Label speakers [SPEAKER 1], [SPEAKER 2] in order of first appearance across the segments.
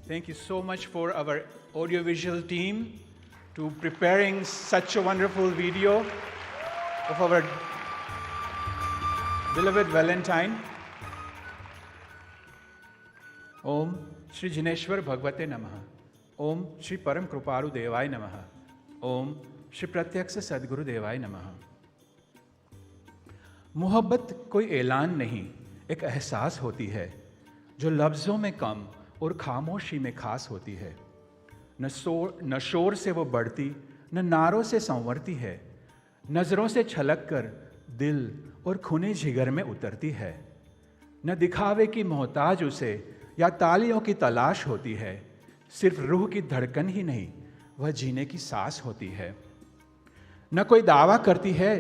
[SPEAKER 1] Thank you so much for our audiovisual team to preparing such a wonderful video of our beloved Valentine. Om Shri Jineshwar Bhagavate Namaha. Om Shri Param Kruparu Devaya Namaha. Om Shri Pratyaksha Sadguru Devaya Namaha. मोहब्बत कोई ऐलान नहीं, एक एहसास होती है जो लफ्ज़ों में कम और खामोशी में खास होती है। न शोर से वो बढ़ती, न नारों से संवरती है, नज़रों से छलक कर दिल और खूने जिगर में उतरती है। न दिखावे की मोहताज उसे या तालियों की तलाश होती है, सिर्फ रूह की धड़कन ही नहीं, वह जीने की सांस होती है। न कोई दावा करती है,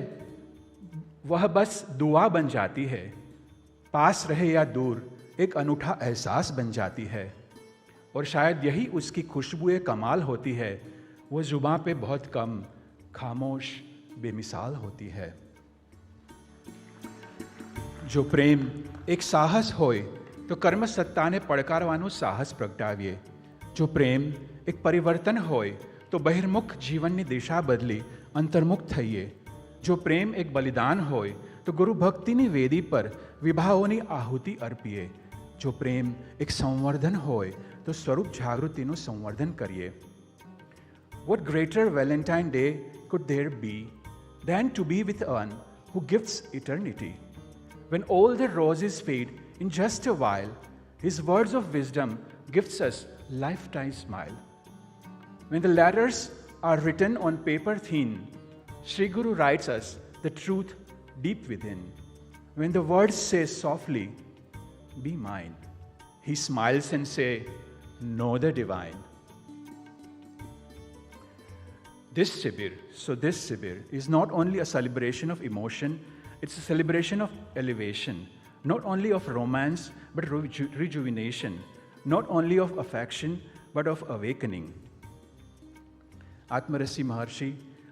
[SPEAKER 1] वह बस दुआ बन जाती है, पास रहे या दूर एक अनूठा एहसास बन जाती है। और शायद यही उसकी खुशबुए कमाल होती है, वो जुबां पे बहुत कम, खामोश बेमिसाल होती है। जो प्रेम एक साहस होए तो कर्म सत्ताने પડકારવાનું સાહસ પ્રગટાવીએ। જો પ્રેમ એક પરિવર્તન હોય તો બહિર્મુખ જીવનની દિશા બદલી અંતર્મુખ થઈએ। જો પ્રેમ એક બલિદાન હોય તો ગુરુ ભક્તિની વેદી પર વિભાવોની આહુતિ અર્પીએ। જો પ્રેમ એક સંવર્ધન હોય તો સ્વરૂપ જાગૃતિનું સંવર્ધન કરીએ। What greater Valentine Day could there be than to be with one who gives eternity? When all the roses fade in just a while, his words of wisdom gives us lifetime smile. When the letters are written on paper thin, Sri Guru writes us the truth deep within. When the words say softly, be mine, he smiles and say, know the divine. This Sibir is not only a celebration of emotion, it's a celebration of elevation, not only of romance, but rejuvenation, not only of affection, but of awakening. આત્મરસી મહર્ષિ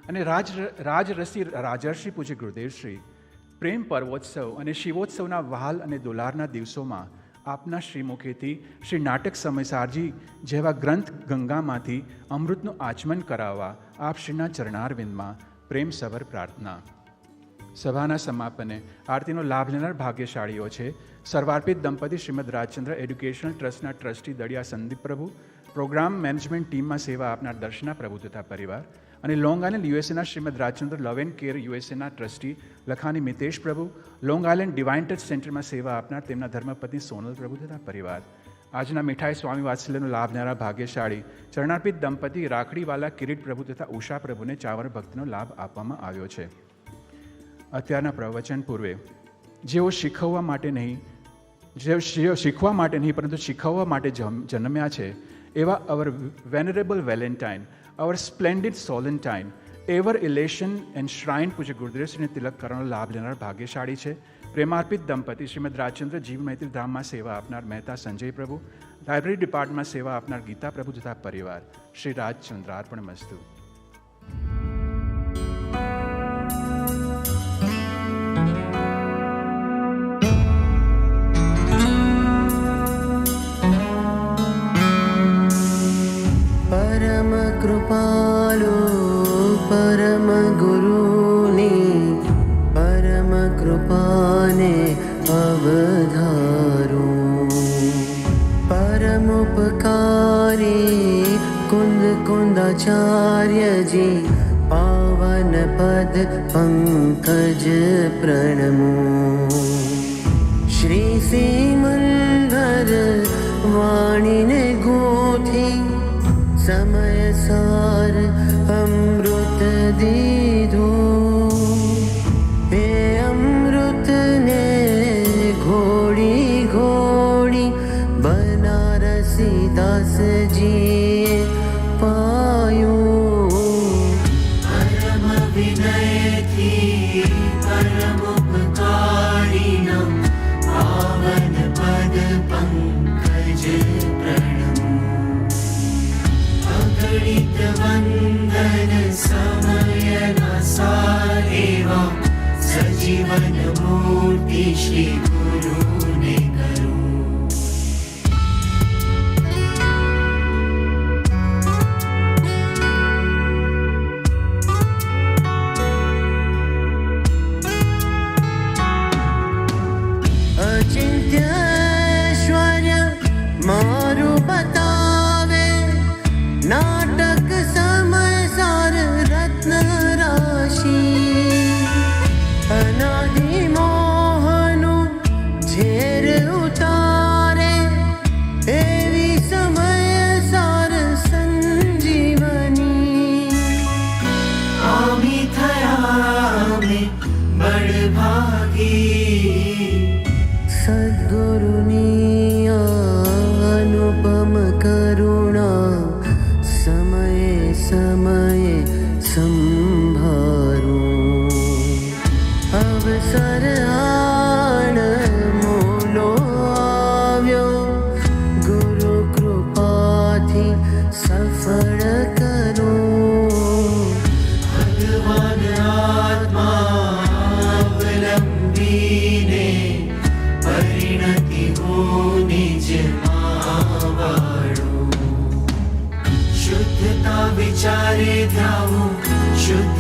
[SPEAKER 1] અને રાજર્ષિ પૂજ્ય ગુરુદેવશ્રી પ્રેમ પર્વોત્સવ અને શિવોત્સવના વહાલ અને દુલારના દિવસોમાં આપના શ્રીમુખેથી શ્રી નાટક સમયસારજી જેવા ગ્રંથ ગંગામાંથી અમૃતનું આચમન કરાવવા આપ શ્રીના ચરણારવિંદમાં પ્રેમસભર પ્રાર્થના। સભાના સમાપને આરતીનો લાભ લેનાર ભાગ્યશાળીઓ છે સર્વાર્પિત દંપતી શ્રીમદ રાજચંદ્ર એડ્યુકેશનલ ટ્રસ્ટના ટ્રસ્ટી દળિયા સંદીપ પ્રભુ, પ્રોગ્રામ મેનેજમેન્ટ ટીમમાં સેવા આપનાર દર્શના પ્રભુ તથા પરિવાર અને લોંગ આઇલેન્ડ યુએસએના Shrimad Rajchandra love and care યુએસએના trustee Lakhani Mitesh Prabhu, long island divine touch સેન્ટરમાં સેવા આપનાર તેમના ધર્મપત્ની સોનલ પ્રભુ તથા પરિવાર। આજના મીઠાઈ સ્વામી વાત્સલ્યનો લાભ લેનારા ભાગ્યશાળી ચરણાર્પિત દંપતી રાખડીવાલા કિરીટ પ્રભુ તથા ઉષા પ્રભુને ચાવર ભક્તિનો લાભ આપવામાં આવ્યો છે। અત્યારના પ્રવચન પૂર્વે જેઓ શીખવવા માટે નહીં પરંતુ શીખવવા માટે જન્મ્યા છે એવા અવર વેનરેબલ Valentine, our splendid Solentine, ever elation enshrined પૂજ્ય ગુરુદેવશ્રીને તિલક કરવાનો લાભ લેનાર ભાગ્યશાળી છે પ્રેમાર્પિત દંપતી શ્રીમદ રાજચંદ્ર જીવ મૈત્રી ધામમાં સેવા આપનાર મહેતા સંજય પ્રભુ, લાઇબ્રેરી ડિપાર્ટમેન્ટમાં સેવા આપનાર ગીતા પ્રભુ તથા પરિવાર। શ્રી રાજચંદ્રાર્પણમસ્તુ।
[SPEAKER 2] कृपालो परम गुरुने परम कृपाने अवधारो परम उपकारी कुंदाचार्य जी पावन पद पंकज प्रणमो। श्री सिमंदर वाणी ने गोथी समय सार अमृत दीधो, हे अमृत ने घोड़ी घोड़ी बनारसी दास जी पायो। परम विनय थी परम उपकारिणम पावन पद पंकज प्रणमो। गणित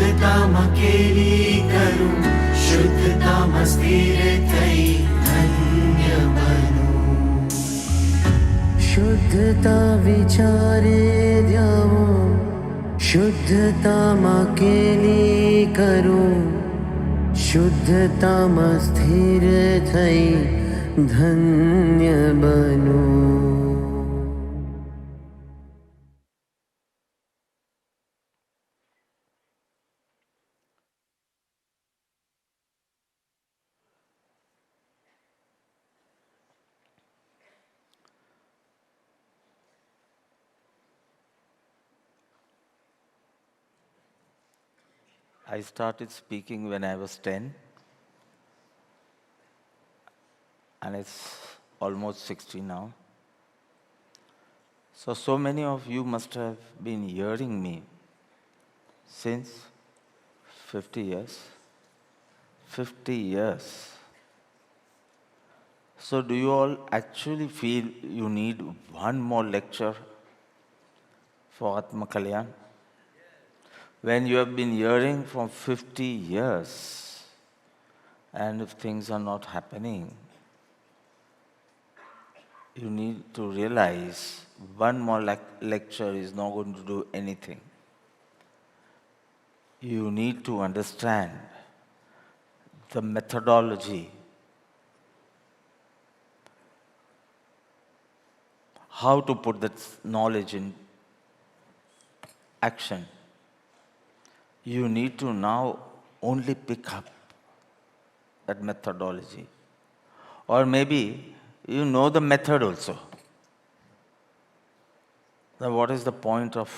[SPEAKER 2] શુદ્ધતામાં કેલી કરું, શુદ્ધતામાં સ્થિર થઈ ધન્ય બનું. શુદ્ધતા વિચારે ધ્યાવો, શુદ્ધતામાં કેલી કરું, શુદ્ધતામાં સ્થિર થઈ ધન્ય બનું.
[SPEAKER 3] I started speaking when I was 10, and it's almost 60 now. So many of you must have been hearing me since 50 years. 50 years. So do you all actually feel you need one more lecture for Atma Kalyan? When you have been hearing for 50 years, and if things are not happening, you need to realize one more lecture is not going to do anything. You need to understand the methodology, how to put that knowledge in action. You need to now only pick up that methodology. Or maybe you know the method also. Now, what is the point of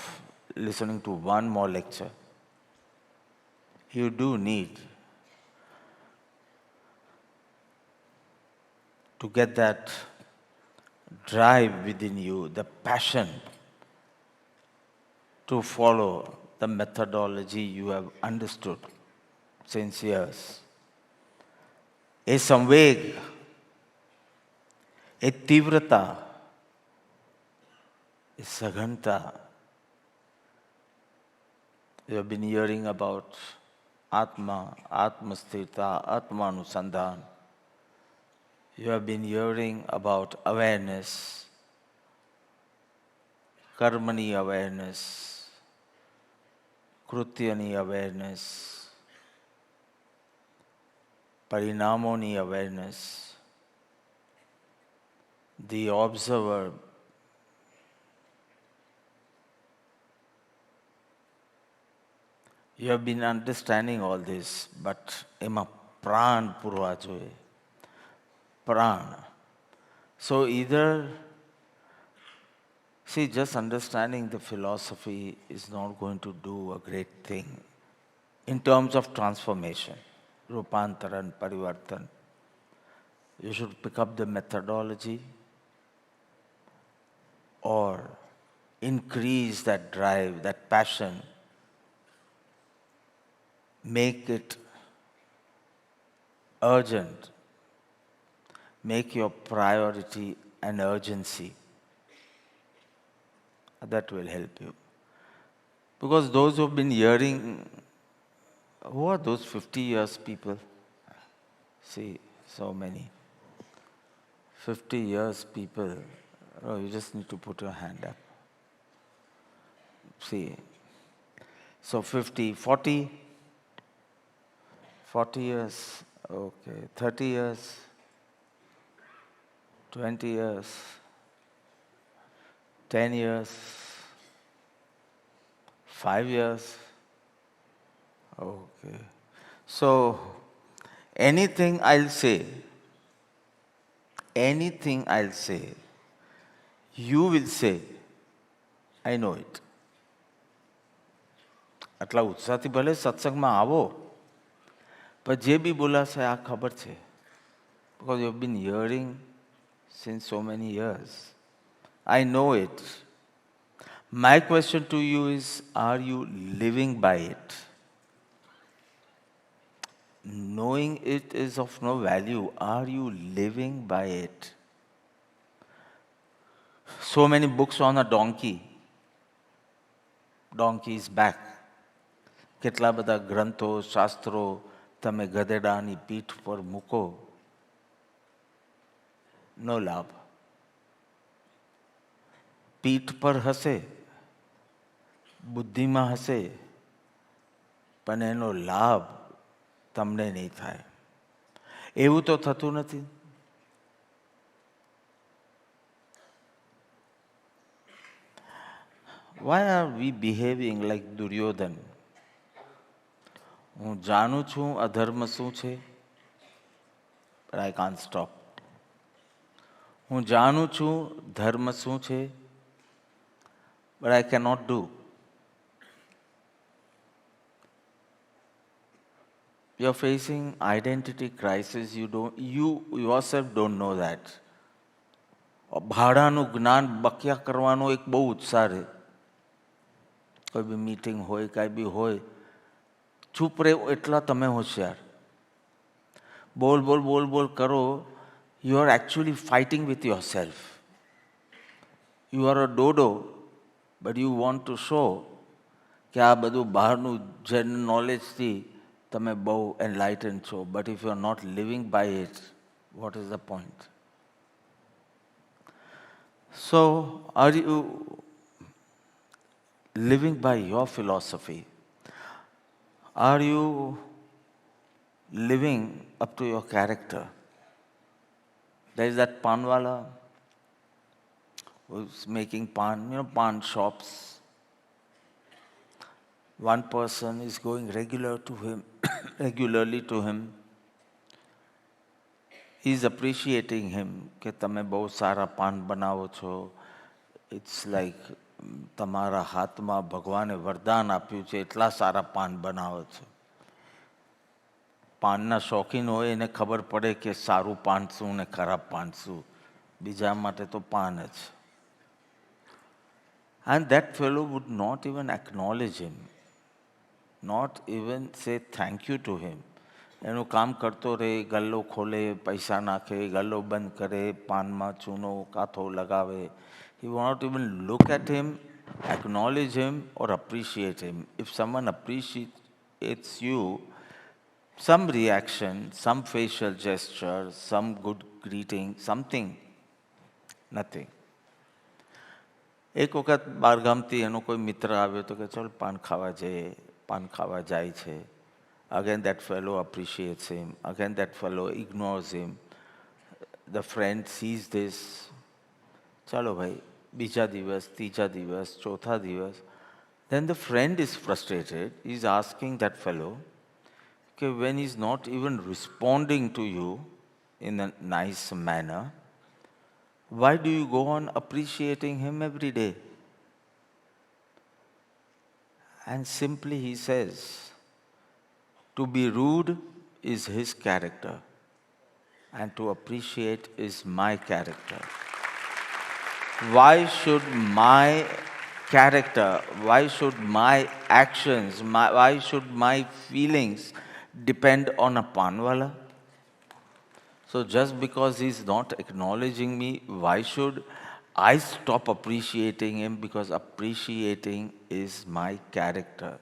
[SPEAKER 3] listening to one more lecture? You do need to get that drive within you, the passion to follow the methodology you have understood since years. એ સંવેગ, એ તીવ્રતા, એ સઘનતા. You have been hearing about Atma, Atmasthirta, Atmanusandhan. You have been hearing about awareness, Karmani awareness, Krutyani awareness, Parinamoni awareness, the observer. You have been understanding all this, but એમાં પ્રાણ પૂરવા જોઈએ. Pran. So either, see, just understanding the philosophy is not going to do a great thing in terms of transformation, Rupantaran, Parivartan. You should pick up the methodology or increase that drive, that passion, make it urgent. Make your priority an urgency. That will help you. Because those who have been hearing, who are those 50 years people? See, so many. 50 years people. Oh, you just need to put your hand up. See. So 50, 40. 40 years. Okay. 30 years. 20 years, 10 years, 5 years. Okay. So, anything I'll say, you will say, I know it. આટલા ઉત્સાહથી ભલે સત્સંગમાં આવો, પણ જે બી બોલાશે આ ખબર છે. Because you've been hearing since so many years. I know it. My question to you is, are you living by it? Knowing it is of no value. Are you living by it? So many books on a donkey. Donkey's back. કેટલા બધા ગ્રંથો શાસ્ત્રો તમે ગધેડાની પીઠ પર મૂકો, નો લાભ. પીઠ પર હશે, બુદ્ધિમાં હશે, પણ એનો લાભ તમને નહીં થાય. એવું તો થતું નથી. Why are we behaving like Duryodhan? હું જાણું છું અધર્મ શું છે, but I can't stop. હું જાણું છું ધર્મ શું છે, but I cannot do. You're facing identity crisis. You yourself don't know that. ભાડાનું જ્ઞાન બક્યા કરવાનો એક બહુ ઉત્સાહ રહે. કોઈ બી મીટિંગ હોય, કાંઈ બી હોય, ચૂપ રહે એટલા તમે હોશિયાર. બોલ બોલ બોલ બોલ કરો. You are actually fighting with yourself. You are a dodo, but you want to show કે આ બધું બહારનું જનરલ નોલેજથી તમે બહુ એનલાઇટન છો. But if you are not living by it, what is the point? So, are you living by your philosophy? Are you living up to your character? There is that panwala who's making pan, pan shops. One person is going regularly to him. He's appreciating him કે તમે બહુ સારા પાન બનાવો છો. It's like તમારા હાથમાં ભગવાને વરદાન આપ્યું છે, એટલા સારા પાન બનાવો છો. પાનના શોખીન હોય એને ખબર પડે કે સારું પાન શું ને ખરાબ પાન શું. બીજા માટે તો પાન જ. And that fellow would not even acknowledge him. Not even say thank you to him. એનું કામ કરતો રહે, ગલ્લો ખોલે, પૈસા નાખે, ગલ્લો બંધ કરે, પાનમાં ચૂનો કાથો લગાવે. He will not even look at him, acknowledge him or appreciate him. If someone appreciates you, some reaction, some facial gesture, some good greeting, something, nothing. એક વખત બારગામથી એનો કોઈ મિત્ર આવ્યો તો કે ચાલ પાન ખાવા જઈએ. પાન ખાવા જાય છે. Again that fellow appreciates him. Again that fellow ignores him. The friend sees this. Chalo bhai, બીજા દિવસ, ત્રીજા દિવસ, ચોથા દિવસ. Then the friend is frustrated. He's asking that fellow, okay, when he's not even responding to you in a nice manner, why do you go on appreciating him every day? And simply he says, to be rude is his character, and to appreciate is my character. Why should my character, why should my actions, why should my feelings depend on a panwala? So just because he's not acknowledging me, why should I stop appreciating him? Because appreciating is my character.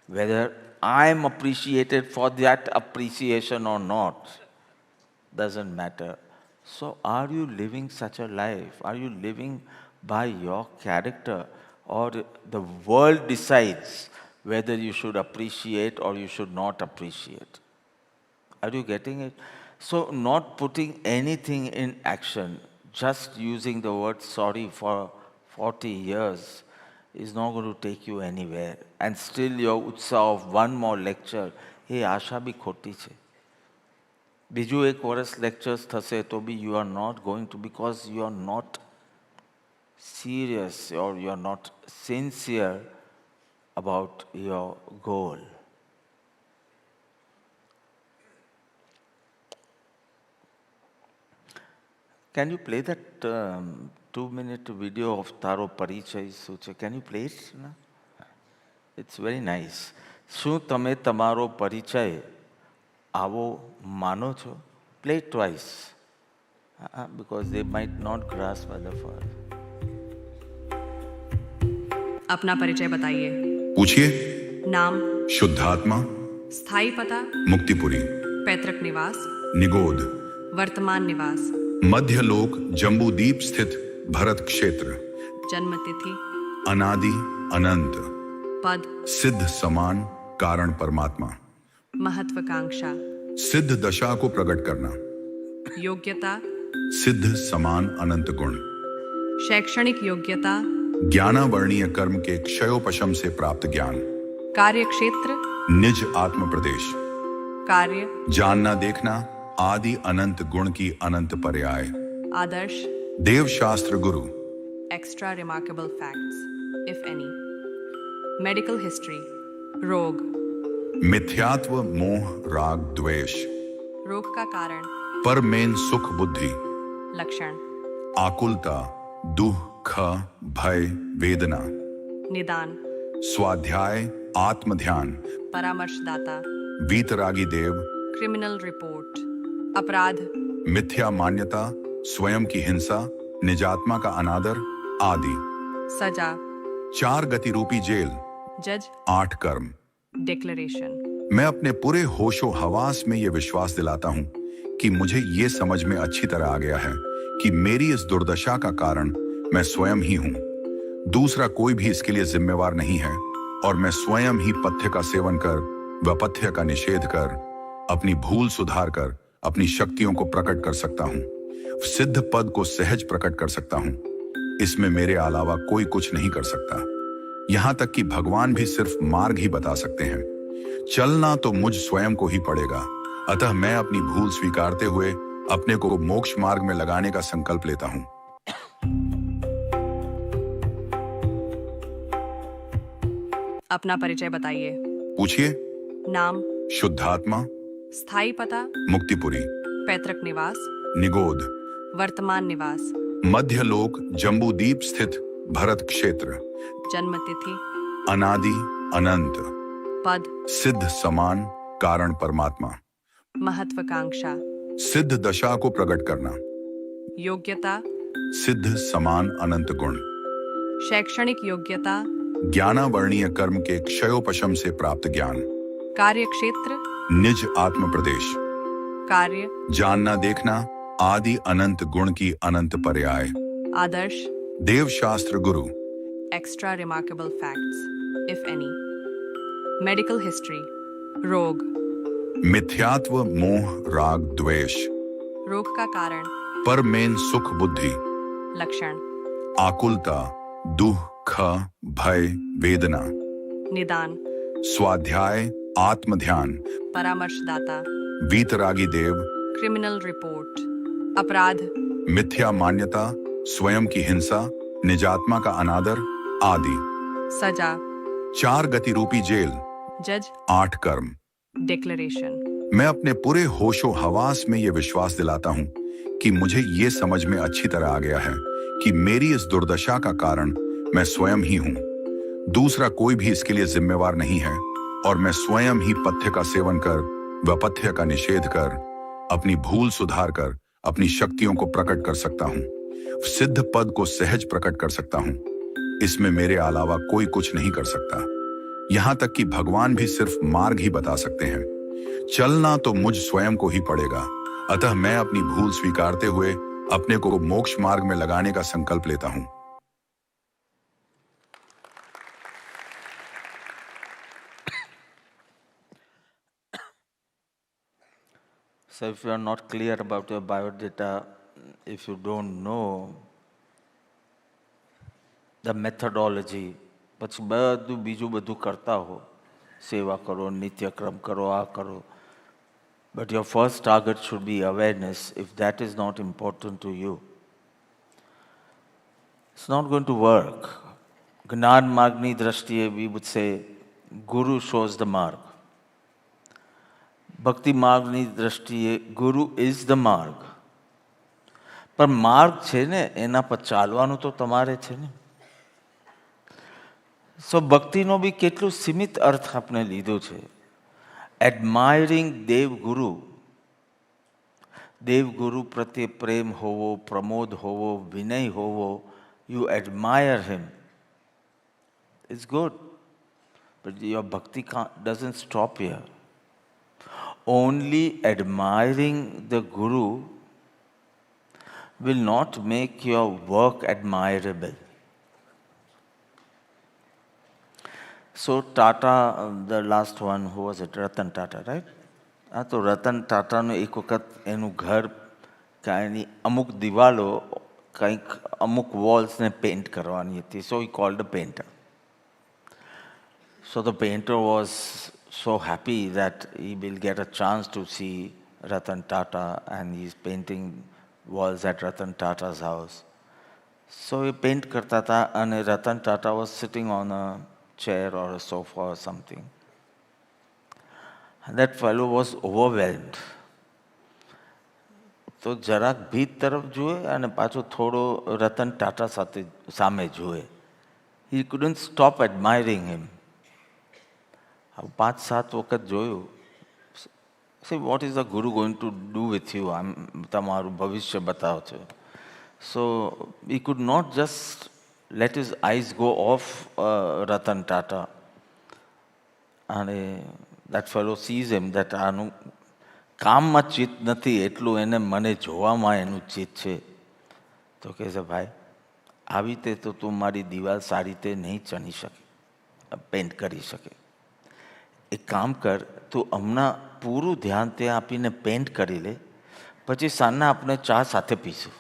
[SPEAKER 3] Whether I am appreciated for that appreciation or not, doesn't matter. So are you living such a life? Are you living by your character? Or the world decides whether you should appreciate or you should not appreciate? Are you getting it? So not putting anything in action, just using the word sorry for 40 years is not going to take you anywhere. And still your utsaha of one more lecture, hey, આશા બી ખોટી છે. બીજું એક વર્ષ lectures થશે તો બી you are not going to, because you are not serious or you are not sincere about your goal. Can you play that 2-minute video of Taro Parichai Sucha? Can you play it? No? It's very nice. શું તમે તમારો પરિચય આવો માનો છો? Play it twice. Because they might not grasp at the first.
[SPEAKER 4] अपना परिचय बताइए.
[SPEAKER 5] पूछिए.
[SPEAKER 4] नाम? शुद्धात्मा,
[SPEAKER 5] स्थायी पता,
[SPEAKER 4] मुक्तिपुरी,
[SPEAKER 5] पैतृक निवास,
[SPEAKER 4] निगोद,
[SPEAKER 5] वर्तमान निवास,
[SPEAKER 4] मध्यलोक जम्बूदीप स्थित भरत क्षेत्र,
[SPEAKER 5] जन्म तिथि,
[SPEAKER 4] अनादि अनंत,
[SPEAKER 5] पद,
[SPEAKER 4] सिद्ध समान कारण परमात्मा,
[SPEAKER 5] महत्वाकांक्षा,
[SPEAKER 4] सिद्ध दशा को प्रकट करना,
[SPEAKER 5] योग्यता,
[SPEAKER 4] सिद्ध समान अनंत गुण,
[SPEAKER 5] शैक्षणिक योग्यता,
[SPEAKER 4] ज्ञानावर्णीय कर्म के क्षयोपशम से प्राप्त ज्ञान,
[SPEAKER 5] कार्य क्षेत्र,
[SPEAKER 4] निज आत्म प्रदेश,
[SPEAKER 5] कार्य,
[SPEAKER 4] जानना देखना आदि अनंत गुण की अनंत पर्याय,
[SPEAKER 5] आदर्श,
[SPEAKER 4] देव शास्त्र गुरु,
[SPEAKER 5] extra remarkable facts, if any, medical history, रोग,
[SPEAKER 4] मिथ्यात्व मोह राग द्वेष,
[SPEAKER 5] रोग का कारण,
[SPEAKER 4] परमेन सुख बुद्धि,
[SPEAKER 5] लक्षण,
[SPEAKER 4] आकुलता दुख भय वेदना,
[SPEAKER 5] निदान,
[SPEAKER 4] स्वाध्याय आत्म ध्यान,
[SPEAKER 5] परामर्शदाता,
[SPEAKER 4] वीतरागी देव,
[SPEAKER 5] क्रिमिनल रिपोर्ट, अपराध,
[SPEAKER 4] मिथ्या मान्यता, स्वयं की हिंसा, निजात्मा का अनादर आदि,
[SPEAKER 5] सजा,
[SPEAKER 4] 4 गति रूपी जेल,
[SPEAKER 5] जज,
[SPEAKER 4] 8 कर्म।
[SPEAKER 5] डिक्लेरेशन,
[SPEAKER 4] मैं अपने पूरे होशो हवास में ये विश्वास दिलाता हूं कि मुझे ये समझ में अच्छी तरह आ गया है कि मेरी इस दुर्दशा का कारण मैं स्वयं ही हूं। दूसरा कोई भी इसके लिए जिम्मेवार नहीं है और मैं स्वयं ही पथ्य का सेवन कर वपथ्य का निषेध कर अपनी भूल सुधार कर अपनी शक्तियों को प्रकट कर सकता हूं, सिद्ध पद को सहज प्रकट कर सकता हूं। इसमें मेरे अलावा कोई कुछ नहीं कर सकता। यहां तक कि भगवान भी सिर्फ मार्ग ही बता सकते हैं। चलना तो मुझ स्वयं को ही पड़ेगा। अतः मैं अपनी भूल स्वीकारते हुए अपने को मोक्ष मार्ग में लगाने का संकल्प लेता हूं।
[SPEAKER 5] अपना परिचय बताइए।
[SPEAKER 4] पूछिए।
[SPEAKER 5] नाम,
[SPEAKER 4] शुद्धात्मा,
[SPEAKER 5] स्थायी पता,
[SPEAKER 4] मुक्तिपुरी,
[SPEAKER 5] पैतृक निवास,
[SPEAKER 4] निगोद,
[SPEAKER 5] वर्तमान निवास,
[SPEAKER 4] मध्यलोक जम्बूदीप स्थित भरत क्षेत्र,
[SPEAKER 5] जन्म तिथि,
[SPEAKER 4] अनादि अनंत,
[SPEAKER 5] पद,
[SPEAKER 4] सिद्ध समान कारण परमात्मा,
[SPEAKER 5] महत्वाकांक्षा,
[SPEAKER 4] सिद्ध दशा को प्रकट करना,
[SPEAKER 5] योग्यता,
[SPEAKER 4] सिद्ध समान अनंत गुण,
[SPEAKER 5] शैक्षणिक योग्यता,
[SPEAKER 4] ज्ञानावर्णीय कर्म के क्षयोपशम से प्राप्त ज्ञान,
[SPEAKER 5] कार्य क्षेत्र,
[SPEAKER 4] निज आत्म प्रदेश,
[SPEAKER 5] कार्य,
[SPEAKER 4] जानना देखना आदि अनंत गुण की अनंत पर्याय,
[SPEAKER 5] आदर्श,
[SPEAKER 4] देव शास्त्र गुरु,
[SPEAKER 5] extra remarkable facts, if any, medical history, रोग,
[SPEAKER 4] मिथ्यात्व मोह राग द्वेष,
[SPEAKER 5] रोग का कारण,
[SPEAKER 4] परमेन सुख बुद्धि,
[SPEAKER 5] लक्षण,
[SPEAKER 4] आकुलता दुख भय वेदना,
[SPEAKER 5] निदान,
[SPEAKER 4] स्वाध्याय आत्म ध्यान,
[SPEAKER 5] परामर्शदाता,
[SPEAKER 4] वीतरागी देव,
[SPEAKER 5] क्रिमिनल रिपोर्ट, अपराध,
[SPEAKER 4] मिथ्या मान्यता, स्वयं की हिंसा, निजात्मा का अनादर आदि,
[SPEAKER 5] सजा,
[SPEAKER 4] 4 गति रूपी जेल,
[SPEAKER 5] जज,
[SPEAKER 4] 8 कर्म।
[SPEAKER 5] डिक्लेरेशन,
[SPEAKER 4] मैं अपने पूरे होशो हवास में ये विश्वास दिलाता हूं कि मुझे ये समझ में अच्छी तरह आ गया है कि मेरी इस दुर्दशा का कारण मैं स्वयं ही हूं। दूसरा कोई भी इसके लिए जिम्मेवार नहीं है और मैं स्वयं ही पथ्य का सेवन कर वपथ्य का निषेध कर अपनी भूल सुधार कर अपनी शक्तियों को प्रकट कर सकता हूं, सिद्ध पद को सहज प्रकट कर सकता हूं। इसमें मेरे अलावा कोई कुछ नहीं कर सकता। यहां तक कि भगवान भी सिर्फ मार्ग ही बता सकते हैं। चलना तो मुझ स्वयं को ही पड़ेगा। अतः मैं अपनी भूल स्वीकारते हुए अपने को मोक्ष मार्ग में लगाने का संकल्प लेता हूं।
[SPEAKER 3] So if you are not clear about your biodata, if you don't know the methodology, પછી બીજું બધું કરતા હો, સેવા કરો, નિત્યક્રમ કરો, આ કરો. But your first target should be awareness. If that is not important to you, it's not going to work. જ્ઞાન માર્ગની દ્રષ્ટિએ we would say, Guru shows the mark. ભક્તિ માર્ગની દ્રષ્ટિએ ગુરુ ઇઝ ધ માર્ગ. પણ માર્ગ છે ને એના પર ચાલવાનું તો તમારે છે ને. સો ભક્તિનો બી કેટલું સીમિત અર્થ આપણે લીધો છે. એડમાયરિંગ દેવગુરુ, દેવગુરુ પ્રત્યે પ્રેમ હોવો, પ્રમોદ હોવો, વિનય હોવો, you admire him, it's good. but your bhakti doesn't stop here. Only admiring the Guru will not make your work admirable. So Tata, the last one, who was it? Ratan Tata, right? હા તો રતન ટાટાનું એક વખત એનું ઘર કાંઈની અમુક દિવાલો કંઈક અમુક વોલ્સને પેઇન્ટ કરવાની હતી. So he called a painter. So the painter was so happy that he will get a chance to see Ratan Tata and he is painting walls at Ratan Tata's house. So એ પેઇન્ટ કરતા હતા અને Ratan Tata was sitting on a chair or a sofa or something. That fellow was overwhelmed. તો જરાક ભીત તરફ જુએ અને પાછો થોડો રતન ટાટા સાથે સામે જુએ. He couldn't stop admiring him. 5-7 વખત જોયું. See, what is the Guru going to do with you? તમારું ભવિષ્ય બતાવો છો. So he could not just let his eyes go off Ratan Tata. અને that fellow sees him that આનું કામમાં ચિત્ત નથી એટલું એને મને જોવામાં એનું ચિત્ત છે. તો કહે છે ભાઈ આવી રીતે તો તું મારી દિવાલ સારી રીતે નહીં ચણી શકે, પેઇન્ટ કરી શકે. એક કામ કર, તું હમણાં પૂરું ધ્યાન ત્યાં આપીને પેઇન્ટ કરી લે, પછી સાંજના આપણે ચા સાથે પીશું.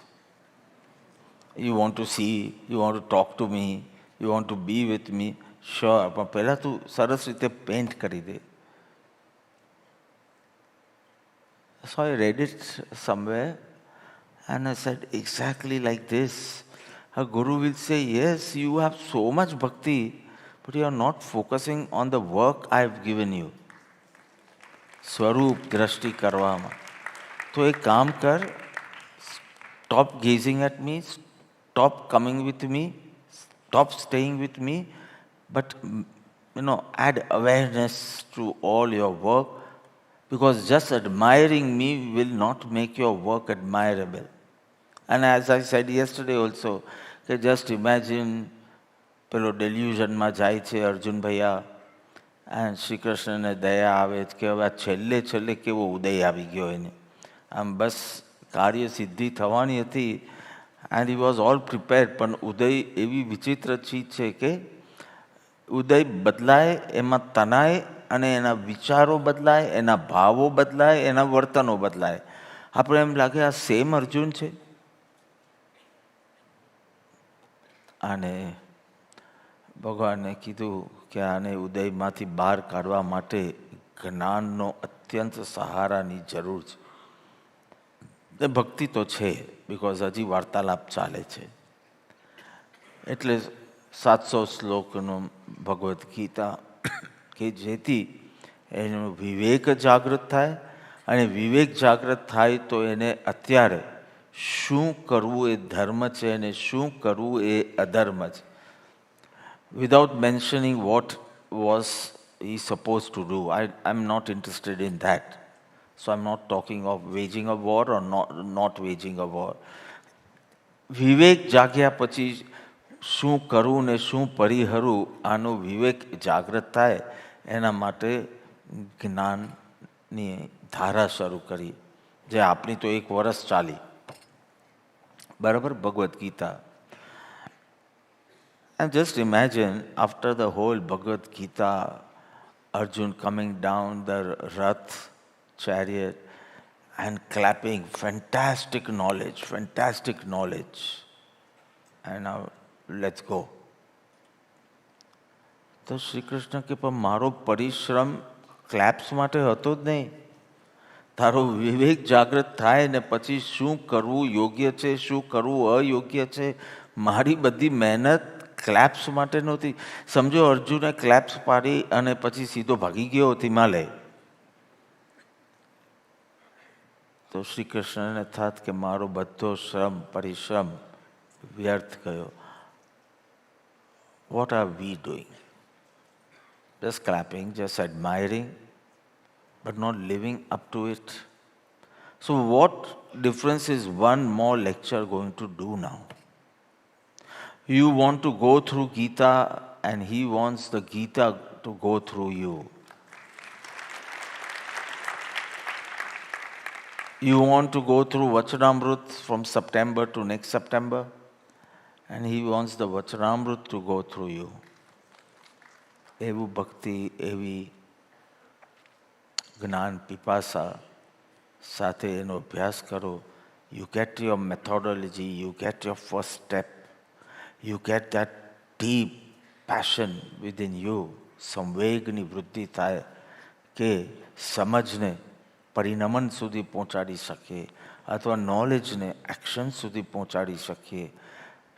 [SPEAKER 3] You want to see, you want to talk to me, you want to be with me, sure, પણ પહેલાં તું સરસ રીતે પેઇન્ટ કરી દે. So I read it somewhere and I said, exactly like this. A Guru will say, yes, you have so much bhakti, but you are not focusing on the work I have given you. Swarup drashti karvama. So ek kaam kar, stop gazing at me, stop coming with me, stop staying with me, but add awareness to all your work. Because just admiring me will not make your work admirable. And as I said yesterday also, just imagine પેલો ડેલ્યુઝનમાં જાય છે અર્જુન ભૈયા અને શ્રી કૃષ્ણને દયા આવે કે હવે છેલ્લે છેલ્લે કેવો ઉદય આવી ગયો એને. આમ બસ કાર્ય સિદ્ધિ થવાની હતી and he was all prepared. પણ ઉદય એવી વિચિત્ર ચીજ છે કે ઉદય બદલાય, એમાં તનાય અને એના વિચારો બદલાય, એના ભાવો બદલાય, એના વર્તનો બદલાય. આપણે એમ લાગે આ સેમ અર્જુન છે. અને ભગવાને કીધું કે આને ઉદયમાંથી બહાર કાઢવા માટે જ્ઞાનનો અત્યંત સહારાની જરૂર છે. એ ભક્તિ તો છે, બિકોઝ હજી વાર્તાલાપ ચાલે છે. એટલે 700 શ્લોકનો ભગવદ્ ગીતા કે જેથી એનું વિવેક જાગૃત થાય, અને વિવેક જાગૃત થાય તો એને અત્યારે શું કરવું એ ધર્મ છે અને શું કરવું એ અધર્મ છે. Without mentioning what was he supposed to do. I'm not interested in that. So I'm not talking of waging a war or not waging a war. વિવેક જાગ્યા પછી શું કરવું ને શું પરિહરવું, આનો વિવેક જાગૃત થાય એના માટે જ્ઞાનની ધારા શરૂ કરી, જે આપણી તો 1 વર્ષ ચાલી. બરાબર, Bhagavad Gita. And just imagine, after the whole Bhagavad Gita, Arjun coming down the Rath chariot and clapping, fantastic knowledge. And now, let's go. તો શ્રી કૃષ્ણ કે પણ મારો પરિશ્રમ ક્લેપ્સ માટે હતો જ નહીં. તારો વિવેક જાગૃત થાય ને પછી શું કરવું યોગ્ય છે, શું કરવું અયોગ્ય છે. મારી બધી મહેનત ક્લેપ્સ માટે નહોતી. સમજો અર્જુને ક્લેપ્સ પાડી અને પછી સીધો ભાગી ગયો હિમાલય, તો શ્રી કૃષ્ણને થાત કે મારો બધો પરિશ્રમ વ્યર્થ ગયો. What are we doing? Just clapping, just admiring, but not living up to it. So what difference is one more lecture going to do now? You want to go through Gita and he wants the Gita to go through you. You want to go through Vachanamrut from September to next September, and he wants the Vachanamrut to go through you. Evu bhakti, evi જ્ઞાન પિપાસા સાથે એનો અભ્યાસ કરો. You get your methodology, you get your first step, you get that deep passion within you. સંવેગની વૃદ્ધિ થાય કે સમજને પરિણમન સુધી પહોંચાડી શકીએ અથવા નોલેજને એક્શન સુધી પહોંચાડી શકીએ.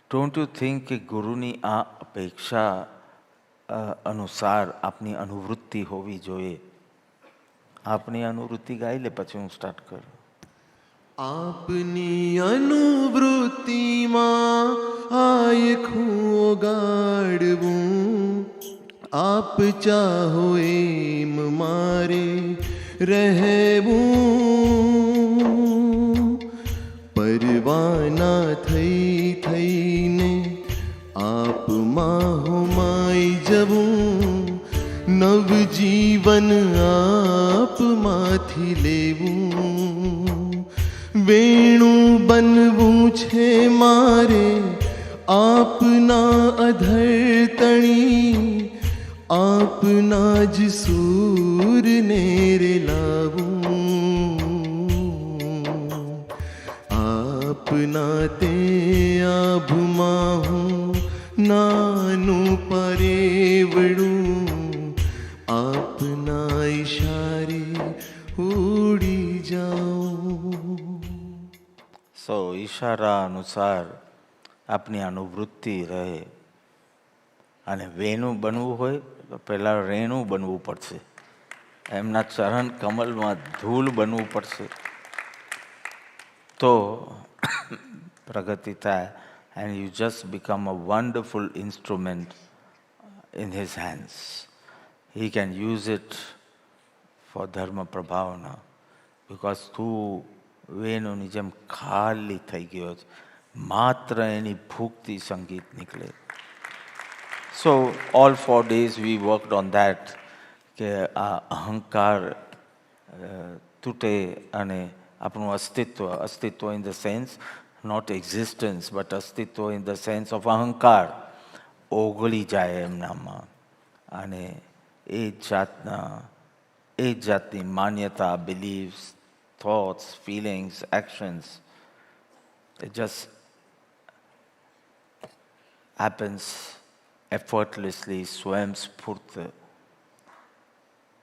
[SPEAKER 3] ડોન્ટ યુ થિંક કે ગુરુની આ અપેક્ષા અનુસાર આપની અનુવૃત્તિ હોવી જોઈએ? આપની અનુવૃત્તિ ગાઈ લે પછી હું સ્ટાર્ટ કરું.
[SPEAKER 2] આપની અનુવૃત્તિમાં આયખું ઓગાડવું, આપ ચાહો એમ મારે રહેવું. પરવાના થઈ થઈને આપમાં હોમાઈ જવું, નવજીવન આપમાંથી લેવું. વેણું બનવું છે મારે આપના અધર તણી, આપના જ સૂરને રેલાવું. આપના તે આભમાં હું નાનું પરેવડું, આપના ઈશારે ઉડી જાઉં.
[SPEAKER 3] સો ઈશારા અનુસાર આપની અનુવૃત્તિ રહે. અને વેણું બનવું હોય તો પહેલાં રેણું બનવું પડશે, એમના ચરણ કમલમાં ધૂળ બનવું પડશે, તો પ્રગતિ થાય. And you just become a wonderful instrument in his hands. He can use it for dharma prabhavana, because તું વેણુની જેમ ખાલી થઈ ગયો છે, માત્ર એની ભૂખથી સંગીત નીકળે. So all 4 days we worked on that, કે આ અહંકાર તૂટે અને આપણું અસ્તિત્વ in the sense, not existence, but અસ્તિત્વ in the sense of અહંકાર ઓગળી જાય એમનામાં. અને એ જાતની માન્યતા, beliefs, thoughts, feelings, actions, it just happens effortlessly, swayam spurta,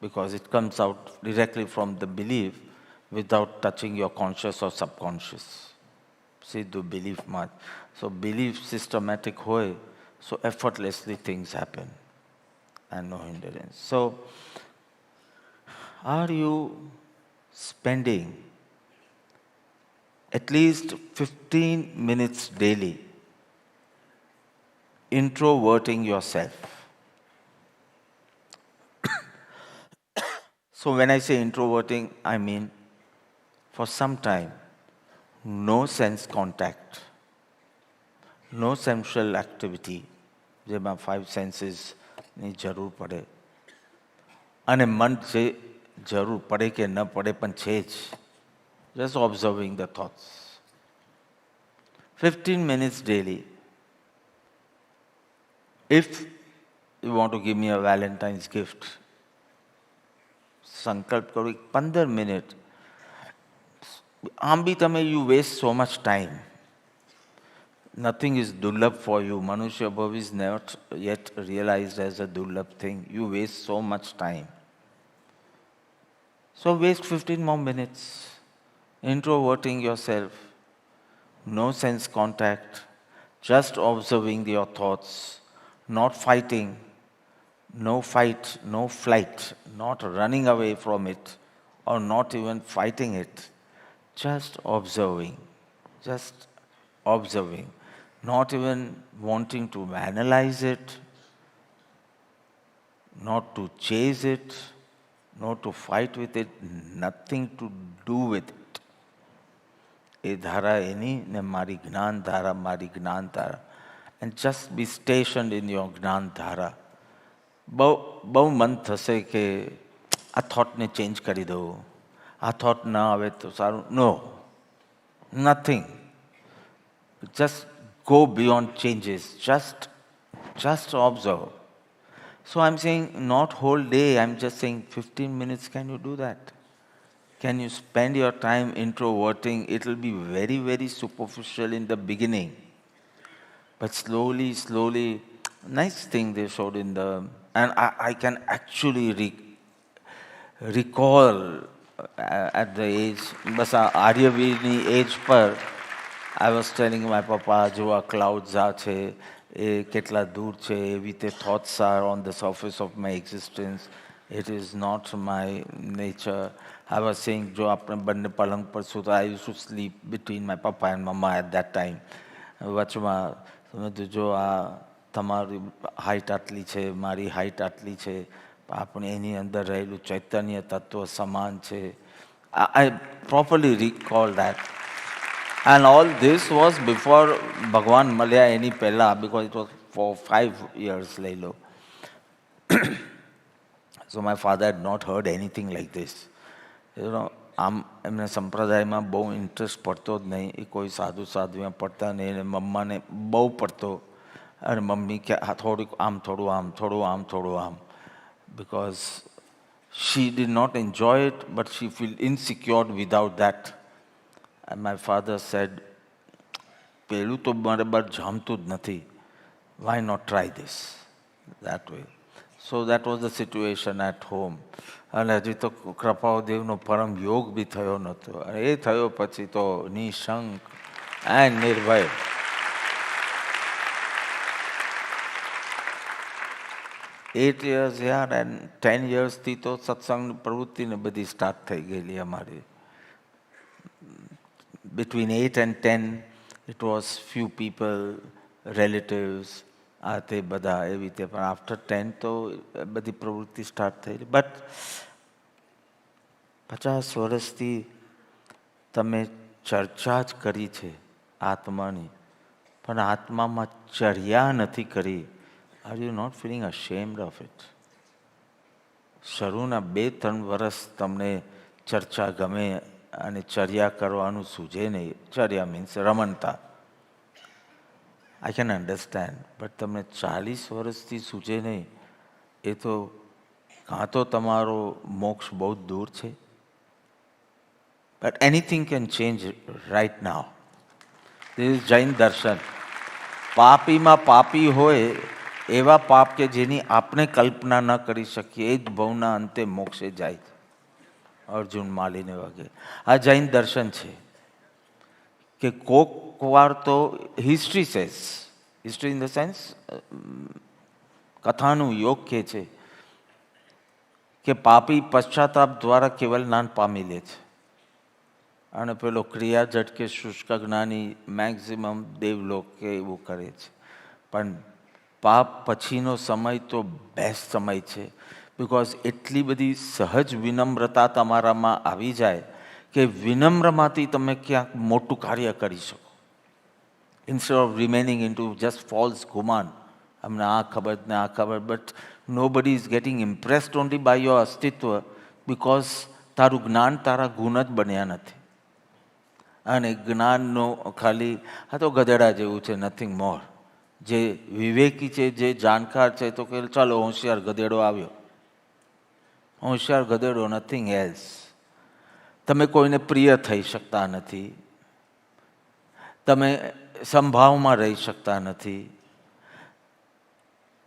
[SPEAKER 3] because it comes out directly from the belief without touching your conscious or subconscious. Sidhu belief mat. So belief systematic hoy, so effortlessly things happen and no hindrance. So are you spending at least 15 minutes daily introverting yourself? So when I say introverting, I mean for some time, no sense contact, no sensual activity, જેમાં 5 senses ની જરૂર પડે. અને મન જે જરૂર પડે કે ન પડે પણ છે જ, just observing the thoughts. 15 minutes daily. If you want to give me a Valentine's gift, સંકલ્પ કરો 15 મિનિટ. આમ બી તમે you waste so much time. Nothing is dullabh for you. Manusya bhav is not yet realized as a dullabh thing. You waste so much time. So waste 15 more minutes introverting yourself, no sense contact, just observing your thoughts, not fighting, no fight, no flight, not running away from it or not even fighting it, just observing, not even wanting to analyze it, not to chase it, not to fight with it, nothing to do with it. એ ધારા એની ને મારી જ્ઞાન ધારા મારી જ્ઞાન ધારા. And just be stationed in your જ્ઞાન ધારા. બહુ મન થશે કે આ થોટને ચેન્જ કરી દઉં, આ થોટ ન આવે તો સારું. નો, nothing. Just go beyond changes. Just observe. So I'm saying not whole day. I'm just saying 15 minutes. Can you do that? Can you spend your time introverting? It will be very, very superficial in the beginning. But slowly, nice thing they showed in the, and I can actually recall at the age, બસ આ આર્યવીરની એજ પર I was telling my papa, જો આ clouds આ છે એ કેટલા દૂર છે, એવી રીતે thoughts are on the surface of my existence. It is not my nature. I was saying, જો આપણે બંને પલંગ પર સૂતા, I used to sleep between my papa and mama at that time. વચમાં જો આ તમારી હાઇટ આટલી છે, મારી હાઇટ આટલી છે, આપણે એની અંદર રહેલું ચૈતન્ય તત્વ સમાન છે. I properly recall that. And all this was before Bhagwan મળ્યા એની પહેલા, because it was for 5 years લઈ લો. So my father had not heard anything like this. આમ એમને સંપ્રદાયમાં બહુ ઇન્ટરેસ્ટ પડતો જ નહીં, એ કોઈ સાધુ સાધ્વીમાં પડતા નહીં, અને મમ્માને બહુ પડતો. અને મમ્મી કે થોડુંક આમ થોડું આમ થોડું આમ થોડું આમ, because she did not enjoy it, but she felt insecure without that. And my father said, પેલું તો બરાબર જામતું જ નથી, why not try this? That way. So that was the situation at home. અને હજી તો કૃપાદેવનો પરમ યોગ બી થયો નહોતો. અને એ થયો પછી તો નિશંક એન્ડ નિર્ભય. Eight years, yeah, and 10 years થી તો સત્સંગની પ્રવૃત્તિને બધી સ્ટાર્ટ થઈ ગયેલી અમારી. Between 8 and 10, it was few people, relatives, આ તે બધા એવી રીતે. પણ આફ્ટર 10 તો બધી પ્રવૃત્તિ સ્ટાર્ટ થઈ. બટ 50 વર્ષથી તમે ચર્ચા જ કરી છે આત્માની, પણ આત્મામાં ચર્યા નથી કરી. Are you not feeling ashamed of it? શરૂના 2-3 વર્ષ તમને ચર્ચા ગમે અને ચર્યા કરવાનું સૂઝે નહીં. ચર્યા મીન્સ રમણતા. I can understand. બટ તમને 40 વર્ષથી સૂઝે નહીં, એ તો કાં તો તમારો મોક્ષ બહુ દૂર છે. But anything can change right now. This is Jain darshan. પાપીમાં પાપી હોય એવા પાપ કે જેની આપણે કલ્પના ન કરી શકીએ, એ જ ભવના અંતે મોક્ષે જાય છે. અર્જુન માલીને વગેરે. આ જૈન દર્શન છે કે કોક વાર તો history says, history in the sense કથાનું યોગ કહે છે કે પાપી પશ્ચાતાપ દ્વારા કેવલ જ્ઞાન પામી લે છે, અને પેલો ક્રિયા ઝટકે શુષ્ક જ્ઞાની મેક્સિમમ દેવલોક કે એવું કરે છે. પણ પાપ પછીનો સમય તો બેસ્ટ સમય છે, બિકોઝ એટલી બધી સહજ વિનમ્રતા તમારામાં આવી જાય કે વિનમ્રમાંથી તમે ક્યાંક મોટું કાર્ય કરી શકો. Instead of remaining in to just false ગુમાન, અમને આ ખબર ને આ ખબર, but nobody is getting impressed only by your અસ્તિત્વ, બિકોઝ તારું જ્ઞાન તારા ગુણ જ બન્યા નથી. અને જ્ઞાનનો ખાલી આ તો ગધેડા જેવું છે, નથિંગ મોર. જે વિવેકી છે, જે જાણકાર છે, તો કે ચાલો હોશિયાર ગધેડો આવ્યો. હોશિયાર ગધેડો, નથિંગ એલ્સ. તમે કોઈને પ્રિય થઈ શકતા નથી, તમે સંભાવમાં રહી શકતા નથી,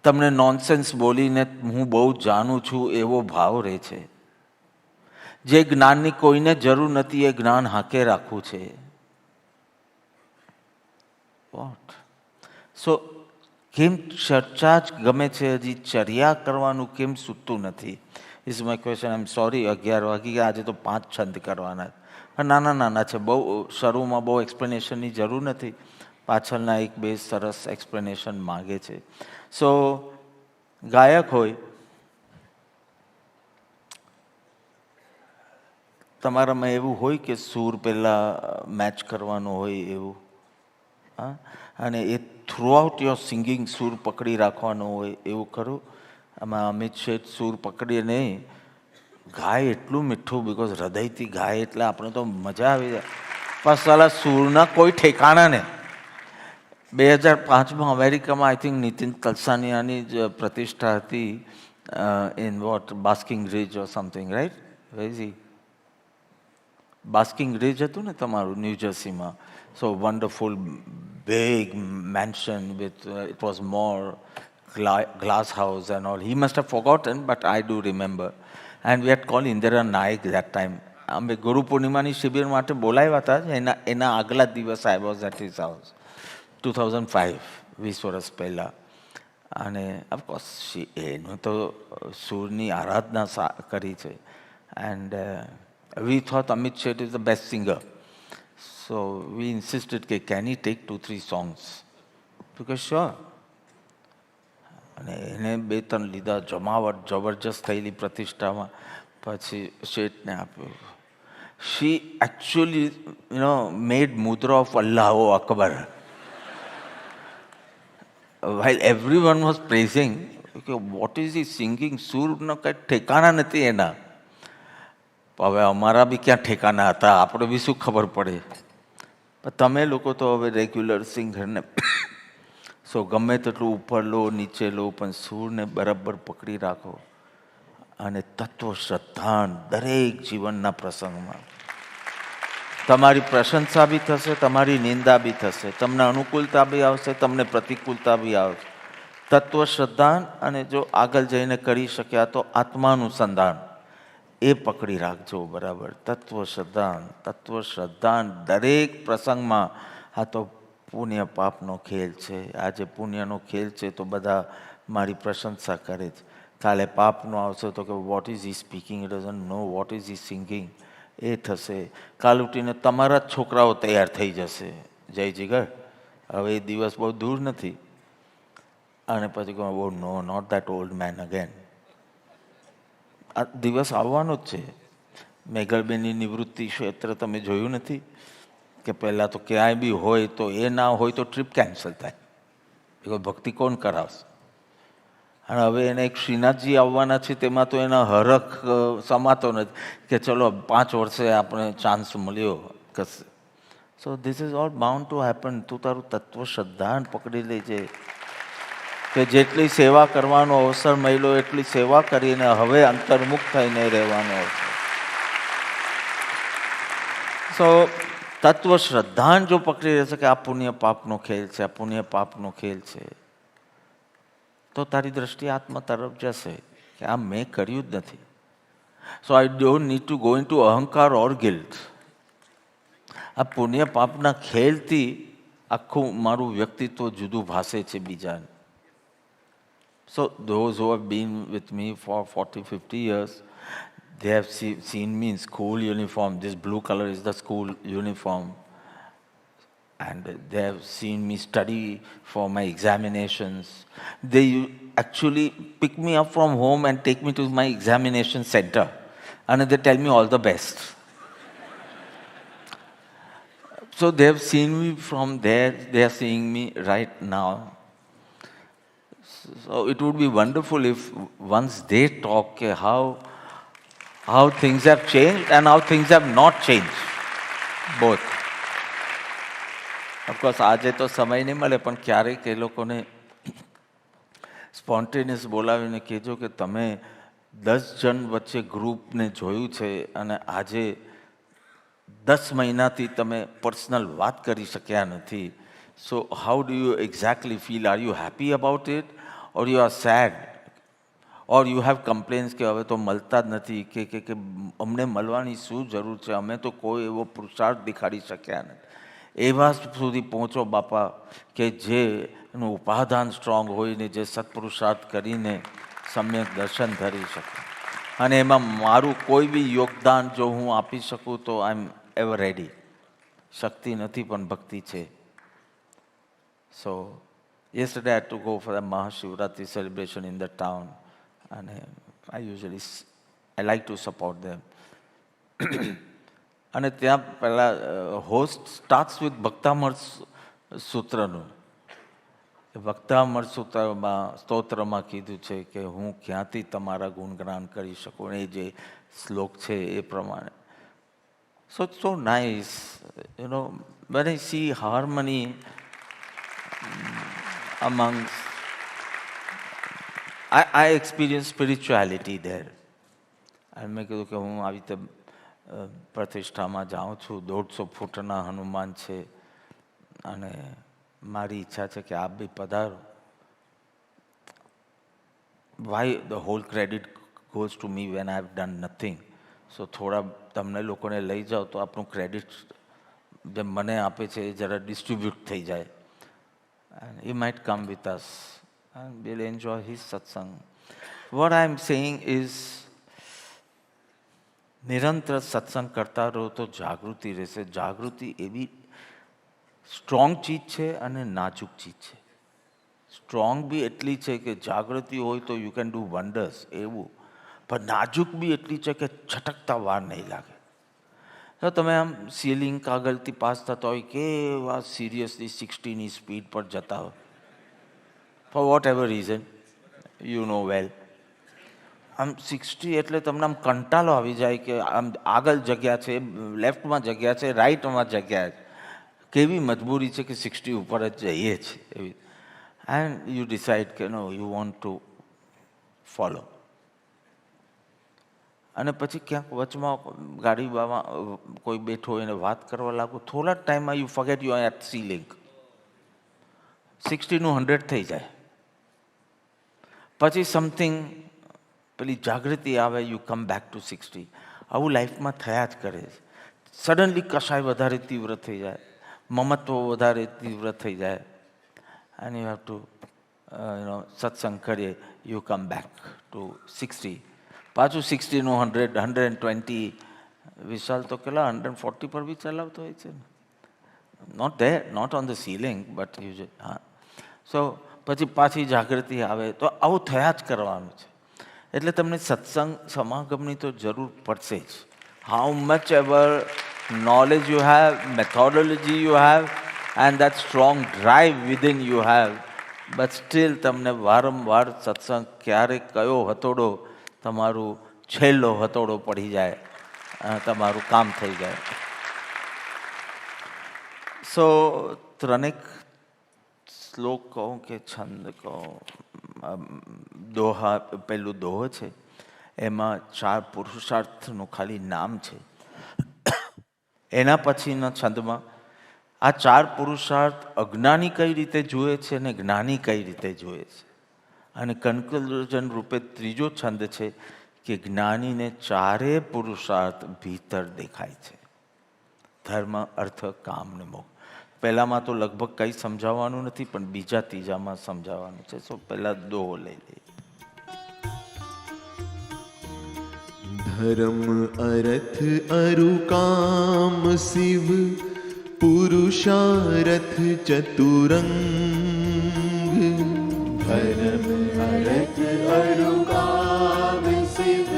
[SPEAKER 3] તમને નોનસેન્સ બોલીને હું બહુ જાણું છું એવો ભાવ રહે છે. જે જ્ઞાનની કોઈને જરૂર નથી, એ જ્ઞાન હાકે રાખવું છે. વોટ? સો કેમ ચર્ચા જ ગમે છે, હજી ચર્યા કરવાનું કેમ સૂતું નથી? Is my question. I am sorry, 11 વાગી ગયા, આજે તો 5 છંદ કરવાના. પણ નાના છે, બહુ શરૂમાં બહુ એક્સપ્લેનેશનની જરૂર નથી. પાછળના 1-2 સરસ એક્સપ્લેનેશન માગે છે. સો ગાયક હોય, તમારામાં એવું હોય કે સૂર પહેલાં મેચ કરવાનો હોય એવું, હા, અને એ થ્રુઆઉટ યોર સિંગિંગ સૂર પકડી રાખવાનો હોય એવું ખરું? આમાં અમિત શેઠ સૂર પકડીએ નહીં, ગાય એટલું મીઠું, બિકોઝ હૃદયથી ગાય એટલે આપણે તો મજા આવી જાય. પણ સાલા સૂરના કોઈ ઠેકાણા નહીં. 2005માં અમેરિકામાં આઈ થિંક નીતિન કલસાનિયાની જ પ્રતિષ્ઠા હતી in what Basking Ridge or something, right? Very Basking Ridge હતું ને તમારું ન્યૂ જર્સીમાં. So wonderful big mansion with it was more glass house and all. He must have forgotten, but I do remember. And we had called Indira Naik that time. અમે ગુરુ પૂર્ણિમાની શિબિર માટે બોલાવ્યા હતા. એના આગલા દિવસ I was at his house 2005, 20 વર્ષ પહેલાં. અને ઓફકોર્સ એનું તો સૂરની આરાધના કરી છે. And we thought Amit Sheth is the best singer. So we insisted, can he take 2-3 songs? Because sure. અને એને 2-3 લીધા, જમાવટ જબરજસ્ત થયેલી પ્રતિષ્ઠામાં. પછી શેઠને આપ્યું. She actually, made mudra of Allahu Akbar. While everyone was praising, what is he singing? સૂરનો કંઈ ઠેકાણા નથી એના. હવે અમારા બી ક્યાં ઠેકાના હતા, આપણે બી શું ખબર પડે. પણ તમે લોકો તો હવે રેગ્યુલર સિંગરને સો ગમે તેટલું ઉપર લો નીચે લો, પણ સૂરને બરાબર પકડી રાખો. અને તત્વ શ્રદ્ધાન દરેક જીવનના પ્રસંગમાં તમારી પ્રશંસા બી થશે, તમારી નિંદા બી થશે, તમને અનુકૂળતા બી આવશે, તમને પ્રતિકૂળતા બી આવશે. તત્વ શ્રદ્ધાન અને જો આગળ જઈને કરી શક્યા તો આત્માનુસંધાન એ પકડી રાખજો બરાબર. તત્વ શ્રદ્ધાન દરેક પ્રસંગમાં. આ તો પુણ્ય પાપનો ખેલ છે. આજે પુણ્યનો ખેલ છે તો બધા મારી પ્રશંસા કરે છે. કાલે પાપનો આવશે તો કે what is he speaking, it doesn't know what is he singing. એ થશે. કાલ ઉઠીને તમારા જ છોકરાઓ તૈયાર થઈ જશે. જય જીગર, હવે એ દિવસ બહુ દૂર નથી. અને પછી કહો oh no, not that old man again. આ દિવસ આવવાનો જ છે. મેઘલબેનની નિવૃત્તિ ક્ષેત્ર તમે જોયું નથી કે પહેલાં તો ક્યાંય બી હોય તો એ ના હોય તો ટ્રીપ કેન્સલ થાય. એ ભક્તિ કોણ કરાવશે? અને હવે એને એક શ્રીનાથજી આવવાના છે, તેમાં તો એના હરખ સમાતો નથી કે ચલો 5 વર્ષે આપણે ચાન્સ મળ્યો કશે. So this is all bound to happen. તું તારું તત્વ શ્રદ્ધાન પકડી લેજે કે જેટલી સેવા કરવાનો અવસર મળ્યો એટલી સેવા કરીને હવે અંતર્મુખ થઈને રહેવાનો અવસર. સો તત્વ શ્રદ્ધાન જો પકડી રહેશે કે આ પુણ્ય પાપનો ખેલ છે, આ પુણ્ય પાપનો ખેલ છે, તો તારી દ્રષ્ટિ આત્મા તરફ જશે કે આ મેં કર્યું જ નથી. So I don't need to go in to અહંકાર ઓર ગિલ્ટ. આ પુણ્ય પાપના ખેલથી આખું મારું વ્યક્તિત્વ જુદું ભાસે છે બીજાને. So those who have been with me for 40-50 years, they have seen me in school uniform. This blue color is the school uniform. And they have seen me study for my examinations. They actually pick me up from home and take me to my examination center. And they tell me all the best. So they have seen me from there. They are seeing me right now. So it would be wonderful if once they talk how things have changed and how things have not changed. Both. Of course, આજે તો સમય નહીં મળે, પણ ક્યારેક એ લોકોને spontaneous બોલાવીને કહેજો કે તમે 10 જણ વચ્ચે ગ્રુપને જોયું છે અને આજે 10 મહિનાથી તમે પર્સનલ વાત કરી શક્યા નથી. So how do you exactly feel? Are you happy about it or you are sad or you have complaints કે હવે તો મળતા જ નથી, કે અમને મળવાની શું જરૂર છે, અમે તો કોઈ એવો પુરુષાર્થ દેખાડી શક્યા નથી. એવા સુધી પહોંચો બાપા કે જે એનું ઉપાદાન સ્ટ્રોંગ હોય ને જે સત્પુરુષાર્થ કરીને સમ્યક દર્શન ધરી શકે. અને એમાં મારું કોઈ બી યોગદાન જો હું આપી શકું તો આઈ એમ એવર રેડી. શક્તિ નથી પણ ભક્તિ છે. સો yesterday I had to go for the Mahashivratri celebration in the town, and I like to support them. અને ત્યાં પહેલાં હોસ્ટ સ્ટાર્ટ્સ વિથ ભક્તામૃત સૂત્રનું વક્તામૃત સ્તોત્રમાં કીધું છે કે હું ક્યાંથી તમારા ગુણગાન કરી શકું, એ જે શ્લોક છે એ પ્રમાણે. So it's so nice, when I see harmony amongst, I experience spirituality there. અને મેં કીધું કે હું આવી રીતે પ્રતિષ્ઠામાં જાઉં છું, 150 ફૂટના હનુમાન છે, અને મારી ઈચ્છા છે કે આપ બી પધારો. Why the whole credit goes to me when I have done nothing? So થોડા તમને લોકોને લઈ જાઓ તો આપણું ક્રેડિટ જેમ મને આપે છે એ જરા ડિસ્ટ્રીબ્યુટ થઈ જાય. And he might come with us and we'll enjoy his satsang. What I am saying is, નિરંતર સત્સંગ કરતા રહો તો જાગૃતિ રહેશે. જાગૃતિ એવી સ્ટ્રોંગ ચીજ છે અને નાજુક ચીજ છે. સ્ટ્રોંગ બી એટલી છે કે જાગૃતિ હોય તો યુ કેન ડુ વન્ડર્સ એવું, પણ નાજુક બી એટલી છે કે છટકતા વાર નહીં લાગે. તો તમે આમ સીલિંગ કાગળથી પાસ થતા હોય કેવા સિરિયસલી 60ની સ્પીડ પર જતા હોય, for whatever reason, you know well. આમ 60 એટલે તમને આમ કંટાળો આવી જાય કે આમ આગળ જગ્યા છે, લેફ્ટમાં જગ્યા છે, રાઈટમાં જગ્યા છે, કેવી મજબૂરી છે કે 60 ઉપર જ જઈએ છીએ એવી. એન્ડ યુ ડિસાઇડ કે નો, યુ વોન્ટ ટુ ફોલો. અને પછી ક્યાંક વચમાં ગાડીમાં કોઈ બેઠો હોય એને વાત કરવા લાગો, થોડા ટાઈમમાં you forget you are at ceiling. 60નું 100 થઈ જાય. પછી સમથિંગ પેલી જાગૃતિ આવે, યુ કમ બેક ટુ 60. આવું લાઈફમાં થયા જ કરે છે. સડનલી કશાય વધારે તીવ્ર થઈ જાય, મમત્વ વધારે તીવ્ર થઈ જાય, એન્ડ યુ હેવ ટુ સત્સંગ કરીએ, યુ કમ બેક ટુ 60. પાછું 60નું 100, 120. વિશાલ તો કેટલા 140 પર બી ચલાવતો હોય છે ને. Not there, not on the ceiling, but you હા. સો પછી પાછી જાગૃતિ આવે. તો આવું થયા જ કરવાનું છે. એટલે તમને સત્સંગ સમાગમની તો જરૂર પડશે જ. How much ever knowledge you have, methodology you have, and that strong drive within you have, but still તમને વારંવાર સત્સંગ ક્યારે કયો હથોડો તમારું છેલ્લો હથોડો પડી જાય, તમારું કામ થઈ જાય. સો ત્રણેક શ્લોક કહું કે છંદ કહું, દોહા, પહેલું દોહો છે, એમાં 4 પુરુષાર્થનું ખાલી નામ છે. એના પછીના છંદમાં આ 4 પુરુષાર્થ અજ્ઞાની કઈ રીતે જુએ છે અને જ્ઞાની કઈ રીતે જુએ છે. અને કન્ક્લુઝન રૂપે ત્રીજો છંદ છે કે જ્ઞાનીને 4 પુરુષાર્થ ભીતર દેખાય છે: ધર્મ, અર્થ, કામ ને મોક્ષ. પહેલામાં તો લગભગ કંઈ સમજાવવાનું નથી, પણ બીજા ત્રીજામાં સમજાવવાનું છે. સો પહેલા દોહો લઈ લઈએ.
[SPEAKER 2] धर्म अर्थ अरु काम शिव पुरुषार्थ चतुरंग. धर्म अर्थ अरु काम शिव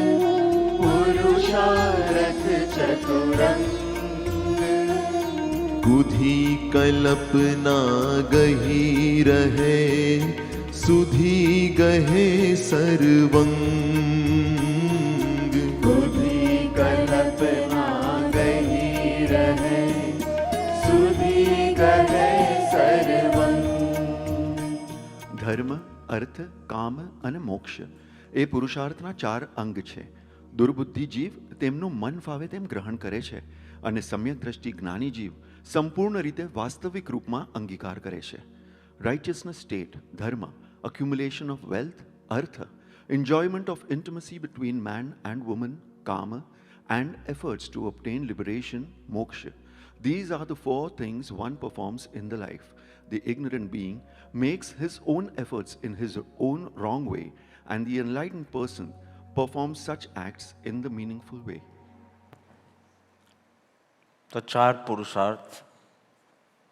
[SPEAKER 2] पुरुषार्थ चतुरंग. कुधी कल्पना गही रहे सुधी गहे सर्वंग.
[SPEAKER 6] ધર્મ, અર્થ, કામ અને મોક્ષ એ પુરુષાર્થના 4 અંગ છે. દુર્બુદ્ધિ જીવ તેમનું મન ફાવે તેમ ગ્રહણ કરે છે, અને સમ્યક દ્રષ્ટિ જ્ઞાની જીવ સંપૂર્ણ રીતે વાસ્તવિક રૂપમાં અંગીકાર કરે છે. રાઇટિયસનેસ સ્ટેટ, ધર્મ, accumulation of wealth, artha, enjoyment of intimacy between man and woman, kama, and efforts to obtain liberation, moksha. These are the 4 things one performs in the life. The ignorant being makes his own efforts in his own wrong way, and the enlightened person performs such acts in the meaningful way.
[SPEAKER 3] તો 4 પુરુષાર્થ.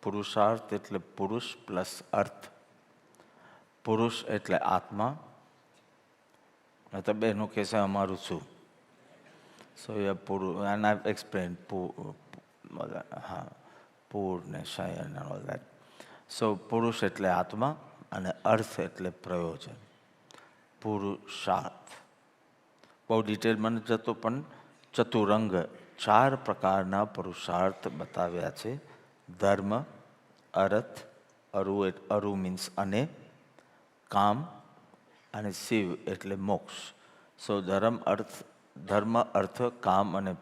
[SPEAKER 3] પુરુષાર્થ એટલે પુરુષ plus અર્થ. પુરુષ એટલે આત્મા. તો બહેનો કહેશે અમારું શું. સો એ પુરુષ, એન્ડ આઈ એક્સપ્લેન હા, પૂર ને શયન એન્ડ ઓલ દેટ. સો પુરુષ એટલે આત્મા અને અર્થ એટલે પ્રયોજન, પુરુષાર્થ. બહુ ડિટેલમાં નથી જતો, પણ ચતુરંગ 4 પ્રકારના પુરુષાર્થ બતાવ્યા છે. ધર્મ, અર્થ, અરુ મીન્સ અને, કામ અને શિવ એટલે મોક્ષ. સો ધર્મ, અર્થ, કામ અને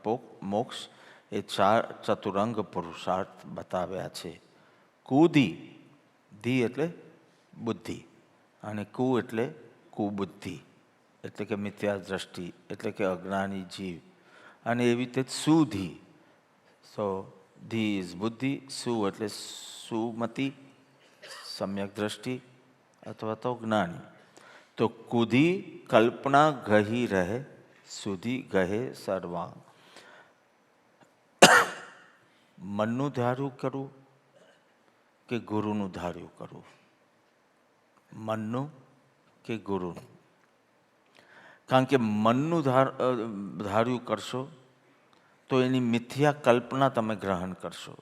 [SPEAKER 3] મોક્ષ એ 4 ચતુરંગ પુરુષાર્થ બતાવ્યા છે. કુધી, ધી એટલે બુદ્ધિ, અને કુ એટલે કુબુદ્ધિ, એટલે કે મિથ્યા દ્રષ્ટિ, એટલે કે અજ્ઞાની જીવ. અને એવી રીતે સુધી. સો ધી ઇઝ બુદ્ધિ, સુ એટલે સુમતિ, સમ્યક દ્રષ્ટિ અથવા તો જ્ઞાની. તો કુધી કલ્પના ગહી રહે, સુધી ગહે સર્વાંગ. મનનું ધાર્યું કરવું કે ગુરુનું ધાર્યું કરવું? મનનું કે ગુરુનું? કારણ કે મનનું ધાર્યું કરશો તો એની મિથ્યા કલ્પના તમે ગ્રહણ કરશો,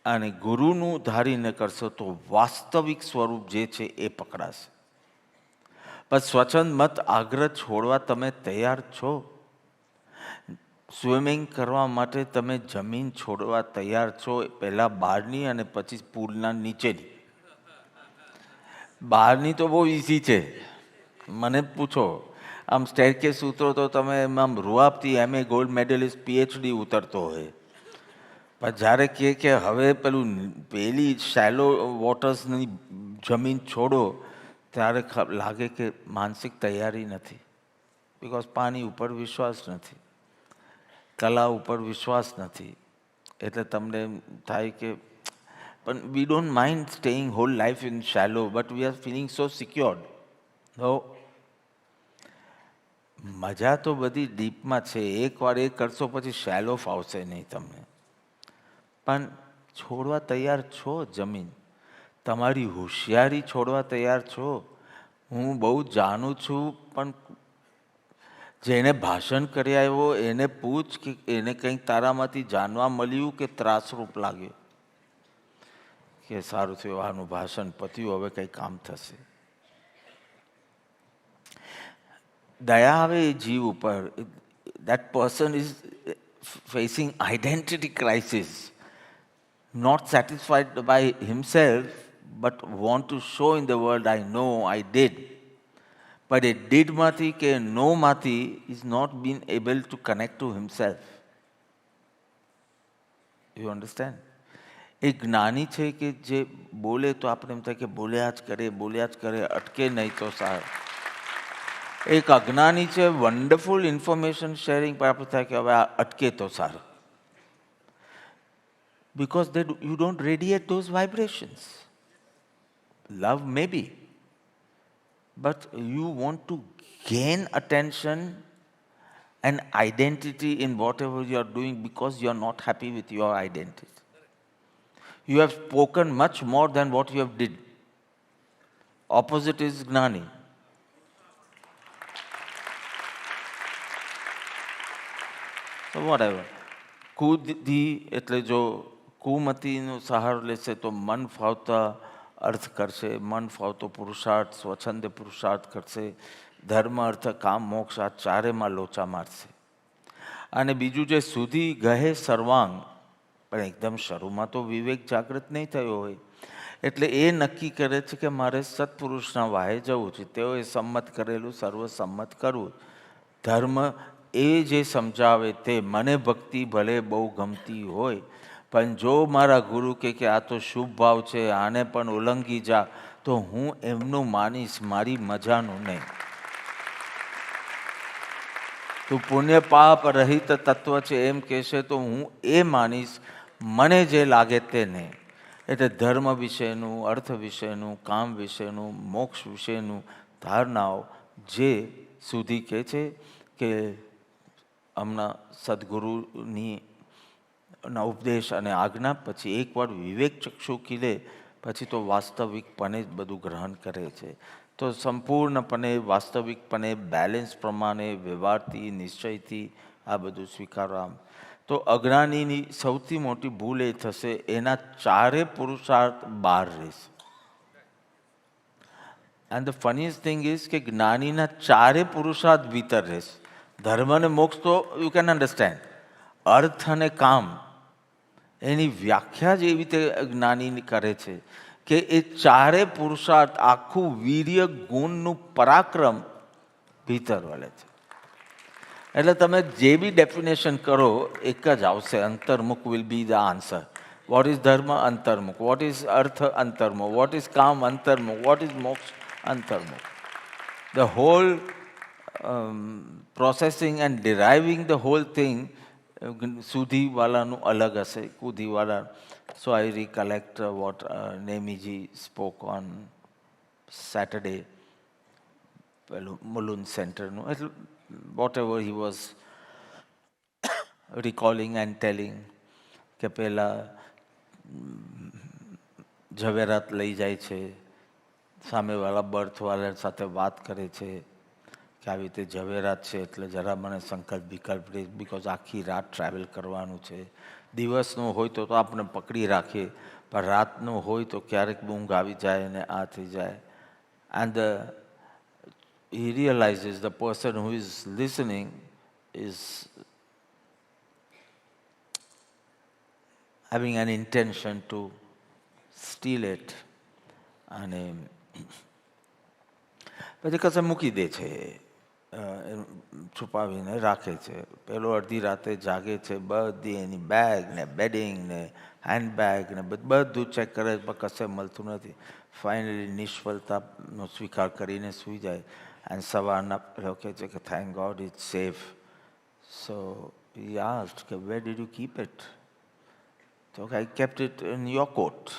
[SPEAKER 3] અને ગુરુનું ધારીને કરશો તો વાસ્તવિક સ્વરૂપ જે છે એ પકડાશે. પણ સ્વચ્છંદ મત આગ્રહ છોડવા તમે તૈયાર છો? સ્વિમિંગ કરવા માટે તમે જમીન છોડવા તૈયાર છો? પહેલાં બહારની અને પછી પૂલના નીચેની. બહારની તો બહુ ઇઝી છે, મને પૂછો. આમ સ્ટેરકેસ ઉતરો તો તમે આમ રૂઆબથી MA ગોલ્ડ મેડલિસ્ટ PhD ઉતરતો હોય. પણ જ્યારે કે હવે પેલી શેલો વોટર્સની જમીન છોડો, ત્યારે લાગે કે માનસિક તૈયારી નથી. બિકોઝ પાણી ઉપર વિશ્વાસ નથી, કલા ઉપર વિશ્વાસ નથી. એટલે તમને એમ થાય કે પણ we don't mind staying whole life in shallow, but we are feeling so secured. No, મજા તો બધી ડીપમાં છે. એકવાર એ કરશો પછી શેલો ફાવશે નહીં તમને. પણ છોડવા તૈયાર છો જમીન? તમારી હોશિયારી છોડવા તૈયાર છો? હું બહુ જાણું છું, પણ જેને ભાષણ કરી આવ્યો એને પૂછ કે એને કંઈક તારામાંથી જાણવા મળ્યું કે ત્રાસરૂપ લાગ્યો કે સારું થયું આનું ભાષણ પત્યું, હવે કંઈ કામ થશે. દયા આવે એ જીવ ઉપર. That person is facing identity crisis, not satisfied by himself, but want to show in the world, I know, I did. But a did mati ke no mati is not been able to connect to himself. You understand? એક જ્ઞાની છે કે જે બોલે તો આપણે એમ થાય કે બોલ્યા જ કરે, અટકે નહીં તો સારું. એક અજ્ઞાની છે, વન્ડરફુલ ઇન્ફોર્મેશન શેરિંગ, પણ આપણે થાય કે હવે આ અટકે તો સારું. Because you don't radiate those vibrations. Love maybe, but you want to gain attention and identity in whatever you are doing because you are not happy with your identity. You have spoken much more than what you have did. Opposite is Gnani. So whatever. કુધી એટલે જો કુમતીનો સહારો લેશે તો મન ફાવતા અર્થ કરશે, મન ફાવતો પુરુષાર્થ, સ્વચ્છંદ પુરુષાર્થ કરશે. ધર્મ, અર્થ, કામ, મોક્ષ આ ચારેમાં લોચા મારશે. અને બીજું જે સુધી ગહે સર્વાંગ, પણ એકદમ શરૂમાં તો વિવેક જાગૃત નહીં થયો હોય, એટલે એ નક્કી કરે છે કે મારે સત્પુરુષના વાહે જવું છે. તેઓએ સંમત કરેલું સર્વસંમત કરવું. ધર્મ એ જે સમજાવે તે. મને ભક્તિ ભલે બહુ ગમતી હોય, પણ જો મારા ગુરુ કે આ તો શુભ ભાવ છે, આને પણ ઉલ્લંઘી જા, તો હું એમનું માનીશ, મારી મજાનું નહીં. તું પુણ્ય પાપ રહિત તત્વ છે એમ કહેશે તો હું એ માનીશ, મને જે લાગે તે નહીં. એટલે ધર્મ વિશેનું, અર્થ વિશેનું, કામ વિશેનું, મોક્ષ વિશેનું ધારણાઓ જે સુધી કહે છે કે હમણાં સદગુરુની ઉપદેશ અને આજ્ઞા પછી એકવાર વિવેક ચક્ષુ ખીલે પછી તો વાસ્તવિકપણે જ બધું ગ્રહણ કરે છે. તો સંપૂર્ણપણે વાસ્તવિકપણે બેલેન્સ પ્રમાણે વ્યવહારથી, નિશ્ચયથી આ બધું સ્વીકારવા. તો અજ્ઞાનીની સૌથી મોટી ભૂલ એ થશે, એના ચારે પુરુષાર્થ બહાર રહેશે. And the funniest thing is કે જ્ઞાનીના ચારે પુરુષાર્થ ભીતર રહેશે. ધર્મ અને મોક્ષ તો યુ કેન અન્ડરસ્ટેન્ડ. અર્થ અને કામ એની વ્યાખ્યા જ એવી રીતે જ્ઞાની કરે છે કે એ ચારે પુરુષાર્થ, આખું વીર્ય ગુણનું પરાક્રમ ભીતર વળે છે. એટલે તમે જે બી ડેફિનેશન કરો એક જ આવશે, અંતર્મુખ will be the answer. What is ધર્મ? અંતર્મુખ. વોટ ઇઝ અર્થ? અંતર્મુખ. વોટ ઇઝ કામ? અંતર્મુખ. વોટ ઇઝ મોક્ષ? અંતર્મુખ. The whole processing and deriving the whole thing સુધીવાલાનું અલગ હશે, કુધીવાલા. So I recollect what Nemiji spoke on Saturday, પેલું મુલુન સેન્ટરનું. એટલે whatever he was recalling and telling કે પહેલાં ઝવેરાત લઈ જાય છે, સામેવાળા બર્થવાળા સાથે વાત કરે છે કે આવી રીતે ઝવેરાત છે એટલે જરા મને સંકલ્પ વિકલ્પ રહે, બિકોઝ આખી રાત ટ્રાવેલ કરવાનું છે. દિવસનું હોય તો આપણે પકડી રાખીએ, પણ રાતનું હોય તો ક્યારેક ઊંઘ આવી જાય ને આ થઈ જાય. And he realizes the person who is listening is having an intention to steal it. અને પછી કશે મૂકી દે છે, છુપાવીને રાખે છે. પેલો અડધી રાતે જાગે છે, બધી એની બેગ ને બેડિંગ ને હેન્ડબેગ ને બધું ચેક કરે પણ કશે મળતું નથી. ફાઇનલી નિષ્ફળતાનો સ્વીકાર કરીને સૂઈ જાય. And સવારના પેલો કહે છે કે thank God it's safe. So he asked, where did you keep it? So I kept it in your coat.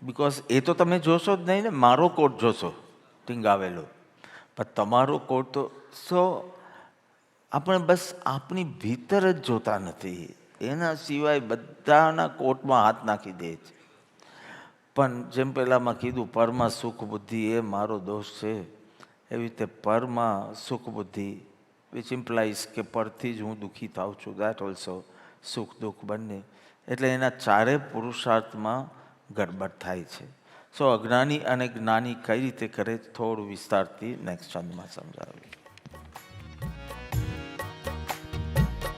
[SPEAKER 3] Because એ તો તમે જોશો જ નહીં ને, મારો કોટ જોશો ટીંગાવેલો, પણ તમારો કોટ તો. સો આપણે બસ આપણી ભીતર જ જોતા નથી, એના સિવાય બધાના કોટમાં હાથ નાખી દે છે. પણ જેમ પહેલાંમાં કીધું, પરમાં સુખ બુદ્ધિ એ મારો દોષ છે, એવી રીતે પરમાં સુખ બુદ્ધિ, વિચ ઇમ્પ્લાઇઝ કે પરથી જ હું દુઃખી થાઉં છું, દેટ ઓલ્સો સુખ દુઃખ બંને. એટલે એના ચારે પુરુષાર્થમાં ગડબડ થાય છે. સો અજ્ઞાની અને જ્ઞાની કઈ રીતે કરે, થોડું વિસ્તારથી નેક્સ્ટ છંદમાં સમજાવ્યું.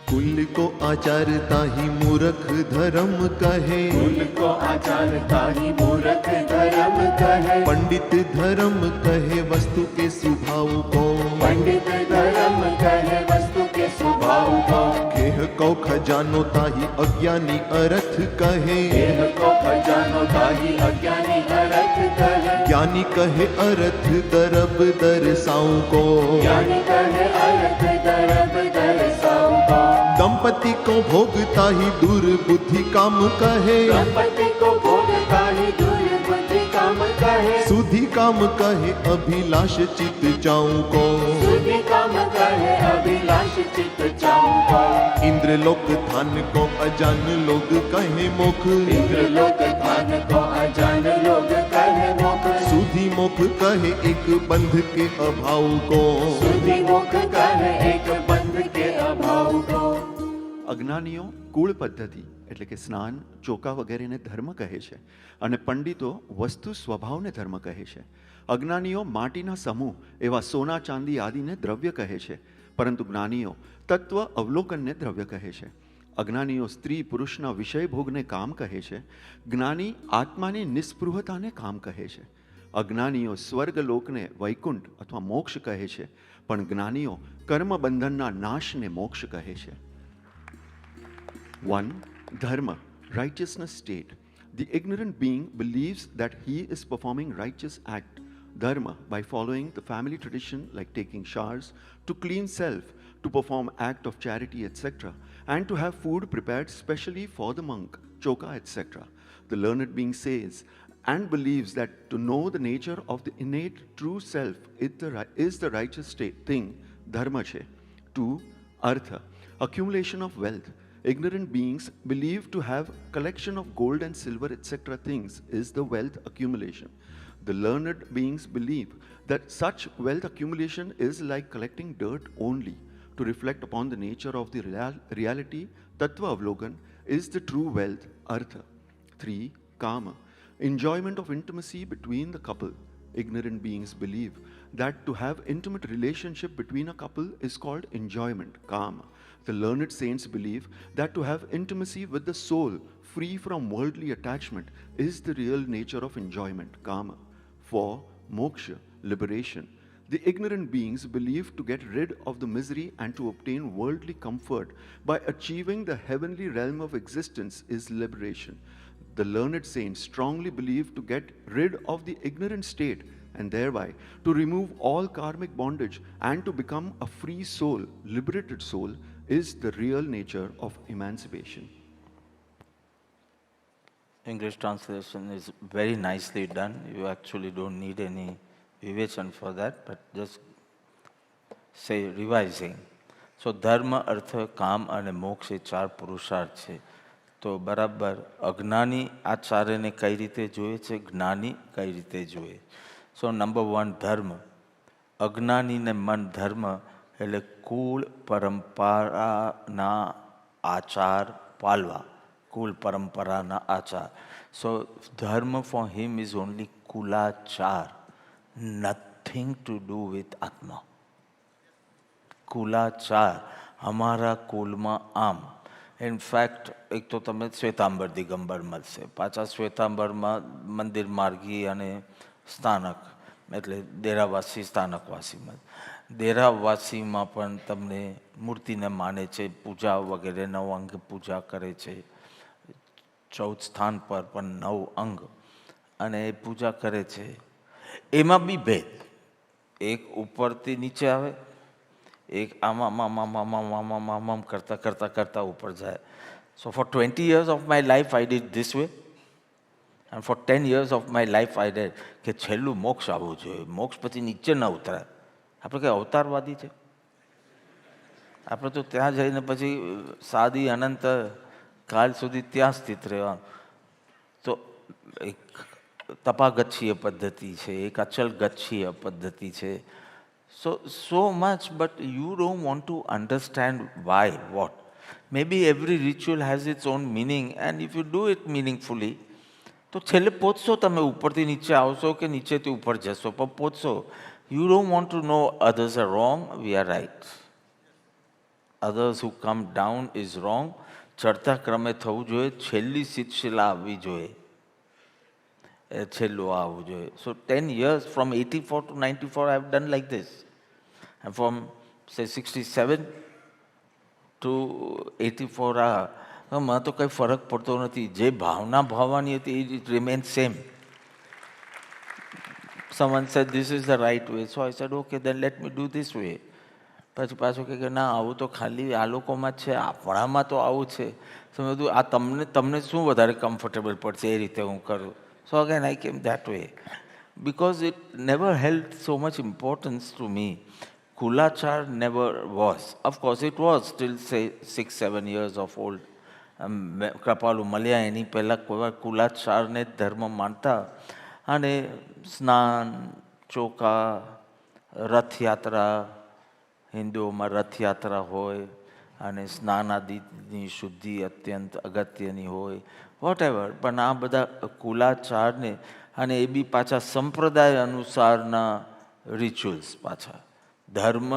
[SPEAKER 2] कुल को आचारता ही मूर्ख धर्म कहे,
[SPEAKER 7] कुल को आचारता ही मूर्ख धर्म कहे,
[SPEAKER 2] पंडित धर्म कहे वस्तु के स्वभाव को,
[SPEAKER 7] पंडित धर्म कहे वस्तु के स्वभाव को,
[SPEAKER 2] खेह को खजानो ताही अज्ञानी अर्थ कहे,
[SPEAKER 7] देह को खजानो ताही अज्ञानी अर्थ कहे,
[SPEAKER 2] ज्ञानी कहे अर्थ दरब दरसाऊ को,
[SPEAKER 7] ज्ञानी कहे अर्थ दरब दरसाऊ को,
[SPEAKER 2] दंपति को भोगता ही दुर्बुद्धि काम कहे,
[SPEAKER 7] दंपति को भोगता ही दुर्बुद्धि काम कहे,
[SPEAKER 2] सुधि काम कहे अभिलाष चित चाऊ को,
[SPEAKER 7] सुधि काम कहे अभिलाष चित चाऊ को,
[SPEAKER 2] इंद्र लोक धान को अजान लोग कहे मुख,
[SPEAKER 7] इंद्र लोक धान को अजान लोग कहे मुख,
[SPEAKER 2] सुधि मुख कहे एक बंध के अभाव को,
[SPEAKER 7] सुधि मुख कहे एक बंध के अभाव को.
[SPEAKER 6] અજ્ઞાનીઓ કુળ પદ્ધતિ એટલે કે સ્નાન, ચોકા વગેરેને ધર્મ કહે છે, અને પંડિતો વસ્તુ સ્વભાવને ધર્મ કહે છે. અજ્ઞાનીઓ માટીના સમૂહ એવા સોના ચાંદી આદિને દ્રવ્ય કહે છે, પરંતુ જ્ઞાનીઓ તત્વ અવલોકનને દ્રવ્ય કહે છે. અજ્ઞાનીઓ સ્ત્રી પુરુષના વિષય ભોગને કામ કહે છે, જ્ઞાની આત્માની નિસ્પૃહતાને કામ કહે છે. અજ્ઞાનીઓ સ્વર્ગલોકને વૈકુંઠ અથવા મોક્ષ કહે છે, પણ જ્ઞાનીઓ કર્મબંધનના નાશને મોક્ષ કહે છે. 1. Dharma, righteousness state. The ignorant being believes that he is performing righteous act, dharma, by following the family tradition like taking showers, to clean self, to perform act of charity, etc., and to have food prepared specially for the monk, choka, etc. The learned being says and believes that to know the nature of the innate true self is the righteous state thing, dharma che. 2. Artha, accumulation of wealth. Ignorant beings believe to have collection of gold and silver, etc. things is the wealth accumulation. The learned beings believe that such wealth accumulation is like collecting dirt only. to reflect upon the nature of the reality, Tattva Avlokan, is the true wealth, Artha. 3. Kama, enjoyment of intimacy between the couple. Ignorant beings believe that to have intimate relationship between a couple is called enjoyment, Kama. The learned saints believe that to have intimacy with the soul, free from worldly attachment, is the real nature of enjoyment, Kama. 4. Moksha, liberation. The ignorant beings believe to get rid of the misery and to obtain worldly comfort by achieving the heavenly realm of existence is liberation. The learned saints strongly believe to get rid of the ignorant state and thereby to remove all karmic bondage and to become a free soul, liberated soul, is the real nature of emancipation.
[SPEAKER 3] English translation is very nicely done. You actually don't need any vivachan for that, but just say revising. So dharma, artha, કામ અને મોક્ષ એ ચાર પુરુષાર્થ છે. તો બરાબર અજ્ઞાની આ ચારેને કઈ રીતે જોઈએ છે, જ્ઞાની કઈ રીતે જોઈએ. સો નંબર 1 ધર્મ. અજ્ઞાનીને મન ધર્મ એટલે કુળ પરંપરાના આચાર પાલવા, કુલ પરંપરાના આચાર. સો ધર્મ ફોર હિમ ઇઝ ઓનલી કુલાચાર, નથિંગ ટુ ડુ વિથ આત્મા. કુલાચાર, અમારા કુલમાં આમ. ઇનફેક્ટ એક તો તમને શ્વેતાંબર દિગંબર મળશે, પાછા શ્વેતાંબરમાં મંદિર માર્ગી અને સ્થાનક એટલે દેરાવાસી સ્થાનકવાસી મળે. દેરાવાસીમાં પણ તમને મૂર્તિને માને છે, પૂજા વગેરે 9 અંગ પૂજા કરે છે. 14 સ્થાન પર પણ 9 અંગ અને એ પૂજા કરે છે. એમાં બી ભેદ, એક ઉપરથી નીચે આવે, એક આમ કરતા કરતા કરતા ઉપર જાય. સો four 20 years of my life I did this way, and for 10 years of my life I did કે છેલ્લું મોક્ષ આવવું જોઈએ, મોક્ષ પછી નીચે ન ઉતરાય. આપણે કંઈ અવતારવાદી છે? આપણે તો ત્યાં જઈને પછી સાદી અનંત કાલ સુધી ત્યાં સ્થિત રહેવાનું. તો એક તપાગચ્છીય પદ્ધતિ છે, એક અચલ ગચ્છીય પદ્ધતિ છે. So much, but you don't want to understand why, what. Maybe every ritual has its own meaning, and if you do it meaningfully, તો છેલ્લે પહોંચશો તમે, ઉપરથી નીચે આવશો કે નીચેથી ઉપર જશો પણ પહોંચશો. You don't want to know others are wrong, we are right. Others who come down is wrong. ચડતા ક્રમે થવું જોઈએ, છેલ્લી શિલા આવવી જોઈએ, છેલ્લું આવવું જોઈએ. So 10 years, from 84 to 94, I have done like this. And from, say, 67 to 84, મને તો કંઈ ફરક પડતો નથી. જે ભાવના ભાવવાની હતી it remains same. Someone said this is the right way, so I said okay, then let me do this way. પછી પાછું કે ના, આવું તો ખાલી આ લોકોમાં જ છે, આપણામાં તો આવું છે. સમજવું આ તમને શું વધારે કમ્ફર્ટેબલ પડશે એ રીતે હું કરું. So again I came that way because it never held so much importance to me. Kulachar never was. Of course it was till say 6-7 years of old. કૃપાલુ મળ્યા એની પહેલાં કોઈ કુલાચારને જ ધર્મ માનતા અને સ્નાન, ચોકા, રથયાત્રા, હિન્દુઓમાં રથયાત્રા હોય અને સ્નાન આદિની શુદ્ધિ અત્યંત અગત્યની હોય, વોટ એવર. પણ આ બધા કુલાચારને અને એ બી પાછા સંપ્રદાય અનુસારના રિચ્યુઅલ્સ, પાછા ધર્મ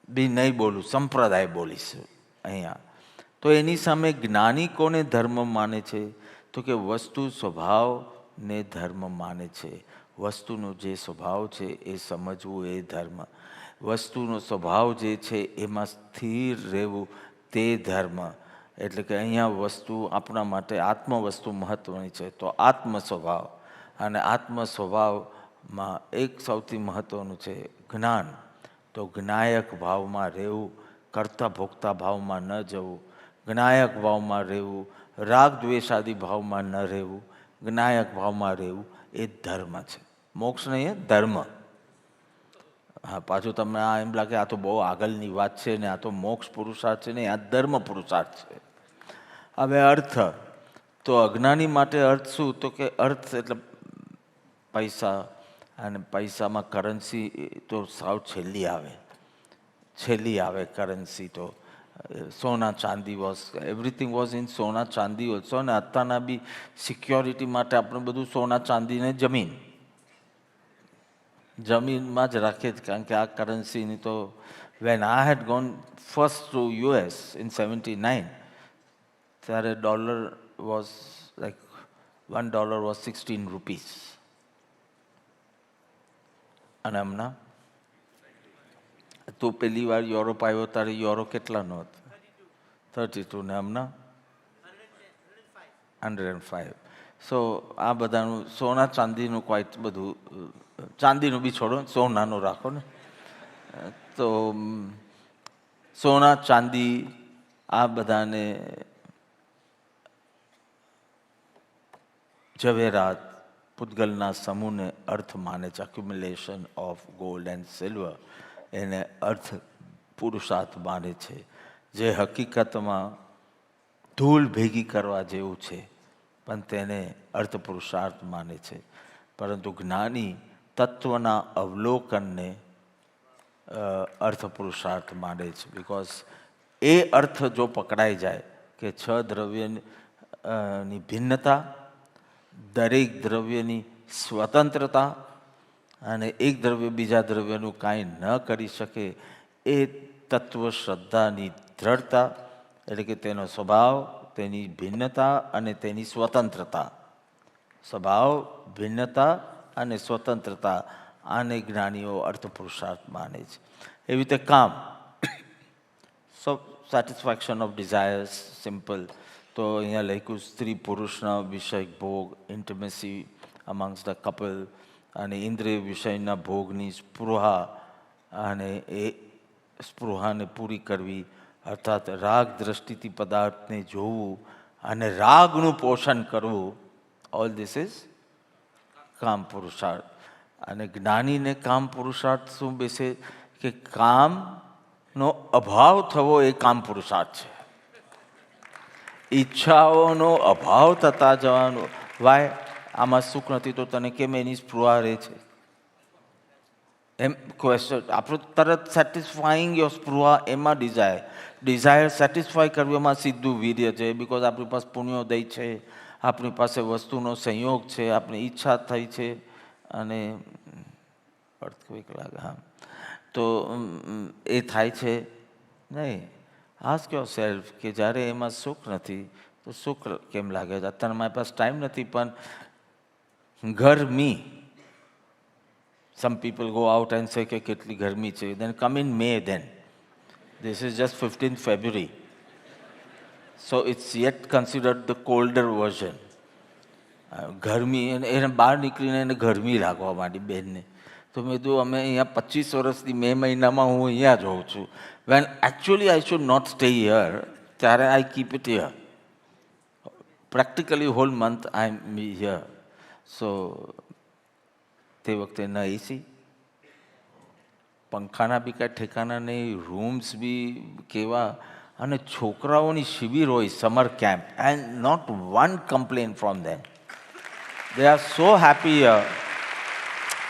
[SPEAKER 3] બી નહીં બોલું, સંપ્રદાય બોલીશું અહીંયા. તો એની સામે જ્ઞાની કોને ધર્મ માને છે? તો કે વસ્તુ સ્વભાવને ધર્મ માને છે. વસ્તુનો જે સ્વભાવ છે એ સમજવું એ ધર્મ. વસ્તુનો સ્વભાવ જે છે એમાં સ્થિર રહેવું તે ધર્મ. એટલે કે અહીંયા વસ્તુ આપણા માટે આત્મ વસ્તુ મહત્ત્વની છે. તો આત્મ સ્વભાવ, અને આત્મ સ્વભાવમાં એક સૌથી મહત્ત્વનું છે જ્ઞાન. તો જ્ઞાયક ભાવમાં રહેવું, કરતા ભોગતા ભાવમાં ન જવું, જ્ઞાયક ભાવમાં રહેવું, રાગ દ્વેષાદી ભાવમાં ન રહેવું, જ્ઞાયક ભાવમાં રહેવું એ ધર્મ છે. મોક્ષ નહીં, ધર્મ. હા, પાછું તમને આ એમ લાગે આ તો બહુ આગળની વાત છે ને, આ તો મોક્ષ પુરુષાર્થ છે ને, આ ધર્મ પુરુષાર્થ છે. હવે અર્થ, તો અજ્ઞાની માટે અર્થ શું? તો કે અર્થ એટલે પૈસા, અને પૈસામાં કરન્સી તો સાવ છેલ્લી આવે. છેલ્લી આવે કરન્સી તો સોના ચાંદી વોઝ એવરીથિંગ વોઝ ઇન સોના ચાંદી ઓલ્સો. અને અત્યારના બી સિક્યોરિટી માટે આપણે બધું સોના ચાંદીને જમીનમાં જ રાખીએ જ, કારણ કે આ કરન્સીની તો when I had gone first to US in 79, ત્યારે dollar was like $1 was 16 rupees. અને હમણાં તું પહેલી વાર યુરોપ આવ્યો ત્યારે યુરો કેટલાનો હતો? 32. ને હમણાં 105. સો આ બધાનું સોના ચાંદીનું ક્વાઇટ બધું, ચાંદીનું બી છોડો, સોનાનું રાખો ને. તો સોના ચાંદી આ બધાને ઝવેરાત પૂતગલના સમૂહને અર્થ માને છે. અક્યુમ્યુલેશન ઓફ ગોલ્ડ એન્ડ સિલ્વર એને અર્થ પુરુષાર્થ માને છે, જે હકીકતમાં ધૂળ ભેગી કરવા જેવું છે, પણ તેને અર્થ પુરુષાર્થ માને છે. પરંતુ જ્ઞાની તત્વના અવલોકનને અર્થ પુરુષાર્થ માને છે. બિકોઝ એ અર્થ જો પકડાઈ જાય કે 6 દ્રવ્યની ભિન્નતા, દરેક દ્રવ્યની સ્વતંત્રતા અને એક દ્રવ્ય બીજા દ્રવ્યનું કાંઈ ન કરી શકે, એ તત્વ શ્રદ્ધાની દ્રઢતા, એટલે કે તેનો સ્વભાવ, તેની ભિન્નતા અને તેની સ્વતંત્રતા. સ્વભાવ, ભિન્નતા અને સ્વતંત્રતા, આને જ્ઞાનીઓ અર્થ પુરુષાર્થ માને છે. એવી રીતે કામ, સેટિસ્ફેક્શન ઓફ ડિઝાયર્સ, સિમ્પલ. તો અહીંયા લખ્યું સ્ત્રી પુરુષના વિષયક ભોગ, ઇન્ટિમેસી અમંગ્સ ધ કપલ, અને ઇન્દ્રિય વિષયના ભોગની સ્પૃહા, અને એ સ્પૃહાને પૂરી કરવી, અર્થાત રાગ દ્રષ્ટિથી પદાર્થને જોવું અને રાગનું પોષણ કરવું. ઓલ ધીસ ઇઝ કામ પુરુષાર્થ. અને જ્ઞાનીને કામ પુરુષાર્થ શું બેસે કે કામનો અભાવ થવો એ કામ પુરુષાર્થ છે. ઈચ્છાઓનો અભાવ થતા જવાનો. વાય આમાં સુખ નથી તો તને કેમ એની સ્પૃહા રહે છે? એમ ક્વેશ્ચન. આપણું તરત સેટિસ્ફાઈંગ યોર સ્પૃહા, એમાં ડિઝાયર સેટિસ્ફાય કરવામાં સીધું વીર્ય છે. બિકોઝ આપણી પાસે પુણ્યોદય છે, આપણી પાસે વસ્તુનો સંયોગ છે, આપણી ઈચ્છા થઈ છે, અને અર્થક્વેક લાગે, હા, તો એ થાય છે નહીં. આસ્ક યોર સેલ્ફ કે જ્યારે એમાં સુખ નથી તો સુખ કેમ લાગે છે? અત્યારે મારી પાસે ટાઈમ નથી, પણ ગરમી, some people go out and say કે કેટલી ગરમી છે, then come in may, then this is just 15th February, so it's yet considered the colder version. ગરમી, એને બહાર નીકળીને એને ગરમી લાગવા માંડી બેનને. તો મેં કીધું અમે અહીંયા 25 વર્ષથી મે મહિનામાં હું અહીંયા જ હોઉં છું, when actually I should not stay here, ત્યારે I keep it here. Practically whole month I am here. So તે વખતે ન એસી, પંખાના બી કાંઈ ઠેકાના નહીં, રૂમ્સ બી કેવા, અને છોકરાઓની શિબિર હોય, summer camp, and not one complain from them. They are so happy here.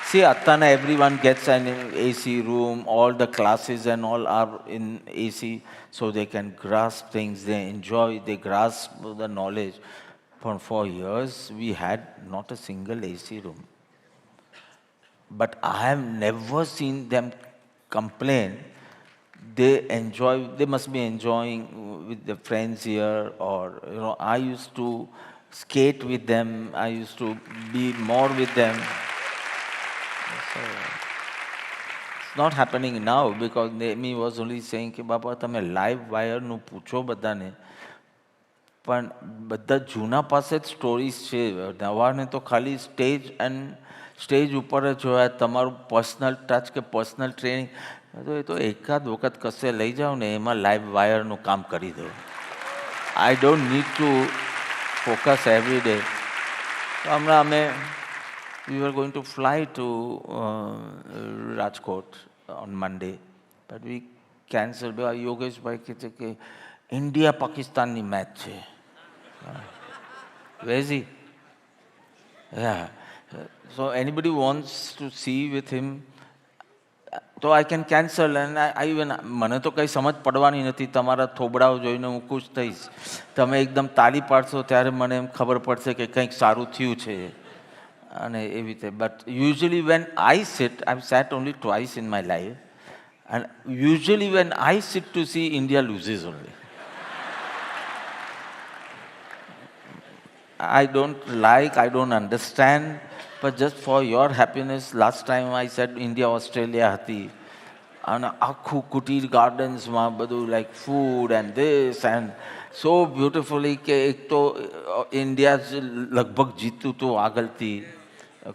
[SPEAKER 3] See, Attana, everyone gets an AC room, all the classes and all are in AC, so they can grasp things, they enjoy, they grasp the knowledge. But for years, we had not a single AC room. But I have never seen them complain. They enjoy, they must be enjoying with their friends here, or, you know, I used to skate with them, I used to be more with them. So, it's not happening now because Nemi was only saying કે બાપા તમે live વાયરનું પૂછો બધાને, પણ બધા જૂના પાસે જ સ્ટોરીઝ છે. નવાને તો ખાલી સ્ટેજ ઉપર જ જોયા. તમારું પર્સનલ ટચ કે પર્સનલ ટ્રેનિંગ તો એ તો એકાદ વખત કશે લઈ જાઓ ને, એમાં લાઈવ વાયરનું કામ કરી દો. આઈ don't need two focus every day. તો હમણાં અમે we were going to fly to Rajkot on Monday, but we cancelled. Yogesh bhai કહે છે કે ઇન્ડિયા પાકિસ્તાનની મેચ છે. Where is he? Yeah. So anybody wants to see with him, તો I can cancel and I even મને તો કંઈ સમજ પડવાની નથી, તમારા થોબડાઓ જોઈને હું ખુશ થઈશ. તમે એકદમ તાળી પાડશો ત્યારે મને એમ ખબર પડશે કે કંઈક સારું થયું છે. અને એવી રીતે but usually when I sit, I set only twice in my life, and usually when I sit to see India loses only. I don't like, I don't understand, but just for your happiness, last time I said India, Australia હતી, અને આખું કુટીર ગાર્ડન્સમાં બધું like food and this and so beautifully કે એક તો India જ લગભગ જીતું હતું આગળથી,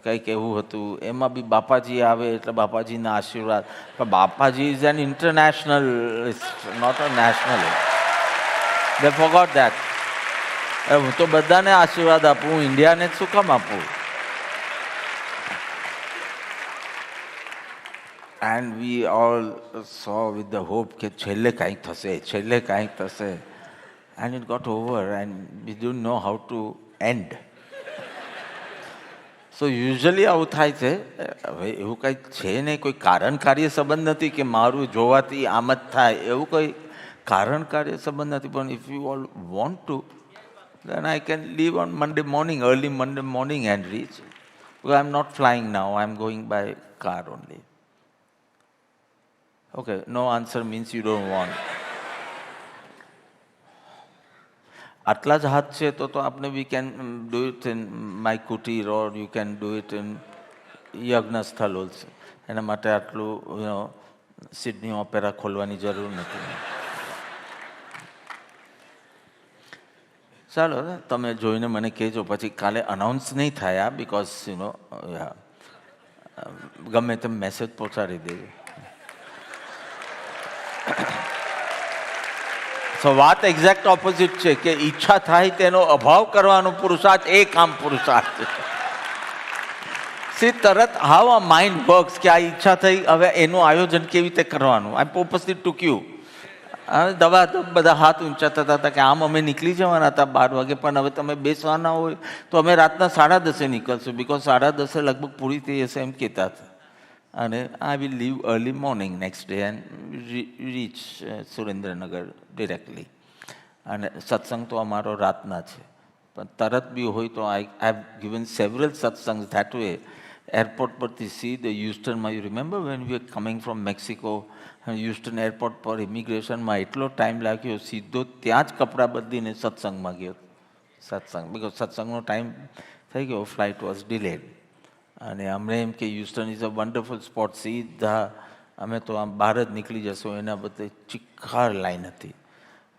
[SPEAKER 3] કંઈક એવું હતું. એમાં બી બાપાજી આવે એટલે બાપાજીના આશીર્વાદ. પણ Bapaji is an international, not a national. They forgot that. હું તો બધાને આશીર્વાદ આપું, હું ઇન્ડિયાને શું કામ આપું? And we all so with the hope કે છેલ્લે કાંઈક થશે, છેલ્લે કાંઈક થશે. And it got over and we don't know how to end. So usually આવું થાય છે. હવે એવું કંઈ છે નહીં, કોઈ કારણ કાર્ય સંબંધ નથી કે મારું જોવાથી આમ જ થાય, એવું કંઈ કારણ કાર્ય સંબંધ નથી. પણ if you all want to, then I can leave on Monday morning, early Monday morning and reach. Because I'm not flying now, I'm going by car only. Okay, no answer means you don't want. આટલા જ હાથ છે તો આપણે we can do it in my kutir or you can do it in યજ્ઞ સ્થળ also. એના માટે આટલું સિડની ઓપેરા ખોલવાની જરૂર નથી. ચાલો તમે જોઈને મને કહેજો, પછી કાલે અનાઉન્સ નહીં થાય બિકોઝ ગમે તેમ મેસેજ પહોંચાડી દેજો. સો વાત એક્ઝેક્ટ ઓપોઝિટ છે કે ઈચ્છા થાય તેનો અભાવ કરવાનો પુરુષાર્થ એ કામ પુરુષાર્થ છે. સી તરત હાઉ આ માઇન્ડ વર્ક્સ કે આ ઈચ્છા થઈ, હવે એનું આયોજન કેવી રીતે કરવાનું. આઈ પર્પસલી ટુક યુ. દવા તો બધા હાથ ઊંચા થતા હતા કે આમ અમે નીકળી જવાના હતા 12 વાગે, પણ હવે તમે બેસવાના હોય તો અમે રાતના 10:30 નીકળશું, બિકોઝ 10:30 લગભગ પૂરી થઈ જશે એમ કહેતા હતા. અને I will leave early morning next day and reach Surendranagar directly. અને સત્સંગ તો અમારો રાતના છે, પણ તરત બી હોય તો I have given several satsang that way. Airport પરથી સીધે હ્યુસ્ટનમાં, you remember when we are coming from Mexico, Houston airport પર ઇમિગ્રેશનમાં એટલો ટાઈમ લાગ્યો, સીધો ત્યાં જ કપડાં બદલીને સત્સંગમાં ગયો. સત્સંગ બિકોઝ સત્સંગનો ટાઈમ થઈ ગયો, ફ્લાઇટ વોઝ ડિલેડ. અને અમને એમ કે Houston is a wonderful spot, સીધા અમે તો આમ બહાર જ નીકળી જશું. એના બદલે ચિક્કાર લાઈન હતી,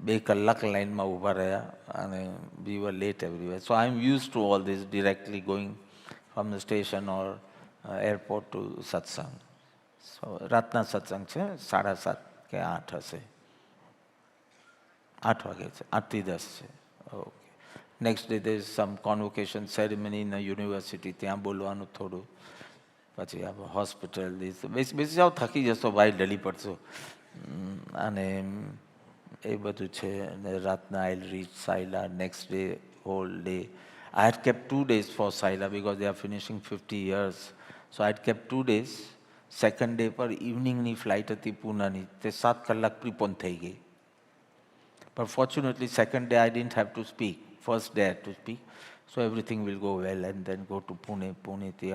[SPEAKER 3] 2 કલાક લાઈનમાં ઊભા રહ્યા અને we were late everywhere. So I am use to all this, directly going from the station or airport to satsang. So રાતના સત્સંગ છે, 7:30 કે 8 હશે, 8 વાગે છે, 8 થી 10 છે. Okay. Next day there is some convocation ceremony in a university, ત્યાં બોલવાનું થોડું, પછી આપણે હોસ્પિટલ બેસી જાઓ, થકી જશો ભાઈ, ડલી પડશો. અને એ બધું છે. અને રાતના I reach Sayla next day hall day. I had kept 2 days for Saila because they are finishing 50 years. So I had kept 2 days. Second day પર ઇવનિંગની ફ્લાઇટ હતી પૂનાની, તે 7 કલાક પ્રીપોન થઈ ગઈ. પણ fortunately second day I didn't have to speak, first day had to speak. So everything will go well and then go to Pune. પુણેથી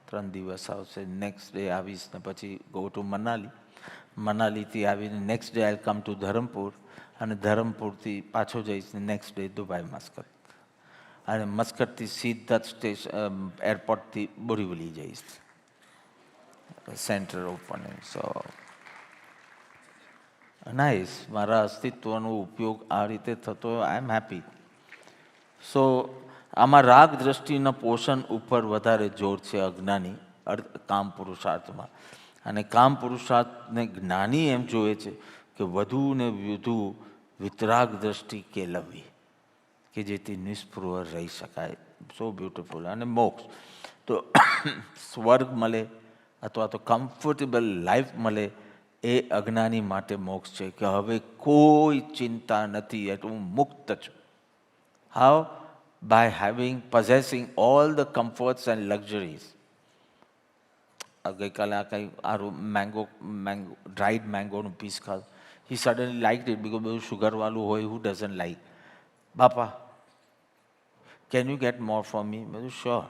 [SPEAKER 3] 3 દિવસ આવશે. નેક્સ્ટ ડે આવીશ ને પછી ગો ટુ મનાલી. મનાલીથી આવીને next day I come to Dharampur, અને ધરમપુરથી પાછો જઈશ ને નેક્સ્ટ ડે દુબઈ મસ્કત. અને મસ્કતથી સીધા જ એરપોર્ટથી બોરીવલી જઈશ, સેન્ટર ઓપનિંગ. સો નાઇસ. મારા અસ્તિત્વનો ઉપયોગ આ રીતે થતો, આઈ એમ હેપી. સો આમાં રાગ દ્રષ્ટિના પોષણ ઉપર વધારે જોર છે અજ્ઞાની કામ પુરુષાર્થમાં. અને કામ પુરુષાર્થને જ્ઞાની એમ જોવે છે કે વધુ ને વધુ વિતરાગ દ્રષ્ટિ કેળવવી, કે જેથી નિષ્પૃહ રહી શકાય. સો બ્યુટિફુલ. અને મોક્ષ તો સ્વર્ગ મળે અથવા તો કમ્ફર્ટેબલ લાઈફ મળે, એ અજ્ઞાની માટે મોક્ષ છે કે હવે કોઈ ચિંતા નથી, એટલે હું મુક્ત છું. How? By having, possessing all the comforts and luxuries. ગઈકાલે આ કંઈ આ મેંગો ડ્રાઈડ મેંગોનું પીસ ખાધું. He suddenly like it because બધું શુગરવાળું હોય, who doesn't like. Bapa can you get more for me? મેં કીધું શ્યોર.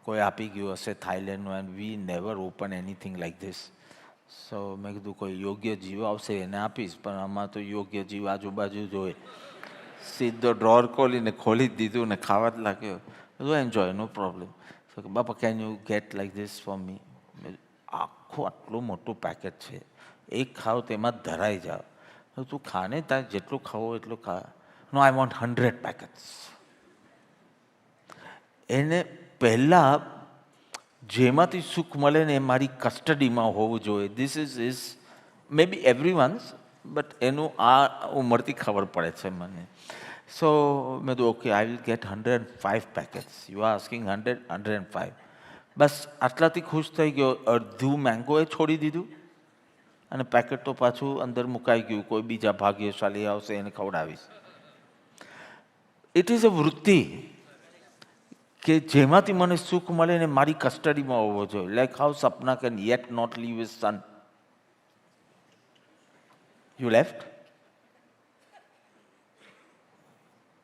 [SPEAKER 3] કોઈ આપી ગયું હશે થાઈલેન્ડનું, and we never open anything like this. So મેં કીધું કોઈ યોગ્ય જીવ આવશે એને આપીશ, પણ આમાં તો યોગ્ય જીવ આજુબાજુ જ હોય. સીધો ડ્રોર ખોલીને ખોલી જ દીધું ને ખાવા જ લાગ્યો. બધું એન્જોય, નો પ્રોબ્લેમ. બાપા can you gate like this for me? આખું આટલું મોટું પેકેટ છે, એક ખાવ તેમાં જ ધરાઈ જાઓ. તું ખાને, તારે જેટલું ખાવું એટલું ખા. નો, આઈ વોન્ટ 100 પેકેટ્સ. એને પહેલાં જેમાંથી સુખ મળે ને એ મારી કસ્ટડીમાં હોવું જોઈએ. This is maybe everyone's, but એનું આ ઉંમરથી ખબર પડે છે મને. સો મેં કીધું okay, I will get 105 packets. You are asking 100, 105. બસ આટલાથી ખુશ થઈ ગયો. અડધું મેંગોએ છોડી દીધું અને પેકેટ તો પાછું અંદર મુકાઈ ગયું. કોઈ બીજા ભાગ્યશાળી આવશે એને ખવડાવીશ. ઇટ ઇઝ અ વૃત્તિ કે જેમાંથી મને સુખ મળે ને મારી કસ્ટડીમાં હોવો જોઈએ. Like how Sapna can yet not leave his son. You left?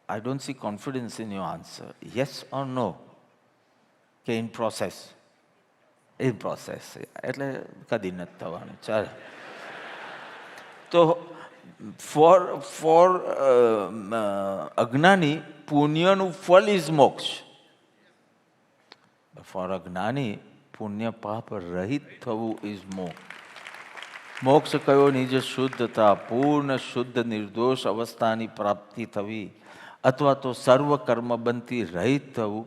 [SPEAKER 3] I don't see confidence in your answer. Yes or no? કે in process? In process. એટલે કદી નથી થવાનું. ચાલ. તો ફોર અજ્ઞાની પુણ્યનું ફળ ઇઝ મોક્ષ. ફોર અજ્ઞાની પુણ્ય પાપ રહિત થવું ઇઝ મોક્ષ. મોક્ષ કયો? નિજ શુદ્ધતા, પૂર્ણ શુદ્ધ નિર્દોષ અવસ્થાની પ્રાપ્તિ થવી, અથવા તો સર્વ કર્મબંધથી રહિત થવું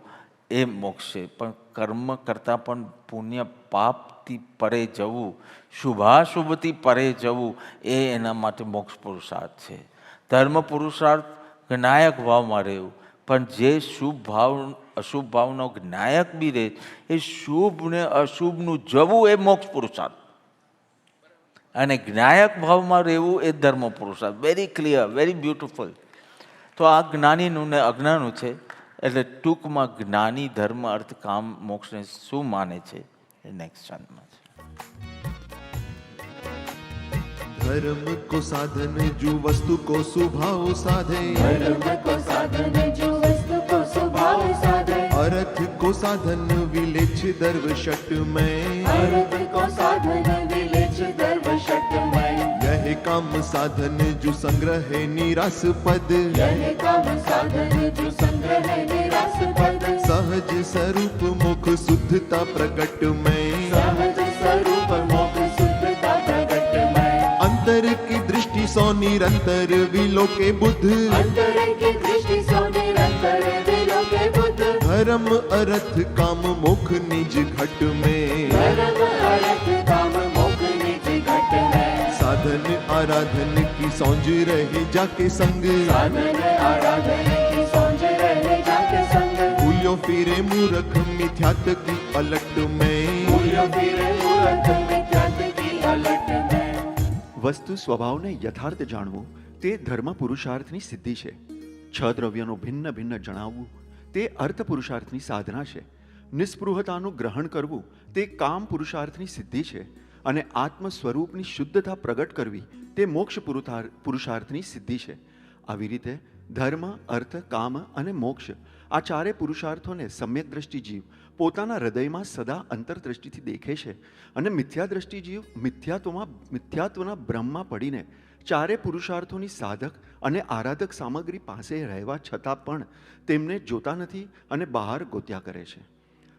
[SPEAKER 3] એ મોક્ષ છે. પણ કર્મ કરતાં પણ પુણ્ય પાપથી પરે જવું, શુભાશુભથી પરે જવું એ એના માટે મોક્ષ પુરુષાર્થ છે. ધર્મ પુરુષાર્થ જ્ઞાયક ભાવમાં રહેવું, પણ જે શુભ ભાવ અશુભ ભાવનો જ્ઞાયક બી રહે, એ શુભ ને અશુભનું જવું એ મોક્ષ પુરુષાર્થ. અને જ્ઞાયક ભાવમાં રહેવું એ ધર્મ પુરુષાર્થ. Very clear, very beautiful. તો આ જ્ઞાનીનું ને અજ્ઞાનું છે. એટલે ટૂંકમાં જ્ઞાની ધર્મ અર્થ કામ મોક્ષને શું માને છે એ નેક્સ્ટ ચાન્સમાં છે.
[SPEAKER 2] धर्म को साधन जो वस्तु को स्वभाव साधे,
[SPEAKER 7] धर्म को साधन जो वस्तु को स्वभाव साधे,
[SPEAKER 2] अर्थ को साधन विलेच दर्व शट में,
[SPEAKER 7] अर्थ को साधन विलेच दर्व शट में,
[SPEAKER 2] यह काम साधन जो संग्रह निरास पद,
[SPEAKER 7] यह काम साधन जो संग्रह निरास पद,
[SPEAKER 2] सहज स्वरूप मुख शुद्धता प्रकट में,
[SPEAKER 7] सहज स्वरूप मोक्ष शुद्धता प्रगट में,
[SPEAKER 2] अंतर की दृष्टि सो निरंतर विलोके बुद्ध,
[SPEAKER 7] अंतर की दृष्टि सो निरंतर विलोके बुद्ध,
[SPEAKER 2] धर्म अर्थ काम मुख निज घट में,
[SPEAKER 7] धर्म अर्थ काम मोक्ष निज घट में,
[SPEAKER 2] साधन आराधन की सौंज रहे जाके संग,
[SPEAKER 7] साधन आराधन की सौंज रहे जाके संग,
[SPEAKER 2] भूल्यो फिरे मूर्ख मिथ्यात की अलट में,
[SPEAKER 7] भूल्यो फिरे मूर्ख मिथ्यात की अलट में.
[SPEAKER 6] વસ્તુ સ્વભાવને યથાર્થ જાણવું તે ધર્મ પુરુષાર્થની સિદ્ધિ છે. છ દ્રવ્યનો ભિન્ન ભિન્ન જણાવવું તે અર્થ પુરુષાર્થની સાધના છે. નિસ્પૃહતાનું ગ્રહણ કરવું તે કામ પુરુષાર્થની સિદ્ધિ છે. અને આત્મ સ્વરૂપની શુદ્ધતા પ્રગટ કરવી તે મોક્ષ પુરુષાર્થની સિદ્ધિ છે. આવી રીતે ધર્મ, અર્થ, કામ અને મોક્ષ આ ચારે પુરુષાર્થોને સમ્યક દ્રષ્ટિ જીવ પોતાના હૃદયમાં સદા અંતરદ્રષ્ટિથી દેખે છે. અને મિથ્યા દ્રષ્ટિ જીવ મિથ્યાત્વના ભ્રમમાં પડીને ચારે પુરુષાર્થોની સાધક અને આરાધક સામગ્રી પાસે રહેવા છતાં પણ તેમને જોતા નથી અને બહાર ગોત્યા કરે છે.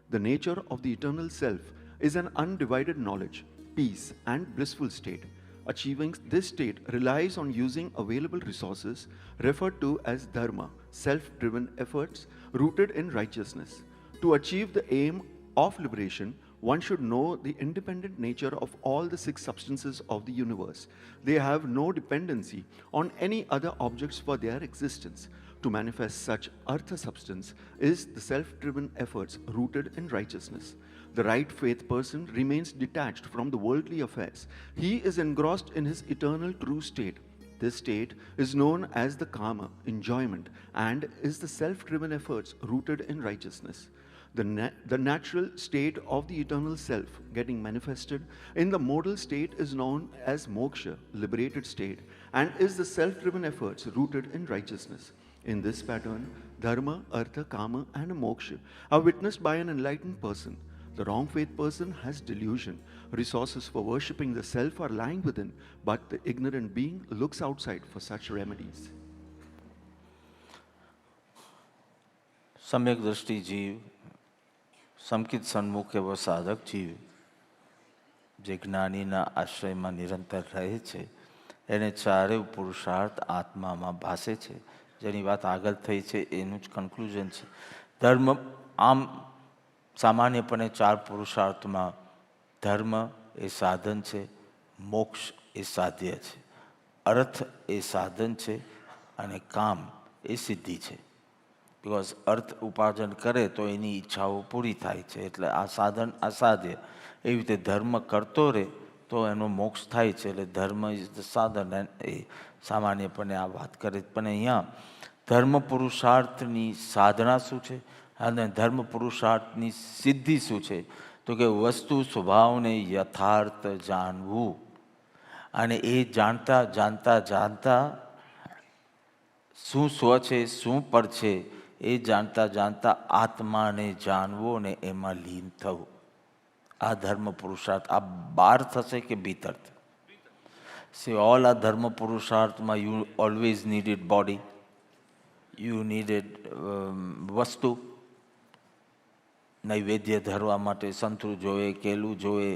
[SPEAKER 6] The nature of the eternal self is an undivided knowledge, peace and blissful state. Achieving this state relies on using available resources referred to as dharma, self-driven efforts rooted in righteousness. To achieve the aim of liberation, one should know the independent nature of all the six substances of the universe. They have no dependency on any other objects for their existence. To manifest such artha substance is the self-driven efforts rooted in righteousness. The right faith person remains detached from the worldly affairs. He is engrossed in his eternal true state. This state is known as the kama, enjoyment, and is the self-driven efforts rooted in righteousness. The natural state of the eternal self getting manifested in the mortal state is known as moksha, liberated state, and is the self-driven efforts rooted in righteousness. In this pattern, dharma, artha, kama, and moksha are witnessed by an enlightened person. The wrong faith person has delusion. Resources for worshipping the self are lying within, but the ignorant being looks outside for such remedies.
[SPEAKER 3] सम्यक दृष्टि जीव, સમકિત સન્મુખ એવો સાધક જીવ જે જ્ઞાનીના આશ્રયમાં નિરંતર રહે છે, એને ચારેય પુરુષાર્થ આત્મામાં ભાસે છે. જેની વાત આગળ થઈ છે એનું જ કન્ક્લુઝન છે. ધર્મ આમ સામાન્યપણે ચાર પુરુષાર્થમાં ધર્મ એ સાધન છે, મોક્ષ એ સાધ્ય છે, અર્થ એ સાધન છે અને કામ એ સિદ્ધિ છે. બિકોઝ અર્થ ઉપાર્જન કરે તો એની ઈચ્છાઓ પૂરી થાય છે, એટલે આ સાધન આ સાધ્ય. એવી રીતે ધર્મ કરતો રહે તો એનો મોક્ષ થાય છે, એટલે ધર્મ ઇઝ ધ સાધન. એ સામાન્યપણે આ વાત કરે. પણ અહીંયા ધર્મ પુરુષાર્થની સાધના શું છે અને ધર્મ પુરુષાર્થની સિદ્ધિ શું છે? તો કે વસ્તુ સ્વભાવને યથાર્થ જાણવું. અને એ જાણતા જાણતા જાણતા શું સ્વ છે શું પર છે એ જાણતા જાણતા આત્માને જાણવો ને એમાં લીન થવું. આ ધર્મ પુરુષાર્થ. આ બહાર થશે કે ભીતર? સી ઓલ આ ધર્મ પુરુષાર્થમાં you always needed body, you needed વસ્તુ. નૈવેદ્ય ધરવા માટે સંતરું જોઈએ, કેલું જોઈએ,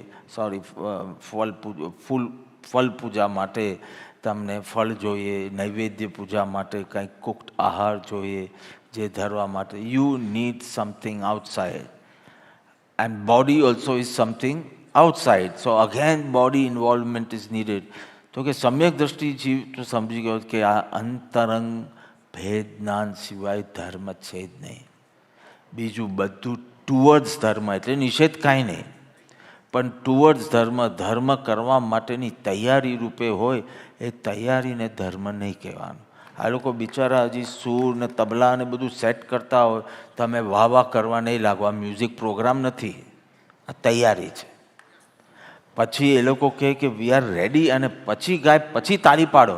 [SPEAKER 3] ફલ પૂજા માટે તમને ફળ જોઈએ, નૈવેદ્ય પૂજા માટે કંઈક કુક્ડ આહાર જોઈએ જે ધરવા માટે. You need something outside and body also is something outside. So again body involvement is needed. તો કે સમ્યક દ્રષ્ટિ જીવ તો સમજી ગયો કે આ અંતરંગ ભેદ જ્ઞાન સિવાય ધર્મ છે જ નહીં. બીજું બધું ટુવર્ડ્સ ધર્મ, એટલે નિષેધ કાંઈ નહીં, પણ ટુવર્ડ્સ ધર્મ, ધર્મ કરવા માટેની તૈયારી રૂપે હોય એ તૈયારીને ધર્મ નહીં કહેવાનું. આ લોકો બિચારા હજી સૂર ને તબલા ને બધું સેટ કરતા હોય, તમે વાહ વાહ કરવા નહીં લાગો. આ મ્યુઝિક પ્રોગ્રામ નથી, આ તૈયારી છે. પછી એ લોકો કહે કે વી આર રેડી, અને પછી ગાય, પછી તાળી પાડો.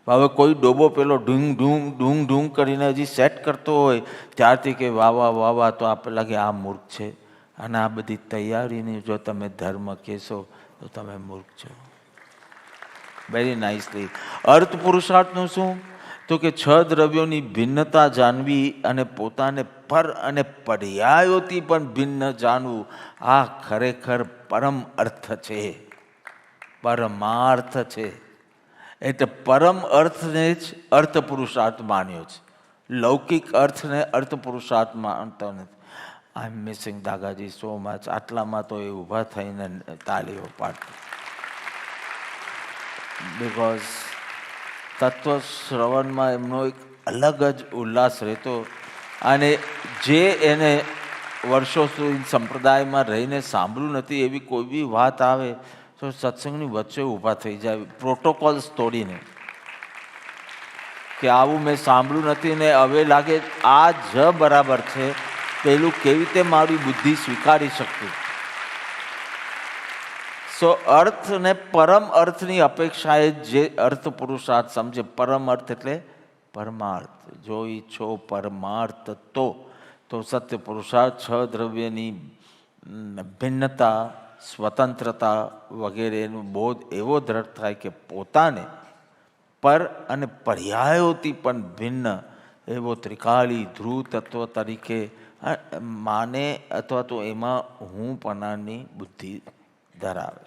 [SPEAKER 3] હવે કોઈ ડોબો પેલો ઢૂંગ ઢૂંગ ઢૂંગ ઢૂંગ કરીને હજી સેટ કરતો હોય ત્યારથી કે વાહ વાહ વાહ વાહ, તો આપણે લાગે આ મૂર્ખ છે. અને આ બધી તૈયારીની જો તમે ધર્મ કહેશો તો તમે મૂર્ખ છો. Very nicely. અર્થ પુરુષાર્થનું શું? તો કે 6 દ્રવ્યોની ભિન્નતા જાણવી અને પોતાને પર અને પર્યાયોથી પણ ભિન્ન જાણવું, આ ખરેખર પરમ અર્થ છે, પરમાર્થ છે. એટલે પરમ અર્થને જ અર્થ પુરુષાર્થ માન્યો છે. લૌકિક અર્થને અર્થ પુરુષાર્થ માનતો નથી. આઈ એમ મિસિંગ દાદાજી સો મચ. આટલામાં તો એ ઊભા થઈને તાળીઓ પાડતા. બિકોઝ તત્વ શ્રવણમાં એમનો એક અલગ જ ઉલ્લાસ રહેતો. અને જે એને વર્ષો સુધી સંપ્રદાયમાં રહીને સાંભળ્યું નથી એવી કોઈ બી વાત આવે તો સત્સંગની વચ્ચે ઊભા થઈ જાય, પ્રોટોકોલ્સ તોડીને, કે આવું મેં સાંભળ્યું નથી ને હવે લાગે આ જ બરાબર છે, પેલું કેવી રીતે મારી બુદ્ધિ સ્વીકારી શકતી. સો અર્થ ને પરમ અર્થની અપેક્ષાએ જે અર્થ પુરુષાર્થ સમજે. પરમ અર્થ એટલે પરમાર્થ. જો ઈચ્છો પરમાર્થ તો સત્ય પુરુષાર્થ 6 દ્રવ્યની ભિન્નતા, સ્વતંત્રતા વગેરેનો બોધ એવો દ્રઢ થાય કે પોતાને પર અને પર્યાયોથી પણ ભિન્ન એવો ત્રિકાળી ધ્રુવ તત્વ તરીકે માને, અથવા તો એમાં હું પનાની બુદ્ધિ ધરાવે.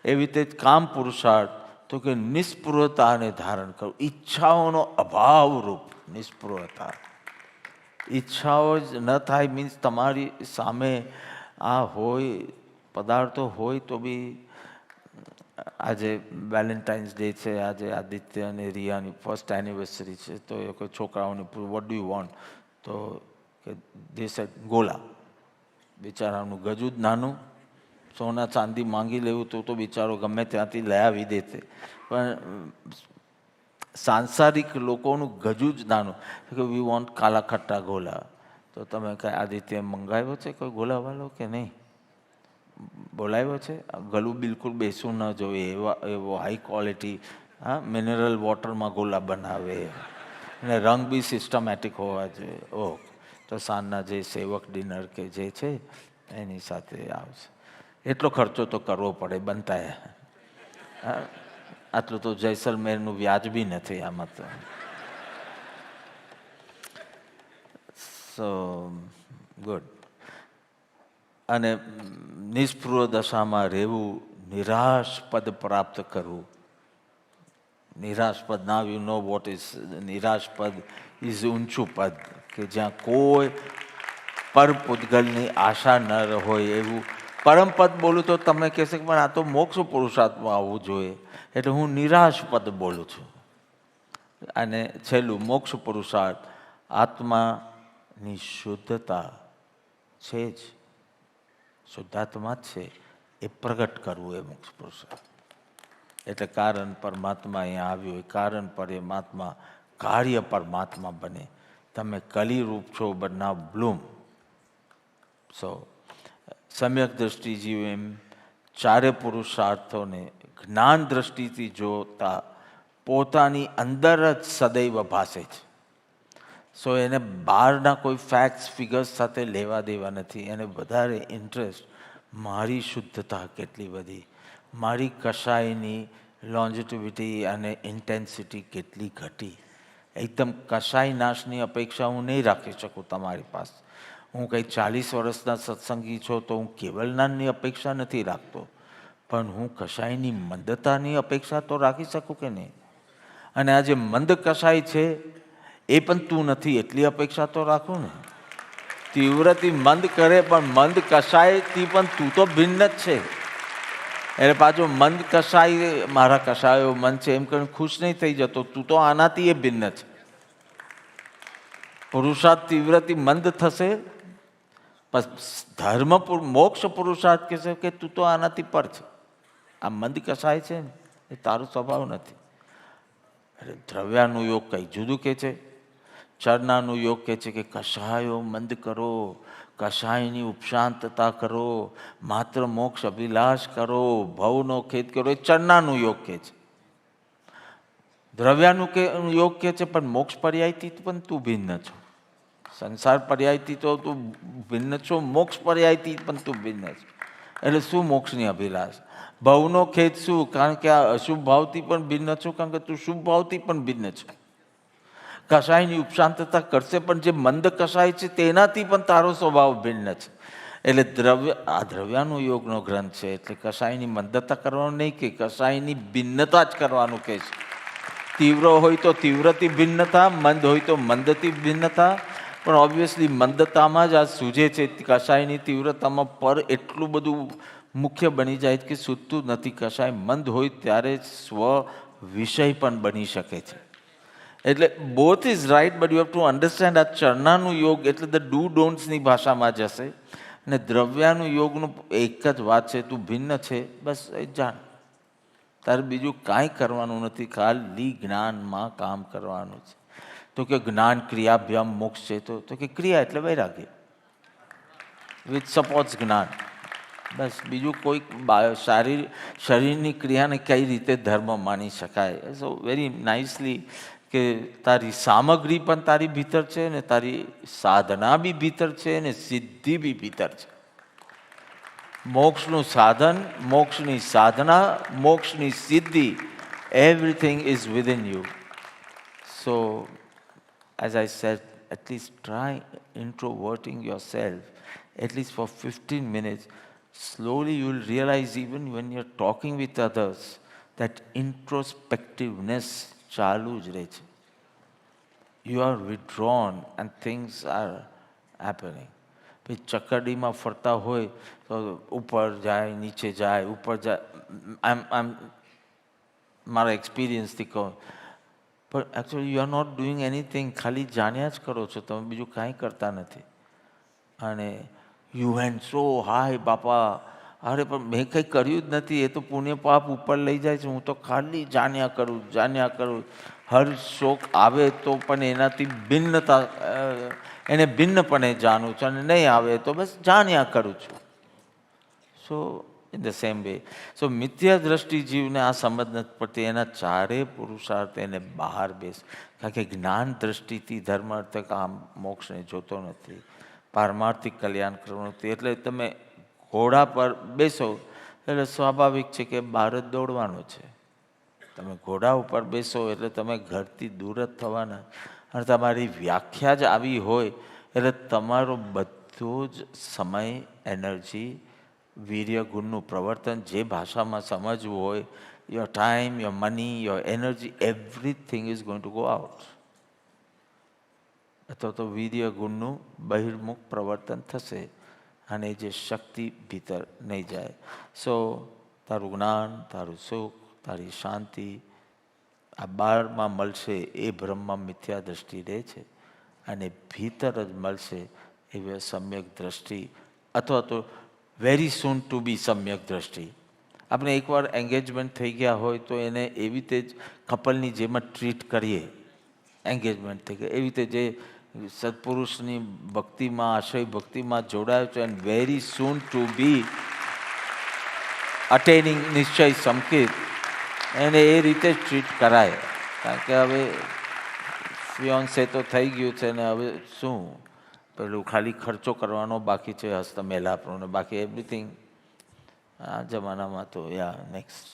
[SPEAKER 3] એવી રીતે જ કામ પુરુષાર્થ તો કે નિસ્પૃહતાને ધારણ કરવું. ઈચ્છાઓનો અભાવરૂપ નિસ્પૃહતા. ઈચ્છાઓ જ ન થાય મીન્સ તમારી સામે આ હોય, પદાર્થો હોય તો બી. આજે વેલેન્ટાઇન્સ ડે છે, આજે આદિત્ય અને રિયાની ફર્સ્ટ એનિવર્સરી છે, તો એ કોઈ છોકરાઓને વોટ ડુ યુ વોન્ટ, તો કે દેશ ગોલા. બિચારાનું ગજું જ નાનું, સોના ચાંદી માંગી લેવું તો બિચારો ગમે ત્યાંથી લઈ આવી દેતે. પણ સાંસારિક લોકોનું ગજું જ નાનું, કે વી વોન્ટ કાલા ખટ્ટા ગોલા. તો તો તમે કાંઈ આદિત્ય મંગાવ્યો છે કોઈ ગોલાવાલો કે નહીં? બોલાવ્યો છે? ગળું બિલકુલ બેસવું ન જોઈએ, એવો હાઈ ક્વોલિટી મિનરલ વોટરમાં ગોલા બનાવે અને રંગ બી સિસ્ટમેટિક હોવા જોઈએ. ઓહ, તો સાંજના જે સેવક ડિનર કે જે છે એની સાથે આવશે. એટલો ખર્ચો તો કરવો પડે બનતા. આટલું તો જૈસલમેરનું વ્યાજ બી નથી આમાં તો. સો ગુડ. અને નિષ્પૃહ દશામાં રહેવું, નિરાશ પદ પ્રાપ્ત કરવું. નિરાશ પદ, now you know what is નિરાશ પદ. ઇઝ ઊંચું પદ કે જ્યાં કોઈ પર પૂતગલની આશા ન હોય એવું. પરમ પદ બોલું તો તમે કહેશે કે પણ આ તો મોક્ષ પુરુષાર્થમાં આવવું જોઈએ, એટલે હું નિરાશ પદ બોલું છું. અને છેલ્લું મોક્ષ પુરુષાર્થ, આત્માની શુદ્ધતા છે જ, શુદ્ધાત્મા જ છે એ પ્રગટ કરવું એ મોક્ષ પુરુષાર્થ. એટલે કારણ પરમાત્મા અહીંયા આવ્યો હોય, કારણ પરમાત્મા કાર્ય પરમાત્મા બને. તમે કલીરૂપ છો બટ નાઉ બ્લૂમ. સો સમ્યક દ્રષ્ટિ જીવ એમ ચારે પુરુષાર્થોને જ્ઞાન દ્રષ્ટિથી જોતા પોતાની અંદર જ સદૈવ ભાસે છે. સો એને બહારના કોઈ ફેક્ટ્સ ફિગર્સ સાથે લેવા દેવા નથી. એને વધારે ઇન્ટરેસ્ટ મારી શુદ્ધતા કેટલી બધી, મારી કશાયની લોન્જિટિવિટી અને ઇન્ટેન્સિટી કેટલી ઘટી. એકદમ કશાય નાશની અપેક્ષા હું નહીં રાખી શકું તમારી પાસે. હું કંઈ 40 વર્ષના સત્સંગી છો તો હું કેવલ જ્ઞાનની અપેક્ષા નથી રાખતો, પણ હું કશાયની મંદતાની અપેક્ષા તો રાખી શકું કે નહીં? અને આ જે મંદ કશાય છે એ પણ તું નથી એટલી અપેક્ષા તો રાખું ને. તીવ્રથી મંદ કરે પણ મંદ કશાયથી પણ તું તો ભિન્ન જ છે. એટલે પાછો મંદ કશાય મારા કશાયો મન છે એમ કરીને ખુશ નહીં થઈ જતો. તું તો આનાથી એ ભિન્ન છે. પુરુષાર્થ તીવ્રથી મંદ થશે, ધર્મ મોક્ષ પુરુષાર્થ કહેશે કે તું તો આનાથી પર છે. આ મંદ કશાય છે ને એ તારો સ્વભાવ નથી. એટલે દ્રવ્યાનું યોગ કંઈ જુદું કહે છે. ચરણાનું યોગ કહે છે કે કશાયો મંદ કરો, કશાયની ઉપશાંતતા કરો, માત્ર મોક્ષ અભિલાષ કરો, ભવનો ખેદ કરો. એ ચરણાનું યોગ કહે છે. દ્રવ્યાનું યોગ કહે છે પણ મોક્ષ પર્યાયથી પણ તું ભિન્ન છો. સંસાર પર્યાયથી તો તું ભિન્ન છો, મોક્ષ પર્યાયથી પણ તું ભિન્ન છો. એટલે શું મોક્ષની અભિલાષ? ભવનો ખેદ શું? કારણ કે આ અશુભ ભાવથી પણ ભિન્ન છો, કારણ કે તું શુભ ભાવથી પણ ભિન્ન છો. કશાયની ઉપશાંતતા કરશે પણ જે મંદ કશાય છે તેનાથી પણ તારો સ્વભાવ ભિન્ન છે. એટલે આ દ્રવ્યાનું યોગનો ગ્રંથ છે. એટલે કશાયની મંદતા કરવાનું નહીં કે કશાયની ભિન્નતા જ કરવાનું કહે છે. તીવ્ર હોય તો તીવ્રથી ભિન્નતા, મંદ હોય તો મંદથી ભિન્નતા. પણ ઓબ્વિયસલી મંદતામાં જ આ સૂઝે છે. કશાયની તીવ્રતામાં પર એટલું બધું મુખ્ય બની જાય કે સૂઝતું નથી. કશાય મંદ હોય ત્યારે સ્વ વિષય પણ બની શકે છે. એટલે both is right, but you have to understand. આ ચરણાનું યોગ એટલે ધ ડુ ડોન્ટ્સની ભાષામાં જશે. અને દ્રવ્યાનું યોગનું એક જ વાત છે, તું ભિન્ન છે બસ એ જાણ. તારે બીજું કાંઈ કરવાનું નથી, ખાલી જ્ઞાનમાં કામ કરવાનું છે. તો કે જ્ઞાન ક્રિયાભ્યામ મોક્ષ છે. તો કે ક્રિયા એટલે વૈરાગ્ય વિથ સપોર્ટ્સ જ્ઞાન. બસ બીજું કોઈ શરીરની ક્રિયાને કઈ રીતે ધર્મ માની શકાય. સો વેરી નાઇસલી કે તારી સામગ્રી પણ તારી ભીતર છે ને તારી સાધના બી ભીતર છે ને સિદ્ધિ બી ભીતર છે. મોક્ષનું સાધન, મોક્ષની સાધના, મોક્ષની સિદ્ધિ, everything is within you. So, as I said, at least try introverting yourself, at least for 15 minutes. Slowly you will realize even when you're talking with others, that introspectiveness ચાલુ જ રહે છે. You are withdrawn and things are happening. પછી ચકરડીમાં ફરતા હોય તો ઉપર જાય, નીચે જાય, ઉપર જાય. આમ મારા એક્સપિરિયન્સથી કહું. પણ actually you are not doing anything. ખાલી જાણ્યા જ કરો છો તમે, બીજું કાંઈ કરતા નથી. અને યુ વેન્ટ સો હાય બાપા. અરે પણ મેં કંઈ કર્યું જ નથી, એ તો પુણ્ય પાપ ઉપર લઈ જાય છે. હું તો ખાલી જાણ્યા કરું. હર શોક આવે તો પણ એનાથી ભિન્નતા એને ભિન્નપણે જાણું છું અને નહીં આવે તો બસ જાણ્યા કરું છું. So in the same way, so મિથ્યા દ્રષ્ટિ જીવને આ સમજ નથી પડતી, એના ચારે પુરુષાર્થ એને બહાર બેસ, કારણ કે જ્ઞાન દ્રષ્ટિથી ધર્મ અર્થ કામ મોક્ષને જોતો નથી, પારમાર્થિક કલ્યાણ કરવાનું નથી. એટલે તમે ઘોડા પર બેસો એટલે સ્વાભાવિક છે કે બહાર જ દોડવાનો છે. તમે ઘોડા ઉપર બેસો એટલે તમે ઘરથી દૂર જ થવાના, અને તમારી વ્યાખ્યા જ આવી હોય એટલે તમારો બધો જ સમય, એનર્જી, વીર્ય ગુણનું પ્રવર્તન જે ભાષામાં સમજવું હોય, your time, your money, your energy, everything is going to go out. અથવા તો વીર્ય ગુણનું બહિર્મુખ પ્રવર્તન થશે અને જે શક્તિ ભીતર નહીં જાય. સો તારું જ્ઞાન, તારું સુખ, તારી શાંતિ આ બહારમાં મળશે એ બ્રહ્મમાં મિથ્યા દ્રષ્ટિ રહે છે, અને ભીતર જ મળશે એવી સમ્યક દ્રષ્ટિ, અથવા તો વેરી સૂન ટુ બી સમ્યક દ્રષ્ટિ. આપણે એકવાર એન્ગેજમેન્ટ થઈ ગયા હોય તો એને એવી રીતે જ કપલની જેમ જ ટ્રીટ કરીએ. એન્ગેજમેન્ટ થઈ ગયા એવી રીતે જે સત્પુરુષની ભક્તિમાં, આશ્રય ભક્તિમાં જોડાયો છે, એન્ડ વેરી સૂન ટુ બી અટેનિંગ નિશ્ચય સંકેત, એને એ રીતે જ ટ્રીટ કરાય. કારણ કે હવે ફિયોન્સે તો થઈ ગયું છે ને, હવે શું પેલું ખાલી ખર્ચો કરવાનો બાકી છે, હસ્તમેલાપનો, બાકી એવરીથિંગ આ જમાનામાં તો યા નેક્સ્ટ.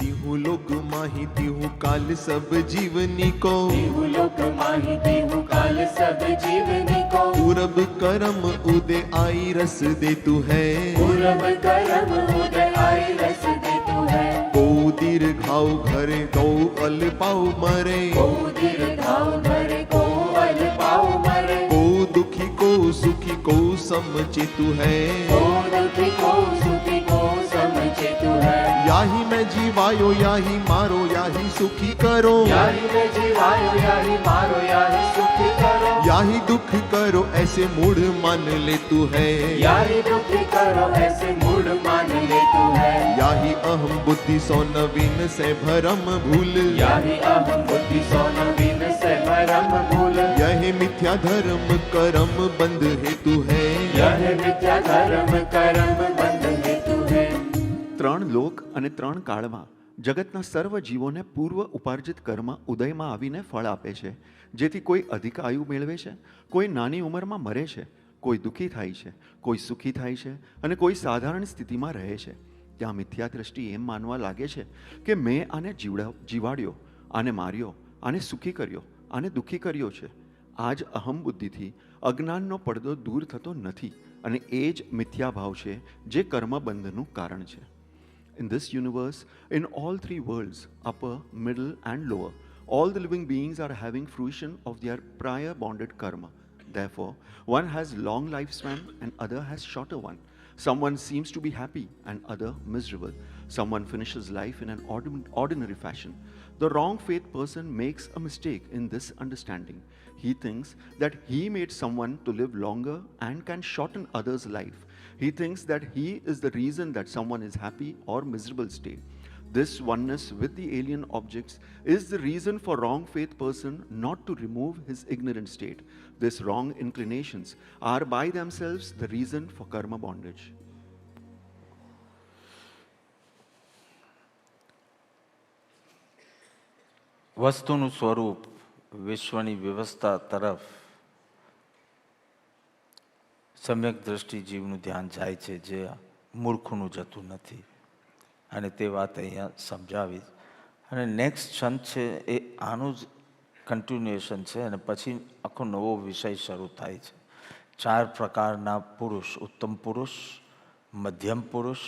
[SPEAKER 2] तिहु लोक माही तिहु काल सब जीवनी को,
[SPEAKER 7] तिहु लोक माही तिहु काल सब जीवनी को,
[SPEAKER 2] पूरब करम उदय आई रस दे तू है,
[SPEAKER 7] पूरब करम उदय आई रस दे तू है,
[SPEAKER 2] को दीर्घाव घरे दो अल पाव मरे,
[SPEAKER 7] को दीर्घाव भरे को अल पाव मरे,
[SPEAKER 2] को दुखी को सुखी को समझे तू है,
[SPEAKER 7] को दुखी को सुखी को समझे तू है,
[SPEAKER 2] याही मैं जीवायो याही मारो याही सुखी करो,
[SPEAKER 7] याही में जीवायो याही मारो याही सुखी करो,
[SPEAKER 2] याही दुख करो ऐसे मूड मान ले तू है,
[SPEAKER 7] याही दुखी करो ऐसे मूड मान ले तू है,
[SPEAKER 2] याही अहम बुद्धि सो नवीन से भरम भूल,
[SPEAKER 7] याही अहम बुद्धि सो नवीन से भरम भूल,
[SPEAKER 2] यह मिथ्या धर्म करम बंध हेतु है,
[SPEAKER 7] यह मिथ्या धर्म कर्म बंध हेतु है.
[SPEAKER 6] ત્રણ લોક અને ત્રણ કાળમાં જગતના સર્વ જીવોને પૂર્વ ઉપાર્જિત કર્મ ઉદયમાં આવીને ફળ આપે છે, જેથી કોઈ અધિક આયુ મેળવે છે, કોઈ નાની ઉંમરમાં મરે છે, કોઈ દુઃખી થાય છે, કોઈ સુખી થાય છે, અને કોઈ સાધારણ સ્થિતિમાં રહે છે. ત્યાં મિથ્યા દ્રષ્ટિ એમ માનવા લાગે છે કે મેં આને જીવાડ્યો, આને માર્યો, આને સુખી કર્યો, આને દુઃખી કર્યો છે. આ જ અહમ બુદ્ધિથી અજ્ઞાનનો પડદો દૂર થતો નથી, અને એ જ મિથ્યાભાવ છે જે કર્મબંધનું કારણ છે. In this universe, in all three worlds, upper, middle, and lower, all the living beings are having fruition of their prior bonded karma. Therefore, one has long lifespan and other has shorter one. Someone seems to be happy and other miserable. Someone finishes life in an ordinary fashion. The wrong faith person makes a mistake in this understanding. He thinks that he made someone to live longer and can shorten others' life. He thinks that he is the reason that someone is happy or miserable state. This oneness with the alien objects is the reason for wrong faith person not to remove his ignorant state. These wrong inclinations are by themselves the reason for karma bondage.
[SPEAKER 3] વસ્તુનું સ્વરૂપ વિશ્વની વ્યવસ્થા તરફ સમ્યક દ્રષ્ટિ જીવનું ધ્યાન જાય છે, જે મૂર્ખનું જતું નથી. અને તે વાત અહીંયા સમજાવી. અને નેક્સ્ટ છંદ છે એ આનું જ કન્ટિન્યુએશન છે, અને પછી આખો નવો વિષય શરૂ થાય છે. 4 પ્રકારના પુરુષ, ઉત્તમ પુરુષ, મધ્યમ પુરુષ,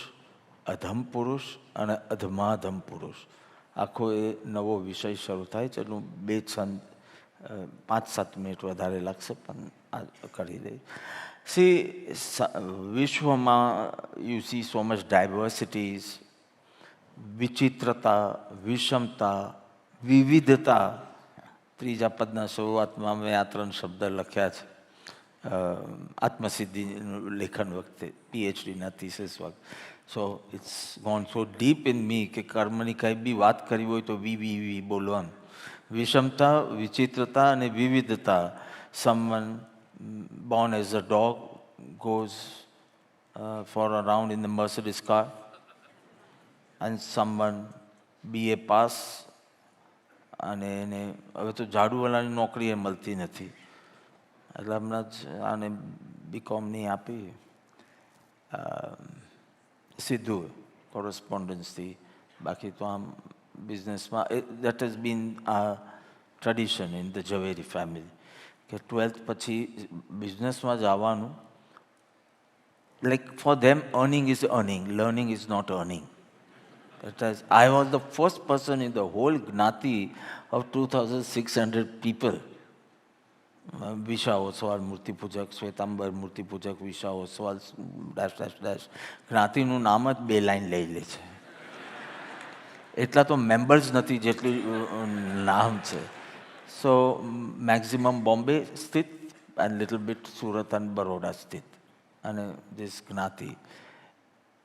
[SPEAKER 3] અધમ પુરુષ અને અધમાધમ પુરુષ. આખો એ નવો વિષય શરૂ થાય છે. એટલું 2 છંદ 5-7 મિનિટ વધારે લાગશે, પણ આ કરી દઈએ. See, વિશ્વમાં you see so much diversities, વિચિત્રતા, વિષમતા, વિવિધતા. 3જા પદના શરૂઆતમાં મેં આ 3 શબ્દ લખ્યા છે આત્મસિદ્ધિનું લેખન વખતે, પીએચડીના થીસિસ વખતે. So it's gone so deep in me કે કર્મની કંઈ બી વાત કરવી હોય તો વી બોલવાનું. વિષમતા, વિચિત્રતા અને વિવિધતા. Someone born as a dog goes for a round in the Mercedes car, and someone BA pass અને એને હવે તો ઝાડુવાળાની નોકરી એ મળતી નથી, એટલે હમણાં જ આને બીકોમની આપી સીધું કોરસ્પોન્ડન્સથી. બાકી તો આમ બિઝનેસમાં દેટ હેઝ બીન આ tradition in the Zaveri family કે 12th પછી બિઝનેસમાં જ આવવાનું. Like for them earning is earning, learning is not earning. I was the first person in the whole Gnati of 2,600 people. Visha Oswal Murti Pujak, Svetambar Murti Pujak, Visha Oswal .. જ્ઞાતિનું નામ જ 2 line લઈ લે છે. એટલા તો members નથી જેટલું નામ છે. સો મેક્સિમમ બોમ્બે સ્થિત and little bit Surat and Baroda સ્થિત. અને ધીસ જ્ઞાતિ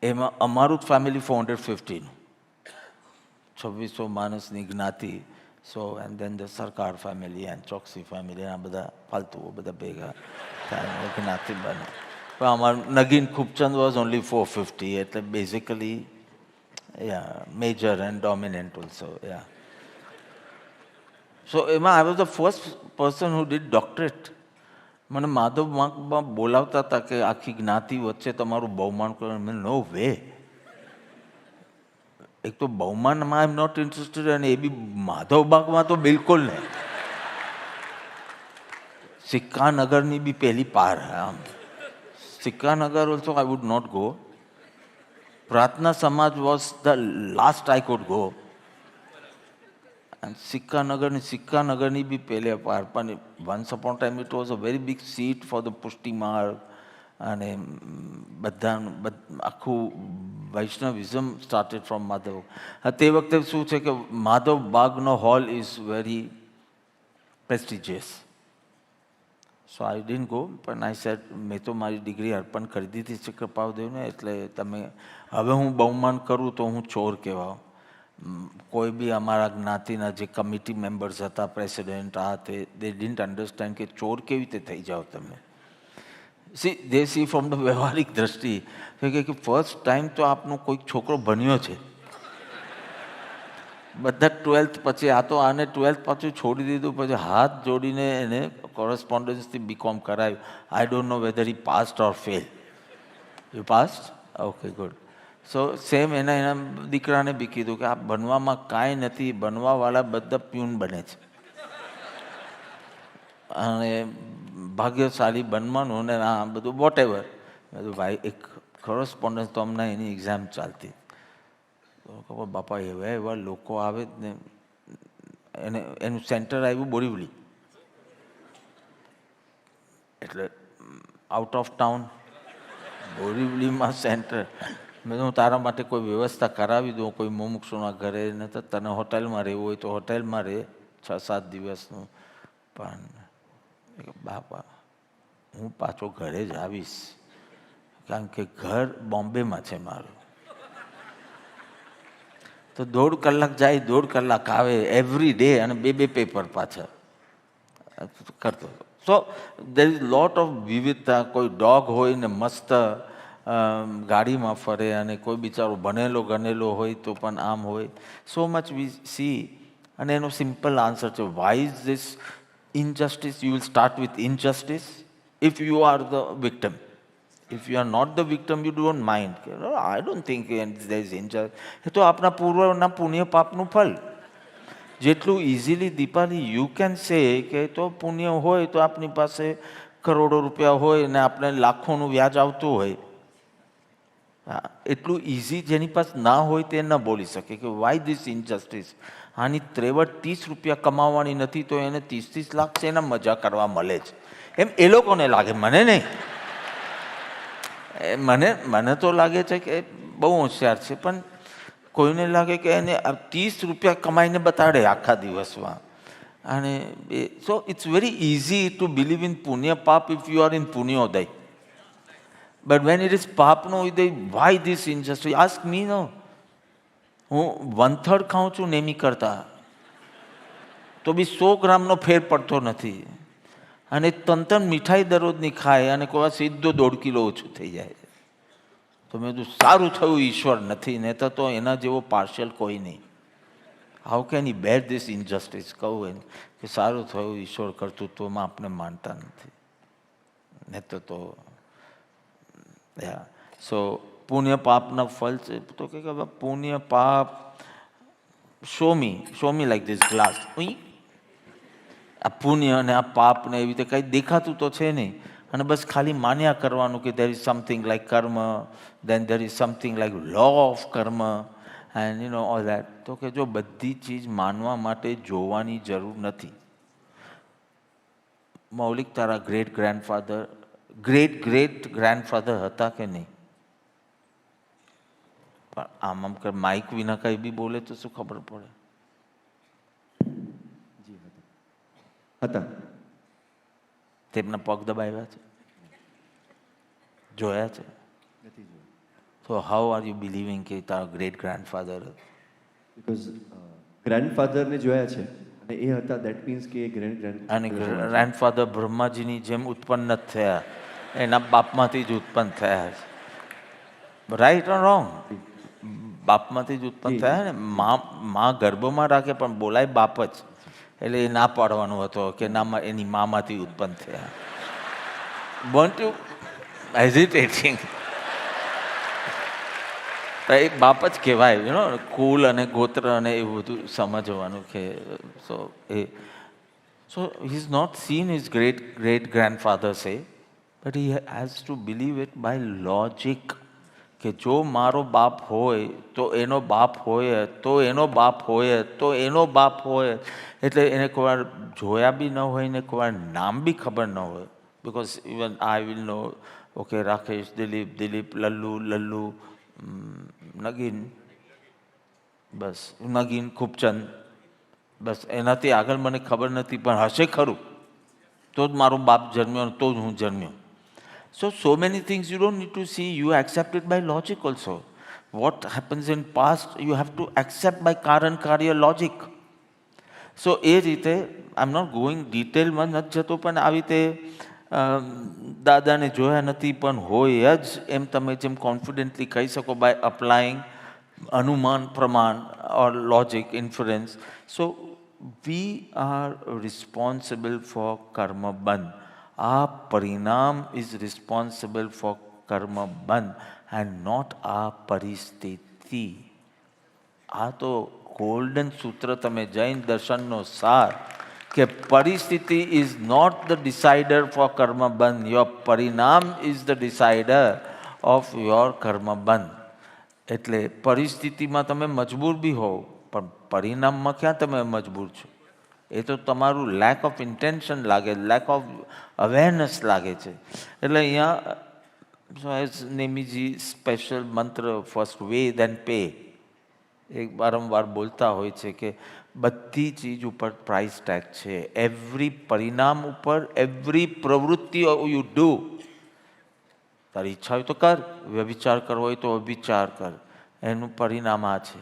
[SPEAKER 3] એમાં અમારું જ ફેમિલી 415, 2600 માણસની જ્ઞાતિ. સો એન્ડ દેન ધ સરકાર ફેમિલી એન્ડ ચોકસી ફેમિલી, આ બધા ફાલતુઓ બધા ભેગા થાય જ્ઞાતિ બને. પણ અમારું નગીન ખૂબચંદ વોઝ ઓનલી 450, એટલે basically major and dominant also. So એમાં I was the first person who did doctorate. મને માધવ માં બોલાવતા હતા કે આખી જ્ઞાતિ વચ્ચે તમારું બહુમાન કરવાનું. મેં નો વે. એક તો બહુમાનમાં આઈ એમ નોટ ઇન્ટરેસ્ટેડ, અને એ બી માધવ બાગમાં તો બિલકુલ નહીં. સિક્કાનગરની બી પહેલી પાર. આમ Sikkanagar also I would not go. Prarthana Samaj was the last I could go. And સિક્કાનગરની બી પહેલે પાર. પણ once upon time it was a very big seat for the Pushti Marg, અને બધાનું આખું વૈષ્ણવિઝમ સ્ટાર્ટેડ ફ્રોમ માધવ. તે વખતે શું છે કે માધવ બાગનો hall is very prestigious. So I didn't go. પણ આઈ સેડ મેં તો મારી ડિગ્રી અર્પણ કરી દીધી છે કૃપાદેવને, એટલે તમે હવે હું બહુમાન કરું તો હું ચોર કહેવાઉં. કોઈ બી અમારા જ્ઞાતિના જે કમિટી મેમ્બર્સ હતા, પ્રેસિડેન્ટ, આ તે દે ડિડન્ટ અન્ડરસ્ટેન્ડ કે ચોર કેવી રીતે થઈ જાઓ તમે. દે સી ફ્રોમ ધ વ્યવહારિક દ્રષ્ટિ કે ફર્સ્ટ ટાઈમ તો આપનો કોઈક છોકરો ભણ્યો છે. બધા 12th પછી, આ તો આને 12th પાછું છોડી દીધું, પછી હાથ જોડીને એને કોરસ્પોન્ડન્સથી બીકોમ કરાવ્યું. I don't know whether he passed or fail. You passed? Okay, good. So same એના દીકરાને બી કીધું કે આ બનવામાં કાંઈ નથી, બનવાવાળા બધા પ્યુન બને છે, અને ભાગ્યશાળી બનવાનું ને આ બધું વોટ એવર. મેં કીધું ભાઈ એક કોરસ્પોન્ડન્સ તો અમને એની એક્ઝામ ચાલતી. તો ખબર બાપા એવા એવા લોકો આવે ને. એનું સેન્ટર આવ્યું બોરીવલી, એટલે આઉટ ઓફ ટાઉન બોરીવલીમાં સેન્ટર. મેં હું તારા માટે કોઈ વ્યવસ્થા કરાવી દઉં, કોઈ મુમુક્ષુના ઘરે, ને તો તને હોટલમાં રહેવું હોય તો હોટલમાં રહે 6-7 દિવસનું. પણ બાપા હું પાછો ઘરે જ આવીશ, કારણ કે ઘર બોમ્બેમાં છે મારું. તો 1.5 કલાક જાય, 1.5 કલાક આવે એવરી ડે, અને 2 પેપર પાછા કરતો. સો દેર ઇઝ લોટ ઓફ વિવિધતા. કોઈ ડોગ હોય ને મસ્ત ગાડીમાં ફરે, અને કોઈ બિચારો ભણેલો ગણેલો હોય તો પણ આમ હોય. So much we see. અને એનો સિમ્પલ આન્સર છે, why is this injustice? You will start with injustice if you are the victim. If you are not the victim, you don't mind. No, I don't think there is injustice. એ તો આપણા પૂર્વના પુણ્ય પાપનું ફળ. જેટલું easily Dipali you can say કે તો પુણ્ય હોય તો આપની પાસે કરોડો રૂપિયા હોય ને આપણે લાખોનું વ્યાજ આવતું હોય. એટલું ઇઝી જેની પાસે ના હોય તે ન બોલી શકે કે વાય ધીસ ઇનજસ્ટિસ. આની ત્રેવડ 30 રૂપિયા કમાવાની નથી તો એને 30 લાખ છે એના મજા કરવા મળે છે, એમ એ લોકોને લાગે, મને નહીં. મને તો લાગે છે કે બહુ હોશિયાર છે, પણ કોઈને લાગે કે એને 30 રૂપિયા કમાઈને બતાડે આખા દિવસમાં. અને so it's very easy to believe in પુણ્ય પાપ ઇફ યુ આર ઇન પુણ્યોદય. બટ વેન ઇટ ઇઝ પાપનો ઉદય, why this injustice? Ask me. No, હું 1/3 ખાઉં છું નેમી કરતા. તો બી 100 ગ્રામનો ફેર પડતો નથી. અને તન મીઠાઈ દરરોજની ખાય અને કોઈ સીધો 1.5 કિલો ઓછું થઈ જાય. તો મેં કીધું સારું થયું ઈશ્વર નથી, નહીં તો એના જેવો પાર્શિયલ કોઈ નહીં. How can he bear this injustice? કહું એને કે સારું થયું ઈશ્વર કર્તૃત્વમાં આપણે માનતા નથી, નહીં તો સો પુણ્ય પાપના ફળ છે. તો કે પુણ્ય પાપ show me like this glass. આ પુણ્ય અને આ પાપ ને એવી રીતે કંઈ દેખાતું તો છે નહીં, અને બસ ખાલી માન્યા કરવાનું કે દેર ઇઝ સમથિંગ લાઈક કર્મ, then there is something like law of કર્મ and you know all that. તો કે જો બધી ચીજ માનવા માટે જોવાની જરૂર નથી. મૌલિક, તારા ગ્રેટ ગ્રેન્ડફાધર હતા કે નહીં? પણ આમ કે માઇક વિના કંઈ બી બોલે તો શું ખબર પડે?
[SPEAKER 8] હતા.
[SPEAKER 3] તેમના પગ દબાવ્યા છે, જોયા છે? તો હાઉ આર યુ બિલીવિંગ કે તારા ગ્રેટ ગ્રેન્ડફાધર?
[SPEAKER 8] બીકોઝ ગ્રેન્ડફાધરને જોયા છે અને એ હતા, દેટ મીન્સ કે
[SPEAKER 3] અને ગ્રેન્ડફાધર બ્રહ્માજીની જેમ ઉત્પન્ન જ થયા, એના બાપમાંથી જ ઉત્પન્ન થયા છે. Right or wrong? બાપમાંથી જ ઉત્પન્ન થયા ને. માં ગર્ભમાં રાખે પણ બોલાય બાપ જ, એટલે એ ના પાડવાનું હતો કે ના એની મામાંથી ઉત્પન્ન થયા. Won't you hesitating? તો એ બાપ જ કહેવાય, યુ નો, કુલ અને ગોત્ર અને એ બધું સમજવાનું કે so he is not seen his great grandfather say, but he has to believe it by logic કે જો મારો બાપ હોય તો એનો બાપ હોય, તો એનો બાપ હોય, તો એનો બાપ હોય. એટલે એને કોઈ વાર જોયા બી ન હોય ને કોઈ વાર નામ બી ખબર ન હોય. Because even I will know, okay, Rakesh, Dilip, Lallu, Nagin, બસ નગીન, ખૂબચંદ, બસ એનાથી આગળ મને ખબર નથી. પણ હશે ખરું તો જ મારો બાપ જન્મ્યો, તો જ હું જન્મ્યો. So many things you don't need to see, you accept it by logic also. What happens in past, you have to accept by Karan Karya logic. So એ રીતે I'm not going detailમાં નથી જતો, પણ આવી રીતે દાદાને જોયા નથી પણ હોય જ એમ તમે જેમ કોન્ફિડન્ટલી કહી શકો બાય અપ્લાઇંગ અનુમાન, પ્રમાણ or logic, inference. So we are responsible for કર્મ બંધ. આ પરિણામ ઇઝ રિસ્પોન્સિબલ ફોર કર્મ બંધ એન્ડ નોટ આ પરિસ્થિતિ. આ તો ગોલ્ડન સૂત્ર તમે જૈન દર્શનનો સાર કે પરિસ્થિતિ ઇઝ નોટ ધ ડિસાઇડર ફોર કર્મ બંધ, યોર પરિણામ ઇઝ ધ ડિસાઇડર ઓફ યોર કર્મ બંધ. એટલે પરિસ્થિતિમાં તમે મજબૂર બી હોવ પણ પરિણામમાં ક્યાં તમે મજબૂર છો? એ તો તમારું લેક ઓફ ઇન્ટેન્શન લાગે, લેક ઓફ અવેરનેસ લાગે છે. એટલે અહીંયા એઝ નેમીજી સ્પેશિયલ મંત્ર ફર્સ્ટ વે દેન પે એક વારંવાર બોલતા હોય છે કે બધી ચીજ ઉપર પ્રાઇસ ટેગ છે. એવરી પરિણામ ઉપર, એવરી પ્રવૃત્તિ યુ ડુ. તારી ઈચ્છા હોય તો કર, વ્યભિચાર કરવો હોય તો વ્યભિચાર કર, એનું પરિણામ આ છે.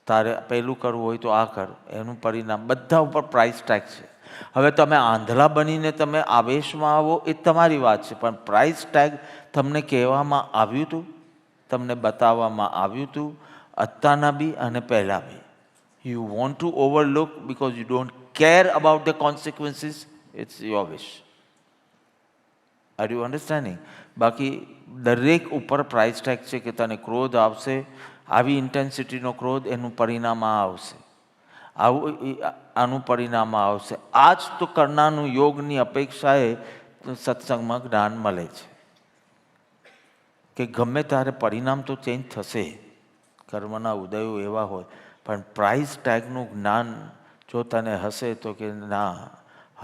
[SPEAKER 3] તારે પહેલું કરવું હોય તો આ કર, એનું પરિણામ. બધા ઉપર પ્રાઇસ ટેગ છે. હવે તમે આંધળા બનીને તમે આવેશમાં આવો એ તમારી વાત છે, પણ પ્રાઇસ ટેગ તમને કહેવામાં આવ્યું હતું, તમને બતાવવામાં આવ્યું હતું, અત્યારના બી અને પહેલાં બી. You want to overlook because you don't care about the consequences. It's your wish. Are you understanding? બાકી દરેક ઉપર પ્રાઇસ ટેગ છે કે તને ક્રોધ આવશે, આવી ઇન્ટેન્સિટીનો ક્રોધ, એનું પરિણામ આ આવશે, આનું પરિણામ આ આવશે. આ જ તો કરનારનું યોગની અપેક્ષાએ સત્સંગમાં જ્ઞાન મળે છે કે ગમે ત્યારે પરિણામ તો ચેન્જ થશે, કર્મના ઉદયો એવા હોય, પણ પ્રાઇસ ટેગનું જ્ઞાન જો તને હશે તો કે ના,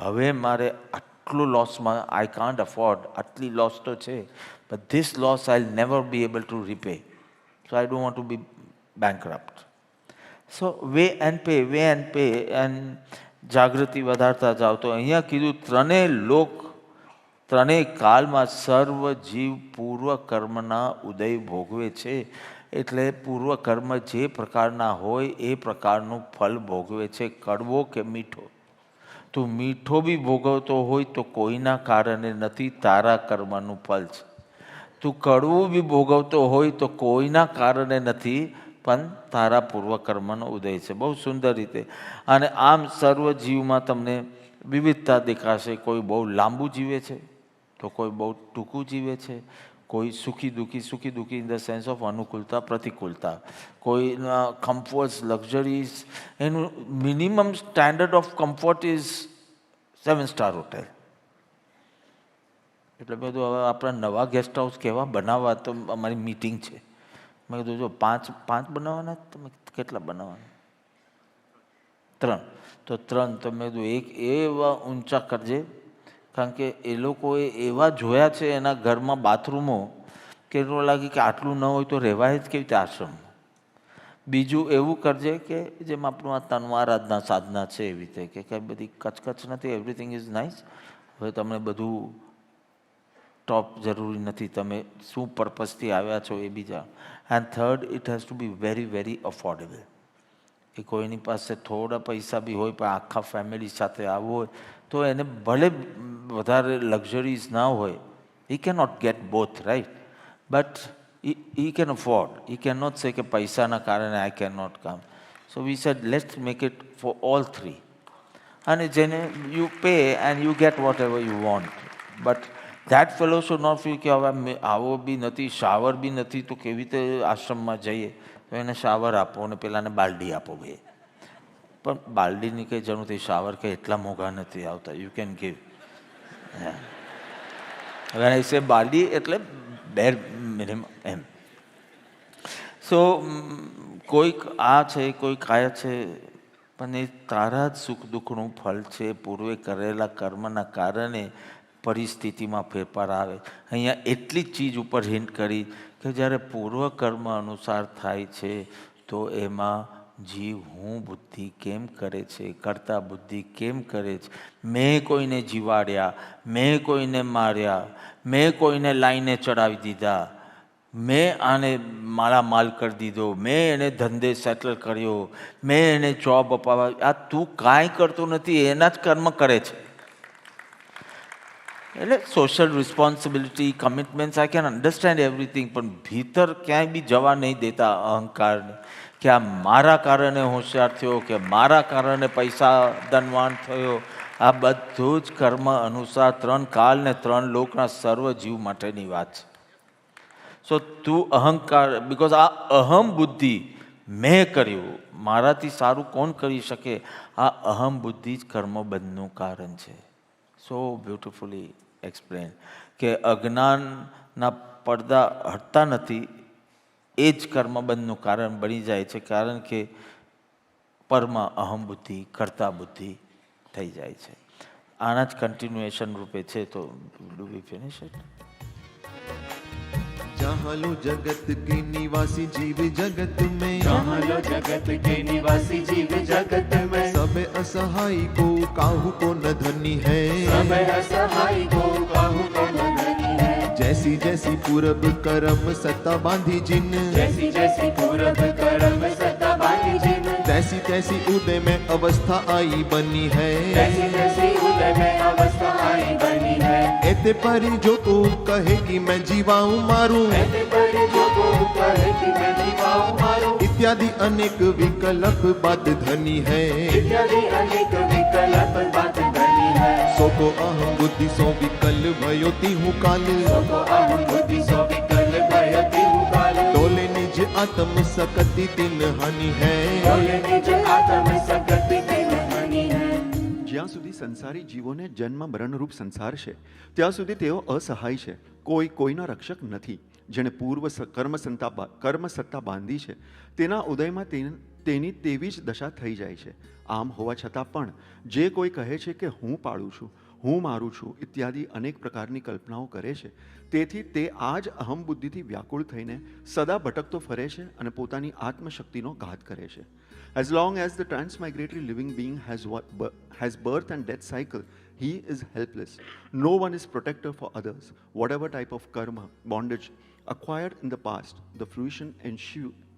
[SPEAKER 3] હવે મારે આટલું લોસમાં, આઈ કાન્ટ અફોર્ડ, આટલી લોસ તો છે, but this loss I will never be able to repay. So I don't want to be bankrupt. So way and pay and જાગૃતિ વધારતા જાઓ. તો અહીંયા કીધું ત્રણેય કાળમાં સર્વ જીવ પૂર્વ કર્મના ઉદય ભોગવે છે. એટલે પૂર્વ કર્મ જે પ્રકારના હોય એ પ્રકારનું ફલ ભોગવે છે, કડવો કે મીઠો. તું મીઠો બી ભોગવતો હોય તો કોઈના કારણે નથી, તારા કર્મનું ફળ છે. તું કડવું બી ભોગવતો હોય તો કોઈના કારણે નથી, પણ તારા પૂર્વકર્મનો ઉદય છે. બહુ સુંદર રીતે. અને આમ સર્વ જીવમાં તમને વિવિધતા દેખાશે. કોઈ બહુ લાંબુ જીવે છે તો કોઈ બહુ ટૂંકું જીવે છે. કોઈ સુખી દુઃખી ઇન ધ સેન્સ ઓફ અનુકૂળતા પ્રતિકૂળતા, કોઈના કમ્ફર્ટ્સ લક્ઝરીઝ, એનું minimum standard of comfort is 7 star hotel. એટલે મેં કીધું હવે આપણા નવા ગેસ્ટ હાઉસ કેવા બનાવવા, તો અમારી મીટિંગ છે. મેં કીધું જો પાંચ બનાવવાના, તમે કેટલા બનાવવાના? 3. તો 3. તો મેં કીધું એક એવા ઊંચા કરજે, કારણ કે એ લોકોએ એવા જોયા છે એના ઘરમાં બાથરૂમો કે એવું લાગે કે આટલું ન હોય તો રહેવાય જ કેવી રીતે આશ્રમ. બીજું એવું કરજે કે જેમ આપણું આ તનવારાધના સાધના છે એવી રીતે કે કંઈ બધી કચકચ નથી, એવરીથિંગ ઇઝ નાઇસ. હવે તમને બધું ટોપ જરૂરી નથી, તમે શું પર્પઝથી આવ્યા છો એ બી જાણો. And third, it has to be very very affordable. કે કોઈની પાસે થોડા પૈસા બી હોય પણ આખા ફેમિલી સાથે આવવું હોય તો એને ભલે વધારે લક્ઝરીઝ ના હોય, he can not get both, right, but he can afford. He can not say કે પૈસાના કારણે I can not come. So we said let's make it for all 3. અને જેને you pay and you get whatever you want, but that fellow should not feel કે હવે આવો બી નથી, shower બી નથી, તો કેવી રીતે આશ્રમમાં જઈએ? તો એને શાવર આપો અને પેલાને બાલડી આપો ભાઈ. પણ બાલડીની કંઈ જરૂર નથી, શાવર કંઈ એટલા મોંઘા નથી આવતા. You can give. હવે એ બાલડી એટલે બેર મિનિમમ એમ. સો કોઈક આ છે, કોઈક આ છે, પણ એ તારા જ સુખ દુઃખનું ફળ છે. પૂર્વે કરેલા કર્મના કારણે પરિસ્થિતિમાં ફેરફાર આવે. અહીંયા એટલી જ ચીજ ઉપર હિન્ટ કરી કે જ્યારે પૂર્વ કર્મ અનુસાર થાય છે તો એમાં જીવ હું બુદ્ધિ કેમ કરે છે, કરતા બુદ્ધિ કેમ કરે છે. મેં કોઈને જીવાડ્યા, મેં કોઈને માર્યા, મેં કોઈને લાઈને ચડાવી દીધા, મેં આને માલામાલ કરી દીધો, મેં એને ધંધે સેટલ કર્યો, મેં એને જોબ અપાવા. આ તું કાંઈ કરતો નથી, એના જ કર્મ કરે છે. એટલે social responsibility, commitments, I can understand everything, પણ ભીતર ક્યાંય બી જવા નહીં દેતા અહંકારને કે આ મારા કારણે હોશિયાર થયો, કે મારા કારણે પૈસા ધનવાન થયો. આ બધું જ કર્મ અનુસાર 3 કાલ ને 3 લોકના સર્વ જીવ માટેની વાત છે. સો તું અહંકાર, બિકોઝ આ અહમ બુદ્ધિ મેં કર્યું, મારાથી સારું કોણ કરી શકે, આ અહમ બુદ્ધિ જ કર્મબંધનું કારણ છે. સો બ્યુટિફુલી એક્સપ્લેન કે અજ્ઞાનના પડદા હટતા નથી, એ જ કર્મબંધનું કારણ બની જાય છે, કારણ કે પરમાં અહમ બુદ્ધિ, કરતા બુદ્ધિ થઈ જાય છે. આના જ કન્ટિન્યુએશન રૂપે છે. તો ડુ વી ફિનિશ ઇટ?
[SPEAKER 2] जहाँ लो जगत के निवासी जीव जगत में,
[SPEAKER 7] जहाँ लो जगत के निवासी जीव जगत में,
[SPEAKER 2] सब असहाय को काहू को न धनी है,
[SPEAKER 7] सब असहाय को काहू को न धनी है.
[SPEAKER 2] जैसी जैसी पूरब करम सत्ता बांधी जिन,
[SPEAKER 7] जैसी जैसी पूरब करम सत्ता बांधी जिन,
[SPEAKER 2] तैसी तैसी उदय में अवस्था आई बनी है.
[SPEAKER 7] तैसी तैसी उदय में अवस्था आई बनी है.
[SPEAKER 2] एते परी जो तू कहे कि मैं जीवाऊं मारूं,
[SPEAKER 7] ऐसे पर जो को कहे कि मैं जीवाऊं मारूं,
[SPEAKER 2] इत्यादि अनेक विकल्प बात धनी है.
[SPEAKER 7] इत्यादि अनेक विकल्प बात धनी है.
[SPEAKER 2] सो को अहम बुद्धि सो विकल भयोती हूँ काल,
[SPEAKER 7] सबको अहम बुद्धि सो विकल भयति हूँ काल.
[SPEAKER 2] डोले निज आत्म सकति तिन हानि है.
[SPEAKER 7] डोले निज आत्म सकति तिन हानि है.
[SPEAKER 6] જ્યાં સુધી સંસારી જીવોને જન્મ મરણરૂપ સંસાર છે ત્યાં સુધી તેઓ અસહાય છે. કોઈના રક્ષક નથી. જેણે પૂર્વ કર્મ સત્તા બાંધી છે તેના ઉદયમાં તેની તેવી જ દશા થઈ જાય છે. આમ હોવા છતાં પણ જે કોઈ કહે છે કે હું પાળું છું, હું મારું છું ઇત્યાદિ અનેક પ્રકારની કલ્પનાઓ કરે છે, તેથી તે આ જ અહમ બુદ્ધિથી વ્યાકુળ થઈને સદા ભટકતો ફરે છે અને પોતાની આત્મશક્તિનો ઘાત કરે છે. As long as the transmigratory living being has birth and death cycle, he is helpless. No one is protector for others. Whatever type of karma, bondage acquired in the past, the fruition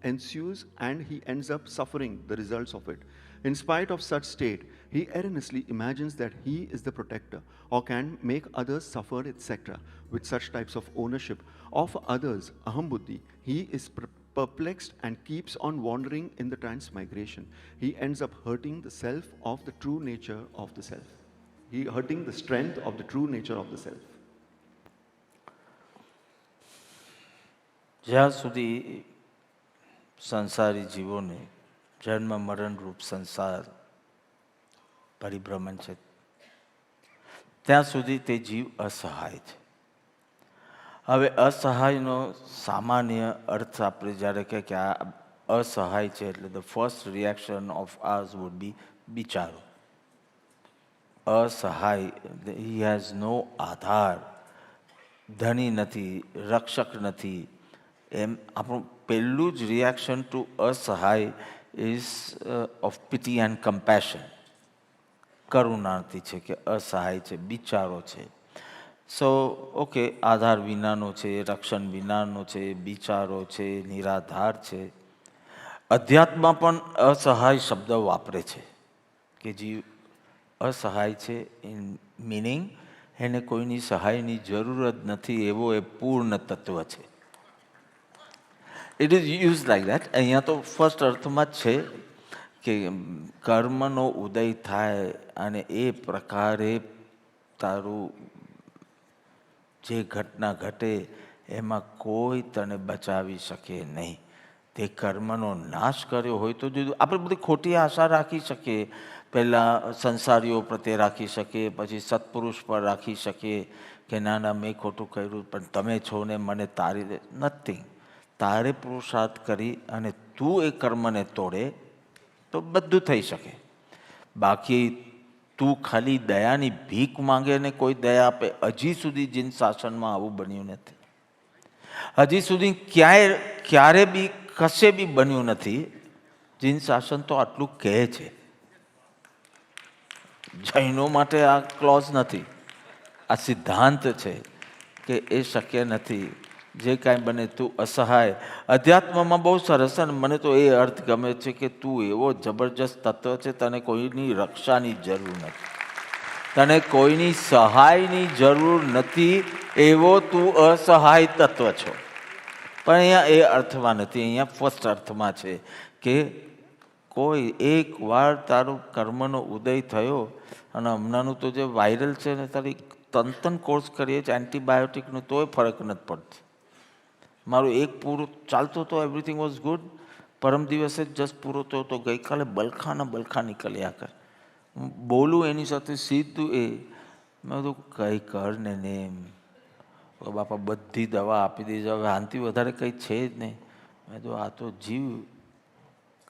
[SPEAKER 6] ensues and he ends up suffering the results of it. In spite of such state, He erroneously imagines that he is the protector or can make others suffer, etc. With such types of ownership of others, aham buddhi, he is perplexed and keeps on wandering in the transmigration. He ends up hurting the self of the true nature of the self. He hurting the strength of the true nature of the self.
[SPEAKER 3] જ્યાં સુધી સંસારી જીવોને જન્મ મરણ રૂપ સંસાર પરિભ્રમણ છે ત્યાં સુધી તે જીવ અસહાય છે. હવે અસહાયનો સામાન્ય અર્થ આપણે જ્યારે કહે કે આ અસહાય છે એટલે the first reaction of ours would be બિચારો. અસહાય, હી હેઝ નો આધાર, ધણી નથી, રક્ષક નથી. એમ આપણું પહેલું જ રિએક્શન ટુ અસહાય is of pity and compassion. કરુણાથી છે કે અસહાય છે, બિચારો છે. સો ઓકે, આધાર વિનાનો છે, રક્ષણ વિનાનો છે, બિચારો છે, નિરાધાર છે. અધ્યાત્મમાં પણ અસહાય શબ્દ વાપરે છે કે જીવ અસહાય છે ઇન મિનિંગ એને કોઈની સહાયની જરૂર જ નથી એવો એ પૂર્ણ તત્વ છે. It is use like that. અહીંયા તો ફર્સ્ટ અર્થમાં જ છે કે કર્મનો ઉદય થાય અને એ પ્રકારે તારું જે ઘટના ઘટે એમાં કોઈ તને બચાવી શકે નહીં. તે કર્મનો નાશ કર્યો હોય તો જુદું. આપણે બધી ખોટી આશા રાખી શકીએ, પહેલાં સંસારીઓ પ્રત્યે રાખી શકીએ, પછી સત્પુરુષ પર રાખી શકીએ કે ના ના મેં ખોટું કર્યું પણ તમે છો ને મને તારી દે. નથિંગ. તારે પુરુષાર્થ કરી અને તું એ કર્મને તોડે તો બધું થઈ શકે. બાકી તું ખાલી દયાની ભીખ માંગે ને કોઈ દયા આપે, હજી સુધી જીન શાસનમાં આવું બન્યું નથી. હજી સુધી ક્યારે બી કશે બી બન્યું નથી. જીન શાસન તો આટલું કહે છે. જૈનો માટે આ ક્લોઝ નથી, આ સિદ્ધાંત છે કે એ શક્ય નથી. જે કાંઈ બને તું અસહાય. અધ્યાત્મમાં બહુ સરસ, અને મને તો એ અર્થ ગમે છે કે તું એવો જબરજસ્ત તત્વ છે, તને કોઈની રક્ષાની જરૂર નથી, તને કોઈની સહાયની જરૂર નથી, એવો તું અસહાય તત્વ છો. પણ અહીંયા એ અર્થમાં નથી, અહીંયા ફર્સ્ટ અર્થમાં છે કે કોઈ એક વાર તારું કર્મનો ઉદય થયો, અને હમણાંનું તો જે વાયરલ છે ને, તારી તન કોર્સ કરીએ છીએ એન્ટીબાયોટિકનું તોય ફરક નથી પડતો. મારું એક પૂરું ચાલતું તો એવરીથિંગ વોઝ ગુડ, પરમ દિવસે જસ્ટ પૂરો થયો તો ગઈકાલે બલખા નીકળ્યા કરે. હું બોલું એની સાથે સીધું એ મેં કીધું કંઈ કર ને એમ બાપા બધી દવા આપી દીધી, હવે આનાથી વધારે કંઈ છે જ નહીં. મેં તો આ તો જીવ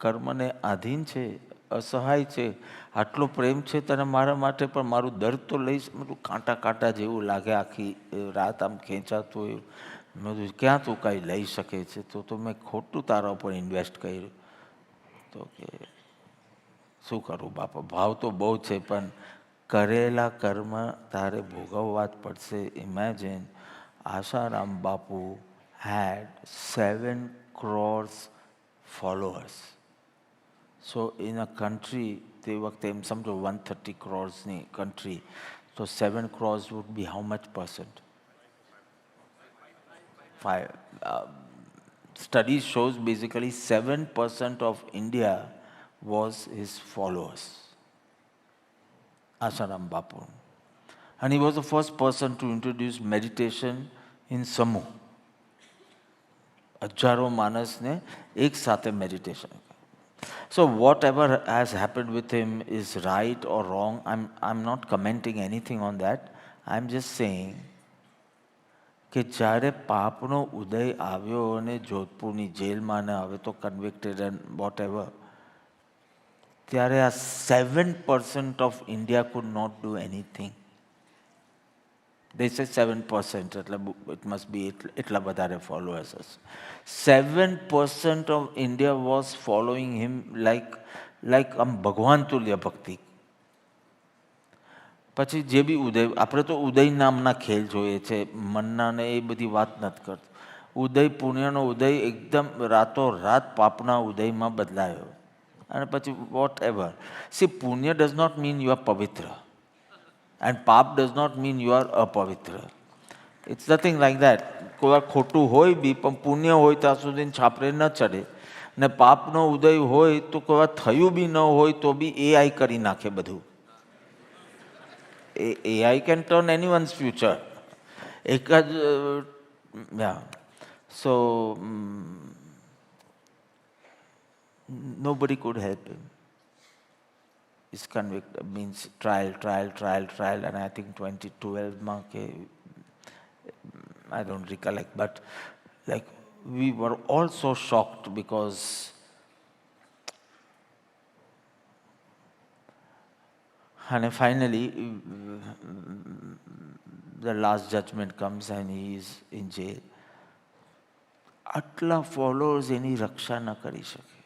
[SPEAKER 3] કર્મને આધીન છે, અસહાય છે, આટલો પ્રેમ છે તને મારા માટે, પણ મારું દર્દ તો લઈશ. મેં કાંટા જેવું લાગે, આખી રાત આમ ખેંચાતું હોય. મેં કીધું ક્યાં તું કાંઈ લઈ શકે છે, તો મેં ખોટું તારા ઉપર ઇન્વેસ્ટ કર્યું. તો કે શું કરું બાપા, ભાવ તો બહુ છે પણ કરેલા કર્મ તારે ભોગવવા જ પડશે. Imagine Asharam Bapu had 7 crores followers. So in a country, તે વખતે એમ સમજો 130 crores-ની country, so 7 crores would be how much percent? 5. Studies shows basically 7% of India was his followers. Asharam Bapu. And he was the first person to introduce meditation in Samooh. હજારો માણસને એક સાથે meditation. So whatever has happened with him is right or wrong. I'm not commenting anything on that. I'm just saying કે જ્યારે પાપનો ઉદય આવ્યો અને જોધપુરની જેલમાં ને હવે તો કન્વિક્ટેડ એન્ડ વોટ એવર, ત્યારે આ 7% of India could not do anything. They say 7%, એટલે it must be એટલા વધારે followers હશે. 7% of India was following him like આમ ભગવાન તુલ્ય ભક્તિ. પછી જે બી ઉદય, આપણે તો ઉદય નામના ખેલ જોઈએ છે, મનના ને એ બધી વાત નથી કરતો. ઉદય પુણ્યનો ઉદય એકદમ રાતો રાત પાપના ઉદયમાં બદલાયો. અને પછી વોટ એવર. સી, પુણ્ય does not mean you are પવિત્ર એન્ડ પાપ does not mean you are અપવિત્ર. It's nothing like that. કોઈ વાર ખોટું હોય બી, પણ પુણ્ય હોય ત્યાં સુધી છાપરે ન ચડે. ને પાપનો ઉદય હોય તો કોઈ વાર થયું બી ન હોય તો બી AI કરી નાખે બધું. AI can turn anyone's future. એક જ સો nobody could help him. His convict means trial, and I think 2012 માં કે I don't recollect, but like we were all so shocked because and finally the last judgment comes and he is in jail. આટલા followers એની રક્ષા ન કરી શકે.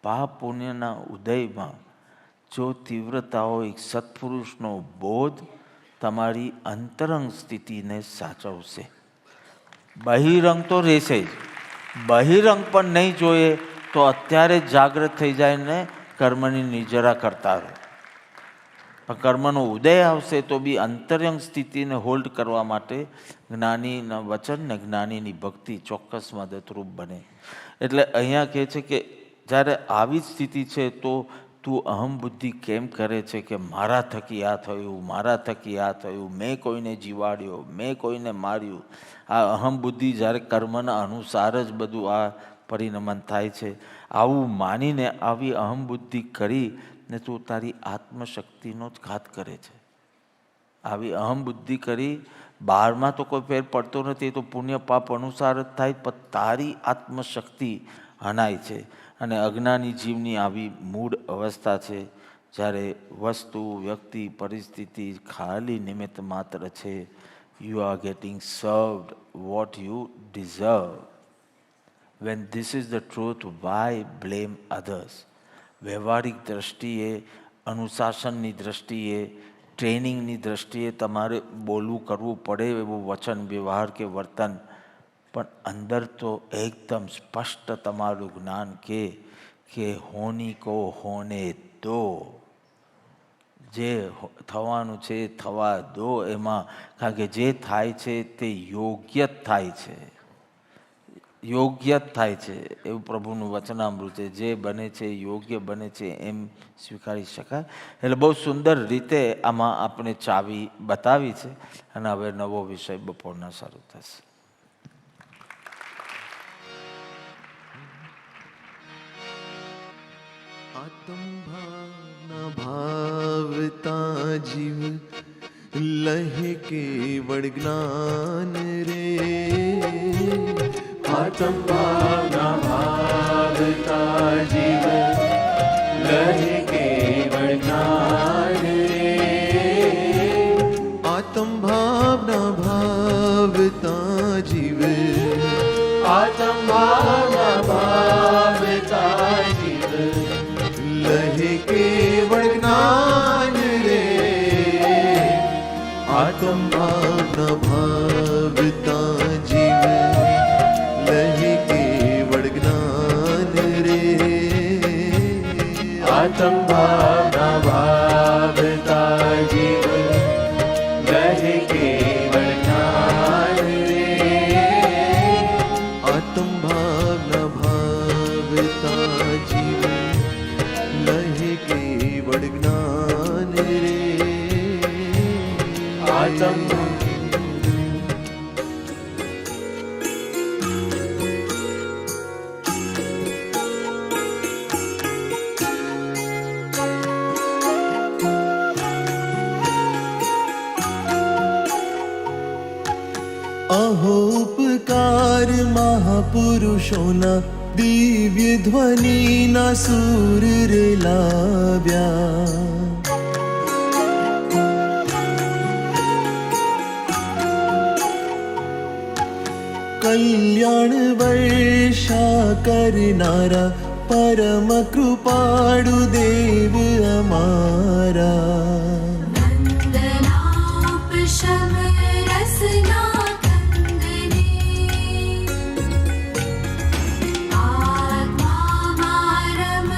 [SPEAKER 3] પાપ પુણ્યના ઉદયમાં જો તીવ્રતાઓ એક સત્પુરુષનો બોધ તમારી અંતરંગ સ્થિતિને સાચવશે. બહિરંગ તો રહેશે જ, બહિરંગ પણ નહીં જોઈએ તો અત્યારે જ જાગૃત થઈ જાય ને કર્મની નિજરા કરતા રહે. પણ કર્મનો ઉદય આવશે તો બી અંતરંગ સ્થિતિને હોલ્ડ કરવા માટે જ્ઞાનીના વચન ને જ્ઞાનીની ભક્તિ ચોક્કસ મદદરૂપ બને. એટલે અહીંયા કહે છે કે જ્યારે આવી સ્થિતિ છે તો તું અહમ બુદ્ધિ કેમ કરે છે કે મારા થકી આ થયું, મારા થકી આ થયું, મેં કોઈને જીવાડ્યો, મેં કોઈને માર્યું. આ અહમ બુદ્ધિ જ્યારે કર્મના અનુસાર જ બધું આ પરિણમન થાય છે. આવું માનીને આવી અહમ બુદ્ધિ કરી ને તું તારી આત્મશક્તિનો જ ઘાત કરે છે. આવી અહમ બુદ્ધિ કરી બહારમાં તો કોઈ ફેર પડતો નથી, તો પુણ્ય પાપ અનુસાર જ થાય, પણ તારી આત્મશક્તિ હનાય છે. અને અજ્ઞાની જીવની આવી મૂળ અવસ્થા છે જ્યારે વસ્તુ, વ્યક્તિ, પરિસ્થિતિ ખાલી નિમિત્ત માત્ર છે. You are getting served what you deserve. When this is the truth, why blame others? વ્યવહારિક દ્રષ્ટિએ, અનુશાસનની દ્રષ્ટિએ, ટ્રેનિંગની દ્રષ્ટિએ તમારે બોલવું કરવું પડે એવું વચન, વ્યવહાર કે વર્તન, પણ અંદર તો એકદમ સ્પષ્ટ તમારું જ્ઞાન કે હોની કો હોને દો. જે થવાનું છે થવા દો એમાં, કારણ કે જે થાય છે તે યોગ્ય જ થાય છે, યોગ્ય જ થાય છે એવું પ્રભુનું વચનામૃત છે. જે બને છે યોગ્ય બને છે એમ સ્વીકારી શકાય. એટલે બહુ સુંદર રીતે આમાં આપણે ચાવી બતાવી છે. અને હવે નવો વિષય બપોરના શરૂ થશે.
[SPEAKER 2] આત્મ ભાવના ભાવતા જીવ લહે કેવળ જ્ઞાન રે.
[SPEAKER 7] આત્મ ભાવના ભાવતા જીવ લહે કેવળ જ્ઞાન રે.
[SPEAKER 2] આત્મ ભાવના ભાવતા જીવ,
[SPEAKER 7] આત્મ ભાવના ભાવતા જીવ
[SPEAKER 2] લહે કેવળ જ્ઞાન રે. આત્મ ભાવના ભાવતા જીવ લહે કેવળ જ્ઞાન રે.
[SPEAKER 7] આત્મ ભાવના ભાવતા જીવ લહે કેવળ જ્ઞાન રે.
[SPEAKER 2] આત્મ ભાવના ભાવતા જીવ લહે કેવળ જ્ઞાન રે.
[SPEAKER 7] આત્મ
[SPEAKER 2] અહોપકાર મહાપુરુષોના દિવ્ય ધ્વનિના સૂર રે લાવ્યા. કલ્યાણ વર્ષા કરનારા પરમ કૃપાળુ દેવ અમારા.
[SPEAKER 9] आत्मा मारम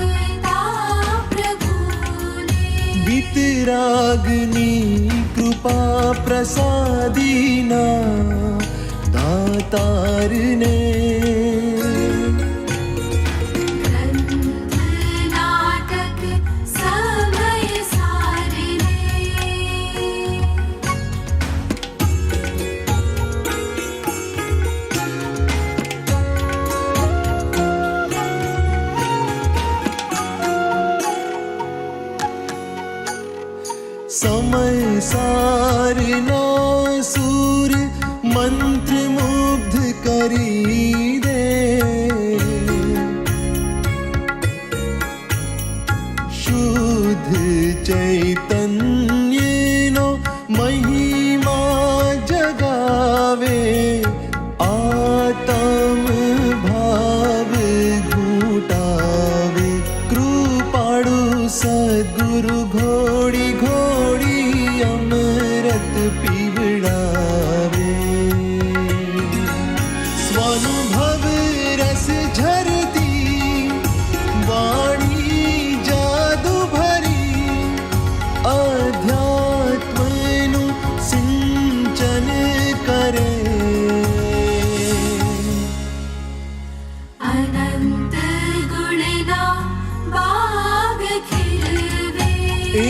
[SPEAKER 9] आसा दीना दातार ने।
[SPEAKER 7] नाटक समय सारने
[SPEAKER 9] समय सारना सूर मंत्र मुग्ध करी दे। शुद्ध चैतन्य नो महिमा जगावे। आत्म भाव घूटावे। कृपाळु सद्गुरु घोड़ी घोड़ी अमृत पीवड़ावे। स्वानुभव रस झरती वाणी जादू भरी। अध्यात्मनु सिंचन करे।
[SPEAKER 7] अनंत गुणना बाग खिलवे।
[SPEAKER 9] ए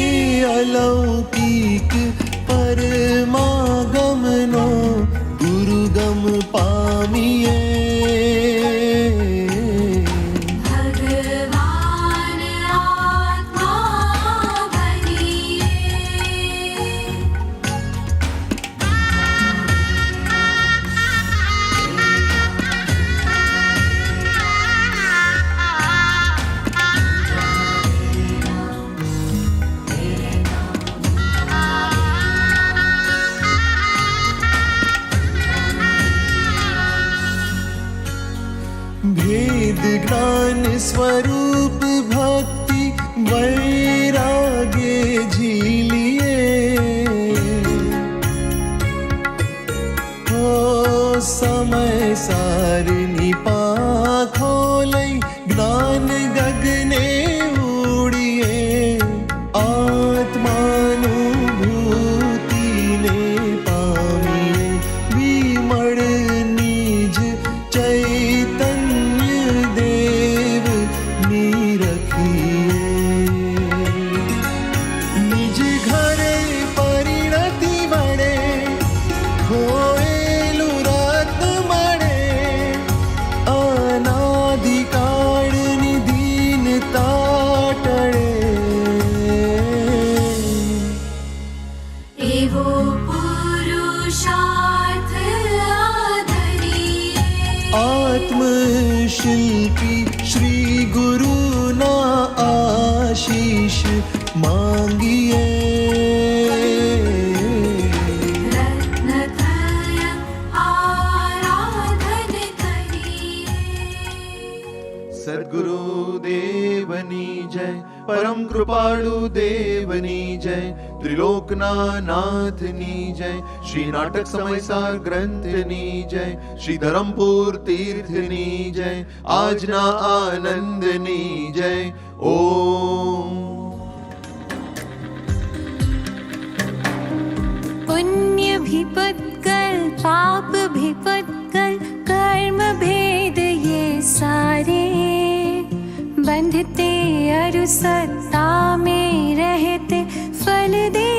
[SPEAKER 9] अलौकिक परमागमनो गुरुगम पामिए।
[SPEAKER 7] भगवान आत्मा भरिए।
[SPEAKER 9] भेद ज्ञान स्वरूप भक्ति वैराग्य झीलिए। हो समय सारनी पाखोलै ज्ञान गगने उड़िए। आत्मानुभूति ने पामिए। विमल निज चैतन्य देव निरखिए। निज घरे परिणति मणे। खोएलु रत्न मणे। अनादिकाळ निदीनता टळे।
[SPEAKER 7] एवो पुरुषार्थ आधरिए।
[SPEAKER 9] आत्मशिल्पी श्री गुरु ना आशीष मांगिए।
[SPEAKER 7] रत्नत्रय आराधन करिए।
[SPEAKER 2] सद्गुरु देवनी जय। परम कृपाळु देवनी जय। त्रिलोकना नाथनी जय। श्री नाटक समयसार ग्रंथनी जय। श्री धरमपुर तीर्थनी जय। आजना आनंदनी जय। ओम।
[SPEAKER 10] पुण्य भी पत्कल पाप भी पत्कल कर्म भेद ये सारे। बंधते अरु सत्ता में रहते फल दे